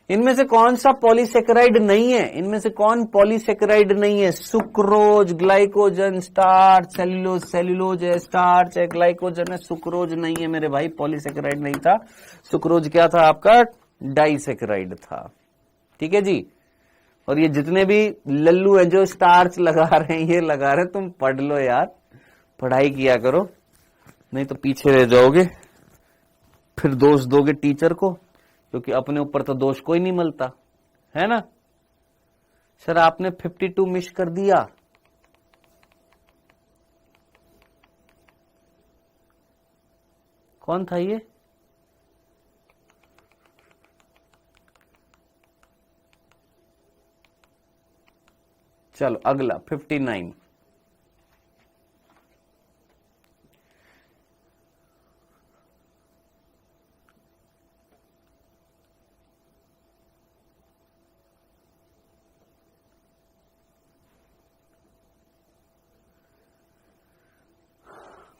इनमें से कौन सा पॉलीसेकेराइड नहीं है? इनमें से कौन पॉलीसेकेराइड नहीं है? Sucrose, glycogen, starch, cellulose, cellulose है, स्टार्च है, ग्लाइकोजन है, सुक्रोज नहीं है मेरे भाई, पॉलीसेकेराइड नहीं था। सुक्रोज क्या था आपका? डाइसेकेराइड था। ठीक है जी। और ये जितने भी लल्लू है जो स्टार्च लगा रहे हैं, ये लगा रहे हैं, तुम पढ़ लो यार, पढ़ाई किया करो, नहीं तो पीछे रह जाओगे। फिर दोष दोगे टीचर को, क्योंकि अपने ऊपर तो दोष कोई नहीं मिलता है ना। सर आपने 52 मिस कर दिया। कौन था ये? चलो अगला 59।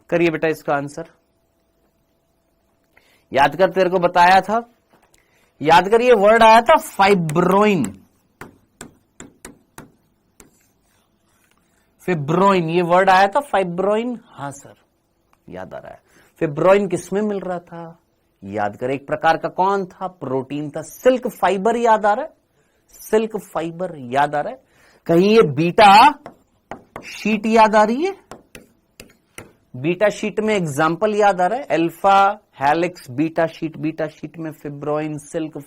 करिए बेटा इसका आंसर। याद कर, तेरे को बताया था, याद कर, ये वर्ड आया था फाइब्रोइन। फिब्रोइन, ये वर्ड आया था फाइब्रोइन। हाँ सर याद आ रहा है। फिब्रोइन किसमें मिल रहा था? याद कर, एक प्रकार का कौन था? प्रोटीन था। सिल्क फाइबर याद आ रहा है? सिल्क फाइबर याद आ रहा है? कहीं ये बीटा शीट याद आ रही है? बीटा शीट में एग्जाम्पल याद आ रहा है? अल्फा हेलिक्स बीटा शीट में फिब्रोइन, सिल्क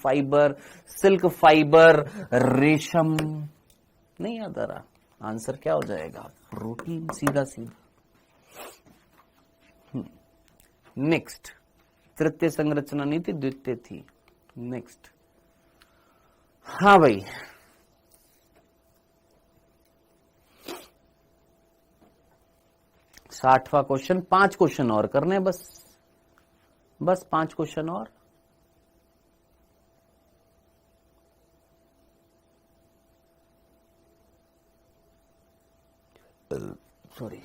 फाइबर, रेशम। नहीं याद आ रहा? आंसर क्या हो जाएगा? प्रोटीन, सीधा सीधा। नेक्स्ट, तृतीय संरचना नहीं थी, द्वितीय थी। नेक्स्ट, हाँ भाई, साठवां क्वेश्चन। 5 क्वेश्चन और करने, बस 5 क्वेश्चन और। सॉरी,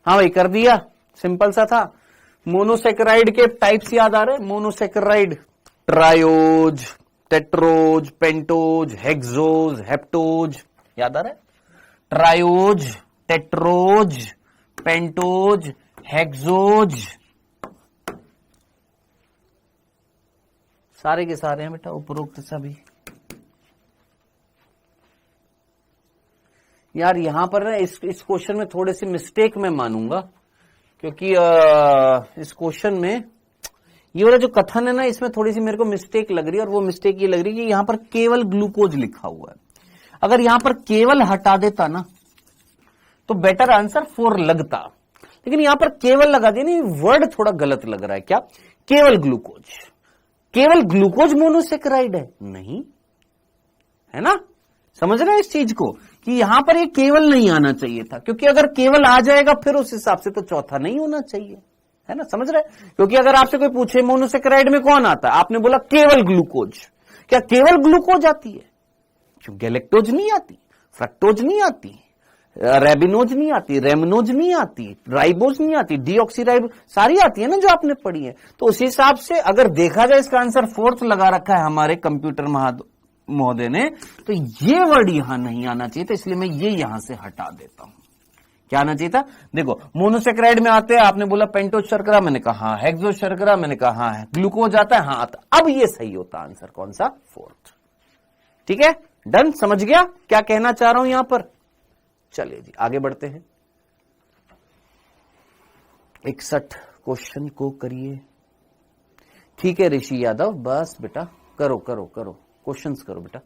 हाँ भाई कर दिया, सिंपल सा था। मोनोसेकेराइड के टाइप्स याद आ रहे? Monosaccharide, triose, tetrose, pentose, hexose, heptose, याद आ रहा है? ट्रायोज, टेट्रोज, पेंटोज, हेक्सोज, सारे के सारे हैं बेटा, उपरोक्त सभी। यार यहां पर ना इस क्वेश्चन में थोड़े से मिस्टेक मैं मानूंगा, क्योंकि इस क्वेश्चन में ये वाला जो कथन है ना, इसमें थोड़ी सी मेरे को मिस्टेक लग रही है। और वो मिस्टेक ये लग रही है कि यहां पर केवल ग्लूकोज लिखा हुआ है। अगर यहां पर केवल हटा देता ना तो बेटर आंसर 4 लगता, लेकिन यहां पर केवल लगा दिया। नहीं, वर्ड थोड़ा गलत लग रहा है। क्या केवल ग्लूकोज? केवल ग्लूकोज मोनोसेकेराइड है? नहीं, है ना? समझ रहे हैं इस चीज को कि यहां पर ये केवल नहीं आना चाहिए था, क्योंकि अगर केवल आ जाएगा फिर उस हिसाब से तो चौथा नहीं होना चाहिए, है ना? समझ रहे? क्योंकि अगर आपसे कोई पूछे मोनोसेकेराइड में कौन आता है, आपने बोला केवल ग्लूकोज। क्या केवल ग्लूकोज आती है? क्यों गैलेक्टोज नहीं आती, फ्रक्टोज नहीं आती, रेबिनोज नहीं आती, रेमनोज नहीं आती, राइबोज नहीं आती, डीऑक्सीराइब सारी आती है ना जो आपने पढ़ी है। तो उस हिसाब से अगर देखा जाए इसका आंसर फोर्थ लगा रखा है हमारे कंप्यूटर महोदय ने, तो ये वर्ड यहां नहीं आना चाहिए था, इसलिए मैं ये यहां से हटा देता हूं। क्या आना चाहिए था? देखो मोनोसेक्राइड में आते हैं, आपने बोला पेंटोज शर्करा, मैंने कहा हेक्सोज शर्करा, मैंने कहा है ग्लूकोज आता है, हाँ आता। अब ये सही होता आंसर कौन सा? फोर्थ। ठीक है, डन, समझ गया क्या कहना चाह रहा हूं यहां पर? चलिए जी आगे बढ़ते हैं। 61 क्वेश्चन को करिए। ठीक है ऋषि यादव, बस बेटा करो करो करो, क्वेश्चंस करो बेटा।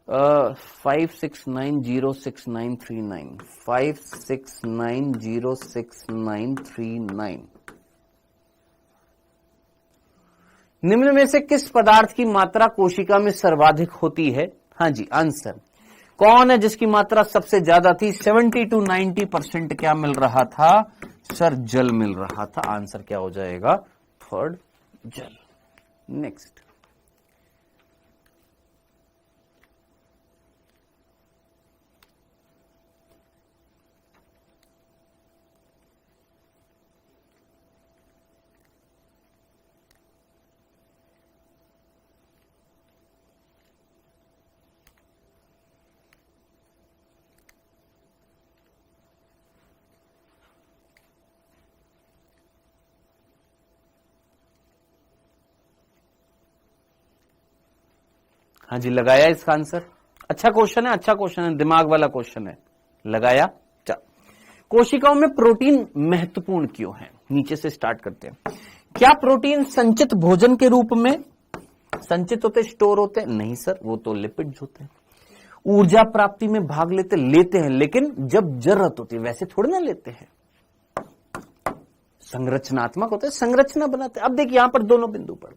Uh, 56906939 56906939। निम्न में से किस पदार्थ की मात्रा कोशिका में सर्वाधिक होती है? हाँ जी, आंसर कौन है जिसकी मात्रा सबसे ज्यादा थी? 70 to 90% क्या मिल रहा था सर? जल मिल रहा था। आंसर क्या हो जाएगा? थर्ड, जल। नेक्स्ट, हाँ जी लगाया इसका आंसर। अच्छा क्वेश्चन है, अच्छा क्वेश्चन है, दिमाग वाला क्वेश्चन है, लगाया। चल, कोशिकाओं में प्रोटीन महत्वपूर्ण क्यों है? नीचे से स्टार्ट करते हैं। क्या प्रोटीन संचित भोजन के रूप में संचित होते, स्टोर होते? नहीं सर, वो तो लिपिड्स होते हैं। ऊर्जा प्राप्ति में भाग लेते हैं, लेकिन जब जरूरत होती है, वैसे थोड़ी ना लेते हैं। संरचनात्मक होते हैं, संरचना बनाते हैं। अब देखिए यहां पर दोनों बिंदु पर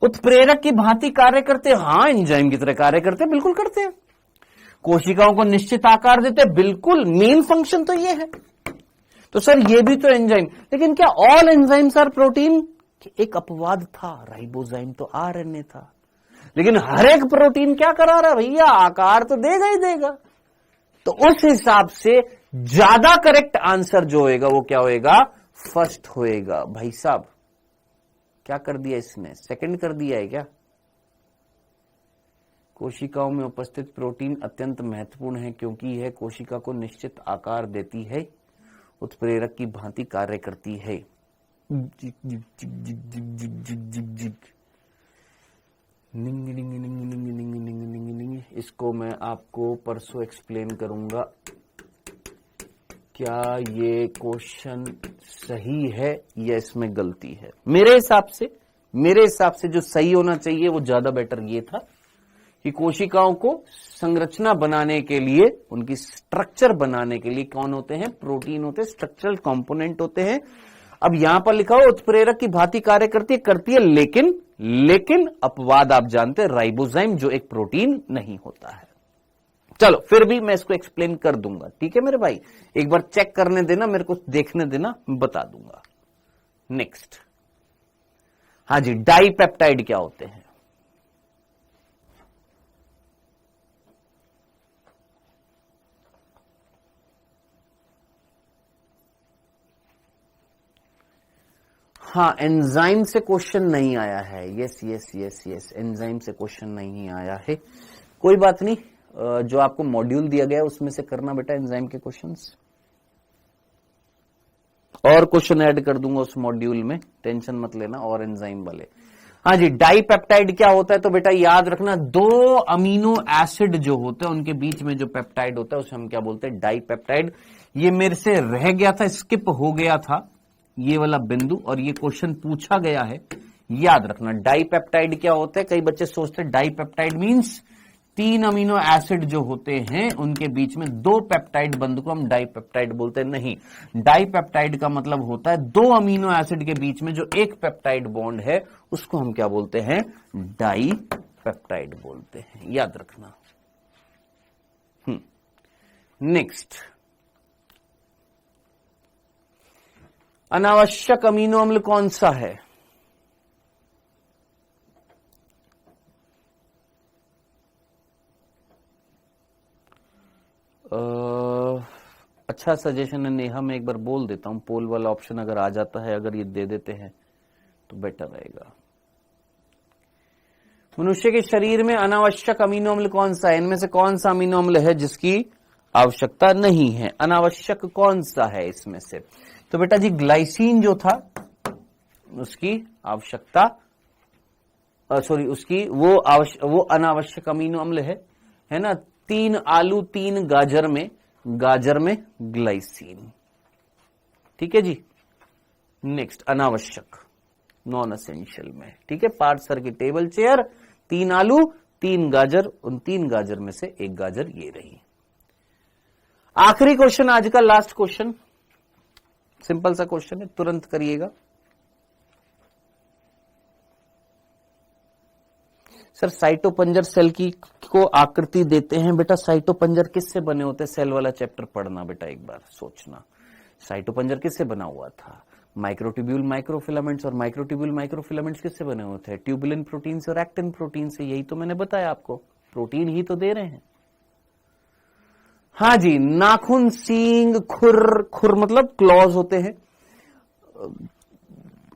उत्प्रेरक की भांति कार्य करते हैं, हाँ एंजाइम की तरह कार्य करते हैं, बिल्कुल करते हैं। कोशिकाओं को निश्चित आकार देते हैं, बिल्कुल, मेन फंक्शन तो ये है। तो सर ये भी तो एंजाइम, लेकिन क्या ऑल एंजाइम्स आर प्रोटीन? एक अपवाद था, राइबोजाइम तो आरएनए था, लेकिन हर एक प्रोटीन क्या करा रहा है भैया? आकार तो देगा ही देगा। तो उस हिसाब से ज्यादा करेक्ट आंसर जो होएगा वो क्या होएगा? फर्स्ट होएगा। भाई साहब क्या कर दिया इसने? सेकंड कर दिया है क्या? कोशिकाओं में उपस्थित प्रोटीन अत्यंत महत्वपूर्ण है क्योंकि यह कोशिका को निश्चित आकार देती है, उत्प्रेरक की भांति कार्य करती है। जिग जिग जिग जिग जिग जिग जिग जिग जिग। निंग निंग निंग निंग निंग निंग निंग निंग। इसको मैं आपको परसों एक्सप्लेन करूंगा। क्या ये क्वेश्चन सही है या इसमें गलती है? मेरे हिसाब से जो सही होना चाहिए वो ज्यादा बेटर ये था कि कोशिकाओं को संरचना बनाने के लिए, उनकी स्ट्रक्चर बनाने के लिए कौन होते हैं? प्रोटीन होते हैं, स्ट्रक्चरल कंपोनेंट होते हैं। अब यहां पर लिखा हो उत्प्रेरक की भांति कार्य करती है, लेकिन अपवाद आप जानते हैं, राइबोजाइम जो एक प्रोटीन नहीं होता है। चलो फिर भी मैं इसको एक्सप्लेन कर दूंगा, ठीक है मेरे भाई? एक बार चेक करने देना, मेरे को देखने देना, बता दूंगा। नेक्स्ट, हाँ जी, डाइपेप्टाइड क्या होते हैं? हाँ, एंजाइम से क्वेश्चन नहीं आया है। Yes yes yes yes, enzyme से क्वेश्चन नहीं आया है। कोई बात नहीं, जो आपको मॉड्यूल दिया गया है उसमें से करना बेटा एंजाइम के क्वेश्चंस, और क्वेश्चन ऐड कर दूंगा उस मॉड्यूल में, टेंशन मत लेना। और एंजाइम वाले, हाँ जी, डाइपेप्टाइड क्या होता है? तो बेटा याद रखना, दो अमीनो एसिड जो होते हैं उनके बीच में जो पेप्टाइड होता है उसे हम क्या बोलते हैं? डाइपेप्टाइड। ये मेरे से रह गया था, स्किप हो गया था ये वाला बिंदु, और ये क्वेश्चन पूछा गया है, याद रखना। डाइपेप्टाइड क्या होता है? कई बच्चे सोचते हैं डाइपेप्टाइड मींस 3 अमीनो एसिड जो होते हैं उनके बीच में 2 पेप्टाइड बंध को हम डाइपेप्टाइड बोलते हैं। नहीं, डाइपेप्टाइड का मतलब होता है 2 अमीनो एसिड के बीच में जो एक पेप्टाइड बॉन्ड है उसको हम क्या बोलते हैं? डाइपेप्टाइड बोलते हैं, याद रखना। नेक्स्ट, अनावश्यक अमीनो अम्ल कौन सा है? अच्छा सजेशन है नेहा, मैं एक बार बोल देता हूं, पोल वाला ऑप्शन अगर आ जाता है, अगर ये दे देते हैं तो बेटर रहेगा। मनुष्य के शरीर में अनावश्यक अमीनो अम्ल कौन सा है? इनमें से कौन सा अमीनो अम्ल है जिसकी आवश्यकता नहीं है? अनावश्यक कौन सा है इसमें से? तो बेटा जी ग्लाइसिन जो था उसकी आवश्यकता, सॉरी उसकी वो अनावश्यक अमीनो अम्ल है ना। 3 आलू 3 गाजर में ग्लाइसिन, ठीक है जी। नेक्स्ट अनावश्यक, नॉन एसेंशियल में, ठीक है। पार्ट सर की टेबल चेयर, 3 आलू 3 गाजर, उन 3 गाजर में से 1 गाजर ये रही। आखिरी क्वेश्चन आज का, लास्ट क्वेश्चन, सिंपल सा क्वेश्चन है, तुरंत करिएगा। सर साइटोपंजर सेल की को आकृति देते हैं। बेटा साइटोपंजर किससे बने होते हैं? सेल वाला चैप्टर पढ़ना बेटा, एक बार सोचना साइटोपंजर किससे बना हुआ था। माइक्रोट्यूब्यूल माइक्रोफिलामेंट्स, और माइक्रोट्यूब्यूल माइक्रोफिलामेंट्स किससे बने होते हैं? ट्यूबुलिन प्रोटीन से और एक्टिन प्रोटीन से। यही तो मैंने बताया आपको, प्रोटीन ही तो दे रहे हैं। हाँ जी, नाखून, सींग, खुर मतलब क्लॉज होते हैं,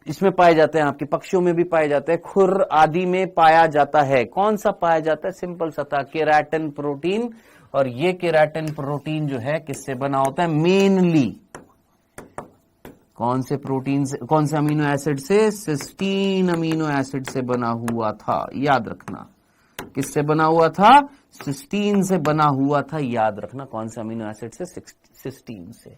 इसमें पाए जाते हैं, आपके पक्षियों में भी पाए जाते हैं, खुर आदि में पाया जाता है। कौन सा पाया जाता है? सिंपल सा था, केराटिन प्रोटीन। और ये केराटिन प्रोटीन जो है किससे बना होता है? मेनली कौन से प्रोटीन से, कौन से अमीनो एसिड से? सिस्टीन अमीनो एसिड से बना हुआ था, याद रखना। किससे बना हुआ था? सिस्टीन से बना हुआ था, याद रखना। कौन से अमीनो एसिड से? सिस्टीन से।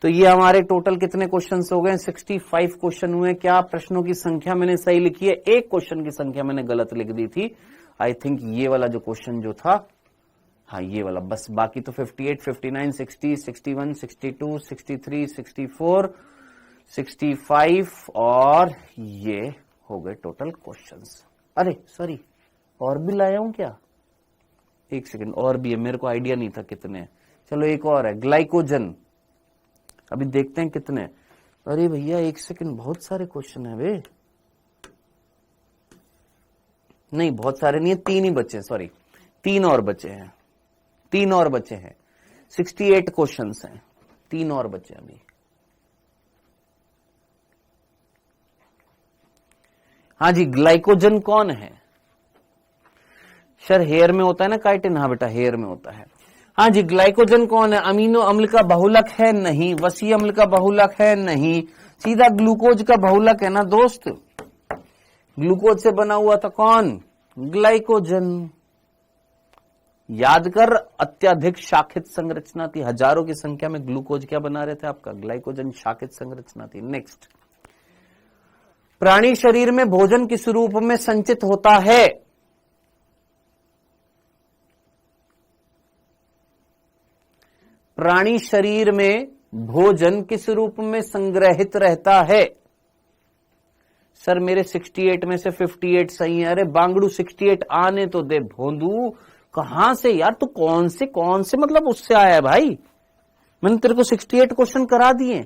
तो ये हमारे टोटल कितने क्वेश्चंस हो गए? 65 क्वेश्चन हुए। क्या प्रश्नों की संख्या मैंने सही लिखी है? एक क्वेश्चन की संख्या मैंने गलत लिख दी थी, आई थिंक ये वाला जो क्वेश्चन जो था, हाँ ये वाला, बस बाकी तो 58, 59, 60, 61, 62, 63, 64, 65 और ये हो गए टोटल क्वेश्चंस। अरे सॉरी, और भी लाया हूं क्या? एक सेकंड, और भी है, मेरे को आइडिया नहीं था कितने। चलो एक और है, ग्लाइकोजन, अभी देखते हैं कितने। अरे भैया एक सेकंड, बहुत सारे क्वेश्चन है वे। नहीं बहुत सारे नहीं है, 3 ही बचे, सॉरी 3 और बचे हैं, 3 और बचे हैं। 68 क्वेश्चंस हैं, 3 और बचे अभी। हाँ जी, ग्लाइकोजन कौन है? सर हेयर में होता है ना काइटिन? हाँ बेटा हेयर में होता है। हाँ जी, ग्लाइकोजन कौन है? अमीनो अम्ल का बहुलक है? नहीं। वसीय अम्ल का बहुलक है? नहीं। सीधा ग्लूकोज का बहुलक है ना दोस्त, ग्लूकोज से बना हुआ था कौन? ग्लाइकोजन। याद कर, अत्यधिक शाखित संरचना थी, हजारों की संख्या में ग्लूकोज क्या बना रहे थे आपका? ग्लाइकोजन शाखित संरचना थी। नेक्स्ट, प्राणी शरीर में भोजन किस रूप में संचित होता है? प्राणी शरीर में भोजन किस रूप में संग्रहित रहता है? सर मेरे 68 में से 58 सही है। अरे बांगड़ू 68 आने तो दे भोंदू, कहां से यार तू कौन से मतलब उससे आया है भाई? मैंने तेरे को 68 क्वेश्चन करा दिए,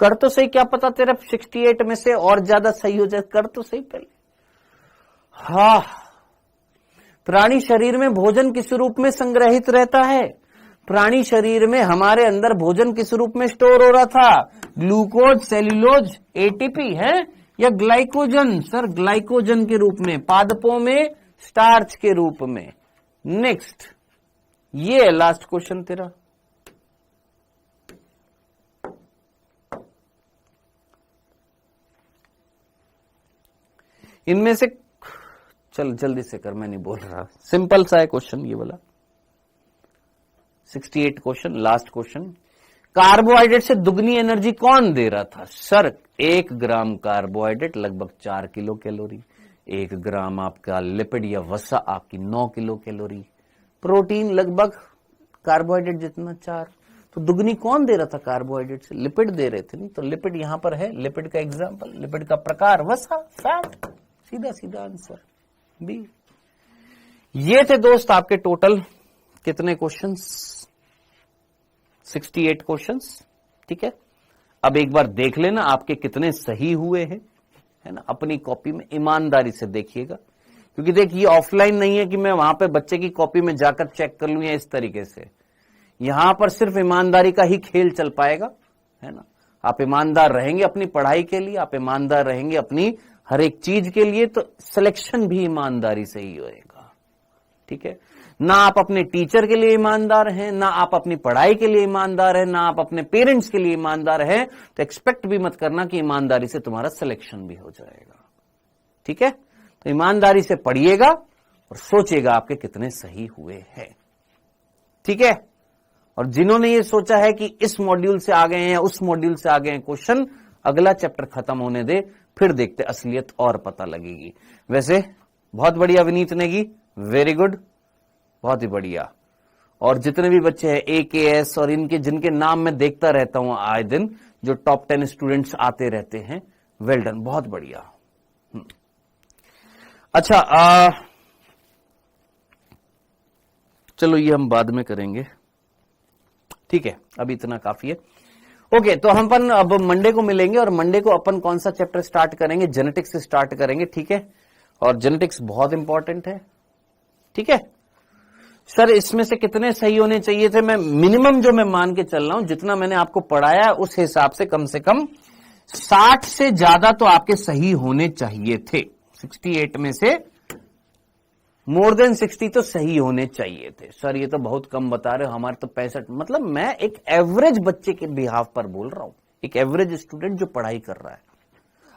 कर तो सही, क्या पता तेरा 68 में से और ज्यादा सही हो जाए, कर तो सही पहले। हाँ, प्राणी शरीर में भोजन किस रूप में संग्रहित रहता है? प्राणी शरीर में हमारे अंदर भोजन किस रूप में स्टोर हो रहा था? ग्लूकोज, सेल्यूलोज, एटीपी है या ग्लाइकोजन? सर ग्लाइकोजन के रूप में, पादपों में स्टार्च के रूप में। नेक्स्ट, ये लास्ट क्वेश्चन तेरा। इनमें से चल जल्दी से कर, मैं नहीं बोल रहा, सिंपल सा है क्वेश्चन ये वाला। 68 क्वेश्चन, लास्ट क्वेश्चन। कार्बोहाइड्रेट से दुगनी एनर्जी कौन दे रहा था? सर 1 ग्राम कार्बोहाइड्रेट लगभग 4 किलो कैलोरी, 1 ग्राम आपका लिपिड या वसा आपकी 9 किलो कैलोरी, प्रोटीन लगभग कार्बोहाइड्रेट जितना 4। तो दुगनी कौन दे रहा था कार्बोहाइड्रेट से? लिपिड दे रहे थे। नहीं तो लिपिड यहां पर है, लिपिड का एग्जाम्पल, लिपिड का प्रकार वसा, फैट, सीधा सीधा आंसर बी। ये थे दोस्त आपके टोटल कितने क्वेश्चंस? 68 क्वेश्चंस, ठीक है। अब एक बार देख लेना आपके कितने सही हुए हैं, है ना। अपनी कॉपी में ईमानदारी से देखिएगा, क्योंकि देख ये ऑफलाइन नहीं है कि मैं वहां पे बच्चे की कॉपी में जाकर चेक कर लूं या इस तरीके से। यहां पर सिर्फ ईमानदारी का ही खेल चल पाएगा, है ना। आप ईमानदार रहेंगे अपनी पढ़ाई के लिए, आप ईमानदार रहेंगे अपनी हर एक चीज के लिए, तो सिलेक्शन भी ईमानदारी से ही होएगा, ठीक है। ना आप अपने टीचर के लिए ईमानदार हैं, ना आप अपनी पढ़ाई के लिए ईमानदार हैं, ना आप अपने पेरेंट्स के लिए ईमानदार हैं, तो एक्सपेक्ट भी मत करना कि ईमानदारी से तुम्हारा सिलेक्शन भी हो जाएगा, ठीक है। तो ईमानदारी से पढ़िएगा और सोचिएगा आपके कितने सही हुए हैं, ठीक है। और जिन्होंने ये सोचा है कि इस मॉड्यूल से आ गए हैं या उस मॉड्यूल से आ गए हैं क्वेश्चन, अगला चैप्टर खत्म होने दे, फिर देखते असलियत और पता लगेगी। वैसे बहुत बढ़िया विनीत नेगी, वेरी गुड, बहुत ही बढ़िया। और जितने भी बच्चे हैं AKS और इनके जिनके नाम मैं देखता रहता हूं आए दिन, जो टॉप 10 स्टूडेंट्स आते रहते हैं, वेल डन, बहुत बढ़िया। अच्छा, चलो ये हम बाद में करेंगे, ठीक है, अभी इतना काफी है। ओके, तो हम अपन अब मंडे को मिलेंगे और मंडे को अपन कौन सा चैप्टर स्टार्ट करेंगे? जेनेटिक्स से स्टार्ट करेंगे, ठीक है। और जेनेटिक्स बहुत इंपॉर्टेंट है, ठीक है। सर इसमें से कितने सही होने चाहिए थे? मैं मिनिमम जो मैं मान के चल रहा हूं, जितना मैंने आपको पढ़ाया उस हिसाब से कम 60 से ज्यादा तो आपके सही होने चाहिए थे। 68 में से मोर देन 60 तो सही होने चाहिए थे। सर ये तो बहुत कम बता रहे हो, हमारे तो 65, मतलब मैं एक एवरेज बच्चे के बिहाफ पर बोल रहा हूं, एक एवरेज स्टूडेंट जो पढ़ाई कर रहा है।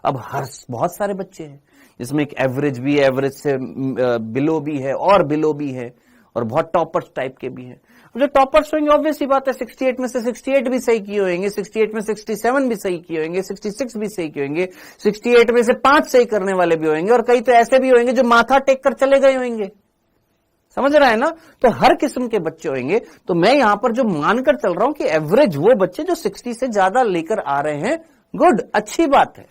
अब बहुत सारे बच्चे हैं जिसमें एक एवरेज भी है, एवरेज से बिलो भी है और बिलो भी है, और बहुत टॉपर्स टाइप के भी हैं। जो टॉपर्स होंगे ऑब्वियस ही बात है 68 में से 68 भी सही किए होंगे, 68 में 67 भी सही किए होंगे, 66 भी सही किए होंगे, 68 में से 5 सही करने वाले भी होंगे, और कई तो ऐसे भी होंगे जो माथा टेक कर चले गए होंगे। समझ रहा है ना? तो हर किस्म के बच्चे होंगे। तो मैं यहां पर जो मानकर चल रहा हूं कि एवरेज वो बच्चे जो 60 से ज्यादा लेकर आ रहे हैं, गुड, अच्छी बात है,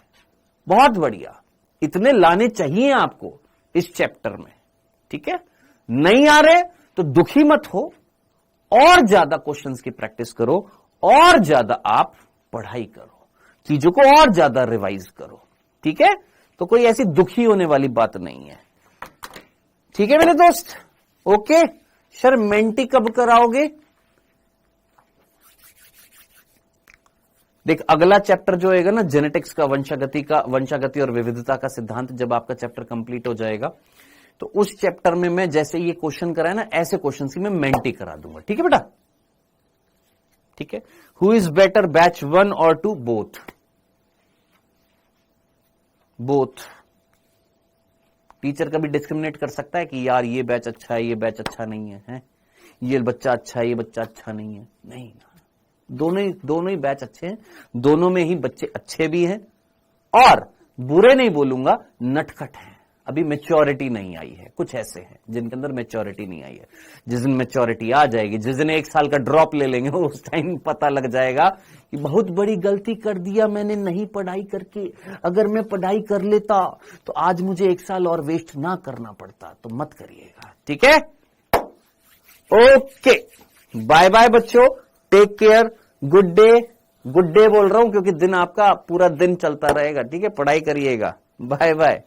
बहुत बढ़िया, इतने लाने चाहिए आपको इस चैप्टर में, ठीक है। नहीं आ रहे तो दुखी मत हो, और ज्यादा क्वेश्चंस की प्रैक्टिस करो, और ज्यादा आप पढ़ाई करो, चीजों को और ज्यादा रिवाइज करो, ठीक है। तो कोई ऐसी दुखी होने वाली बात नहीं है, ठीक है मेरे दोस्त। ओके सर, मेंटी कब कराओगे? देख अगला चैप्टर जो होगा ना जेनेटिक्स का, वंशागति और विविधता का सिद्धांत, जब आपका चैप्टर कंप्लीट हो जाएगा तो उस चैप्टर में मैं जैसे ये क्वेश्चन कराए ना, ऐसे क्वेश्चन की मैं मेंटी करा दूंगा, ठीक है बेटा, ठीक है। हु इज बेटर, बैच 1 और 2? बोथ। टीचर कभी डिस्क्रिमिनेट कर सकता है कि यार ये बैच अच्छा है, ये बैच अच्छा नहीं है, ये बच्चा अच्छा है, ये बच्चा अच्छा नहीं है? नहीं, दोनों ही बैच अच्छे हैं, दोनों में ही बच्चे अच्छे भी हैं, और बुरे नहीं बोलूंगा, नटखट हैं। अभी मैच्योरिटी नहीं आई है, कुछ ऐसे हैं जिनके अंदर मैच्योरिटी नहीं आई है। जिस दिन मैच्योरिटी आ जाएगी, जिस दिन 1 साल का ड्रॉप ले लेंगे, उस टाइम पता लग जाएगा कि बहुत बड़ी गलती कर दिया मैंने नहीं पढ़ाई करके। अगर मैं पढ़ाई कर लेता तो आज मुझे 1 साल और वेस्ट ना करना पड़ता। तो मत करिएगा, ठीक है। ओके, बाय बाय बच्चों, टेक केयर, गुड डे बोल रहा हूं क्योंकि दिन आपका पूरा दिन चलता रहेगा, ठीक है। पढ़ाई करिएगा, बाय बाय।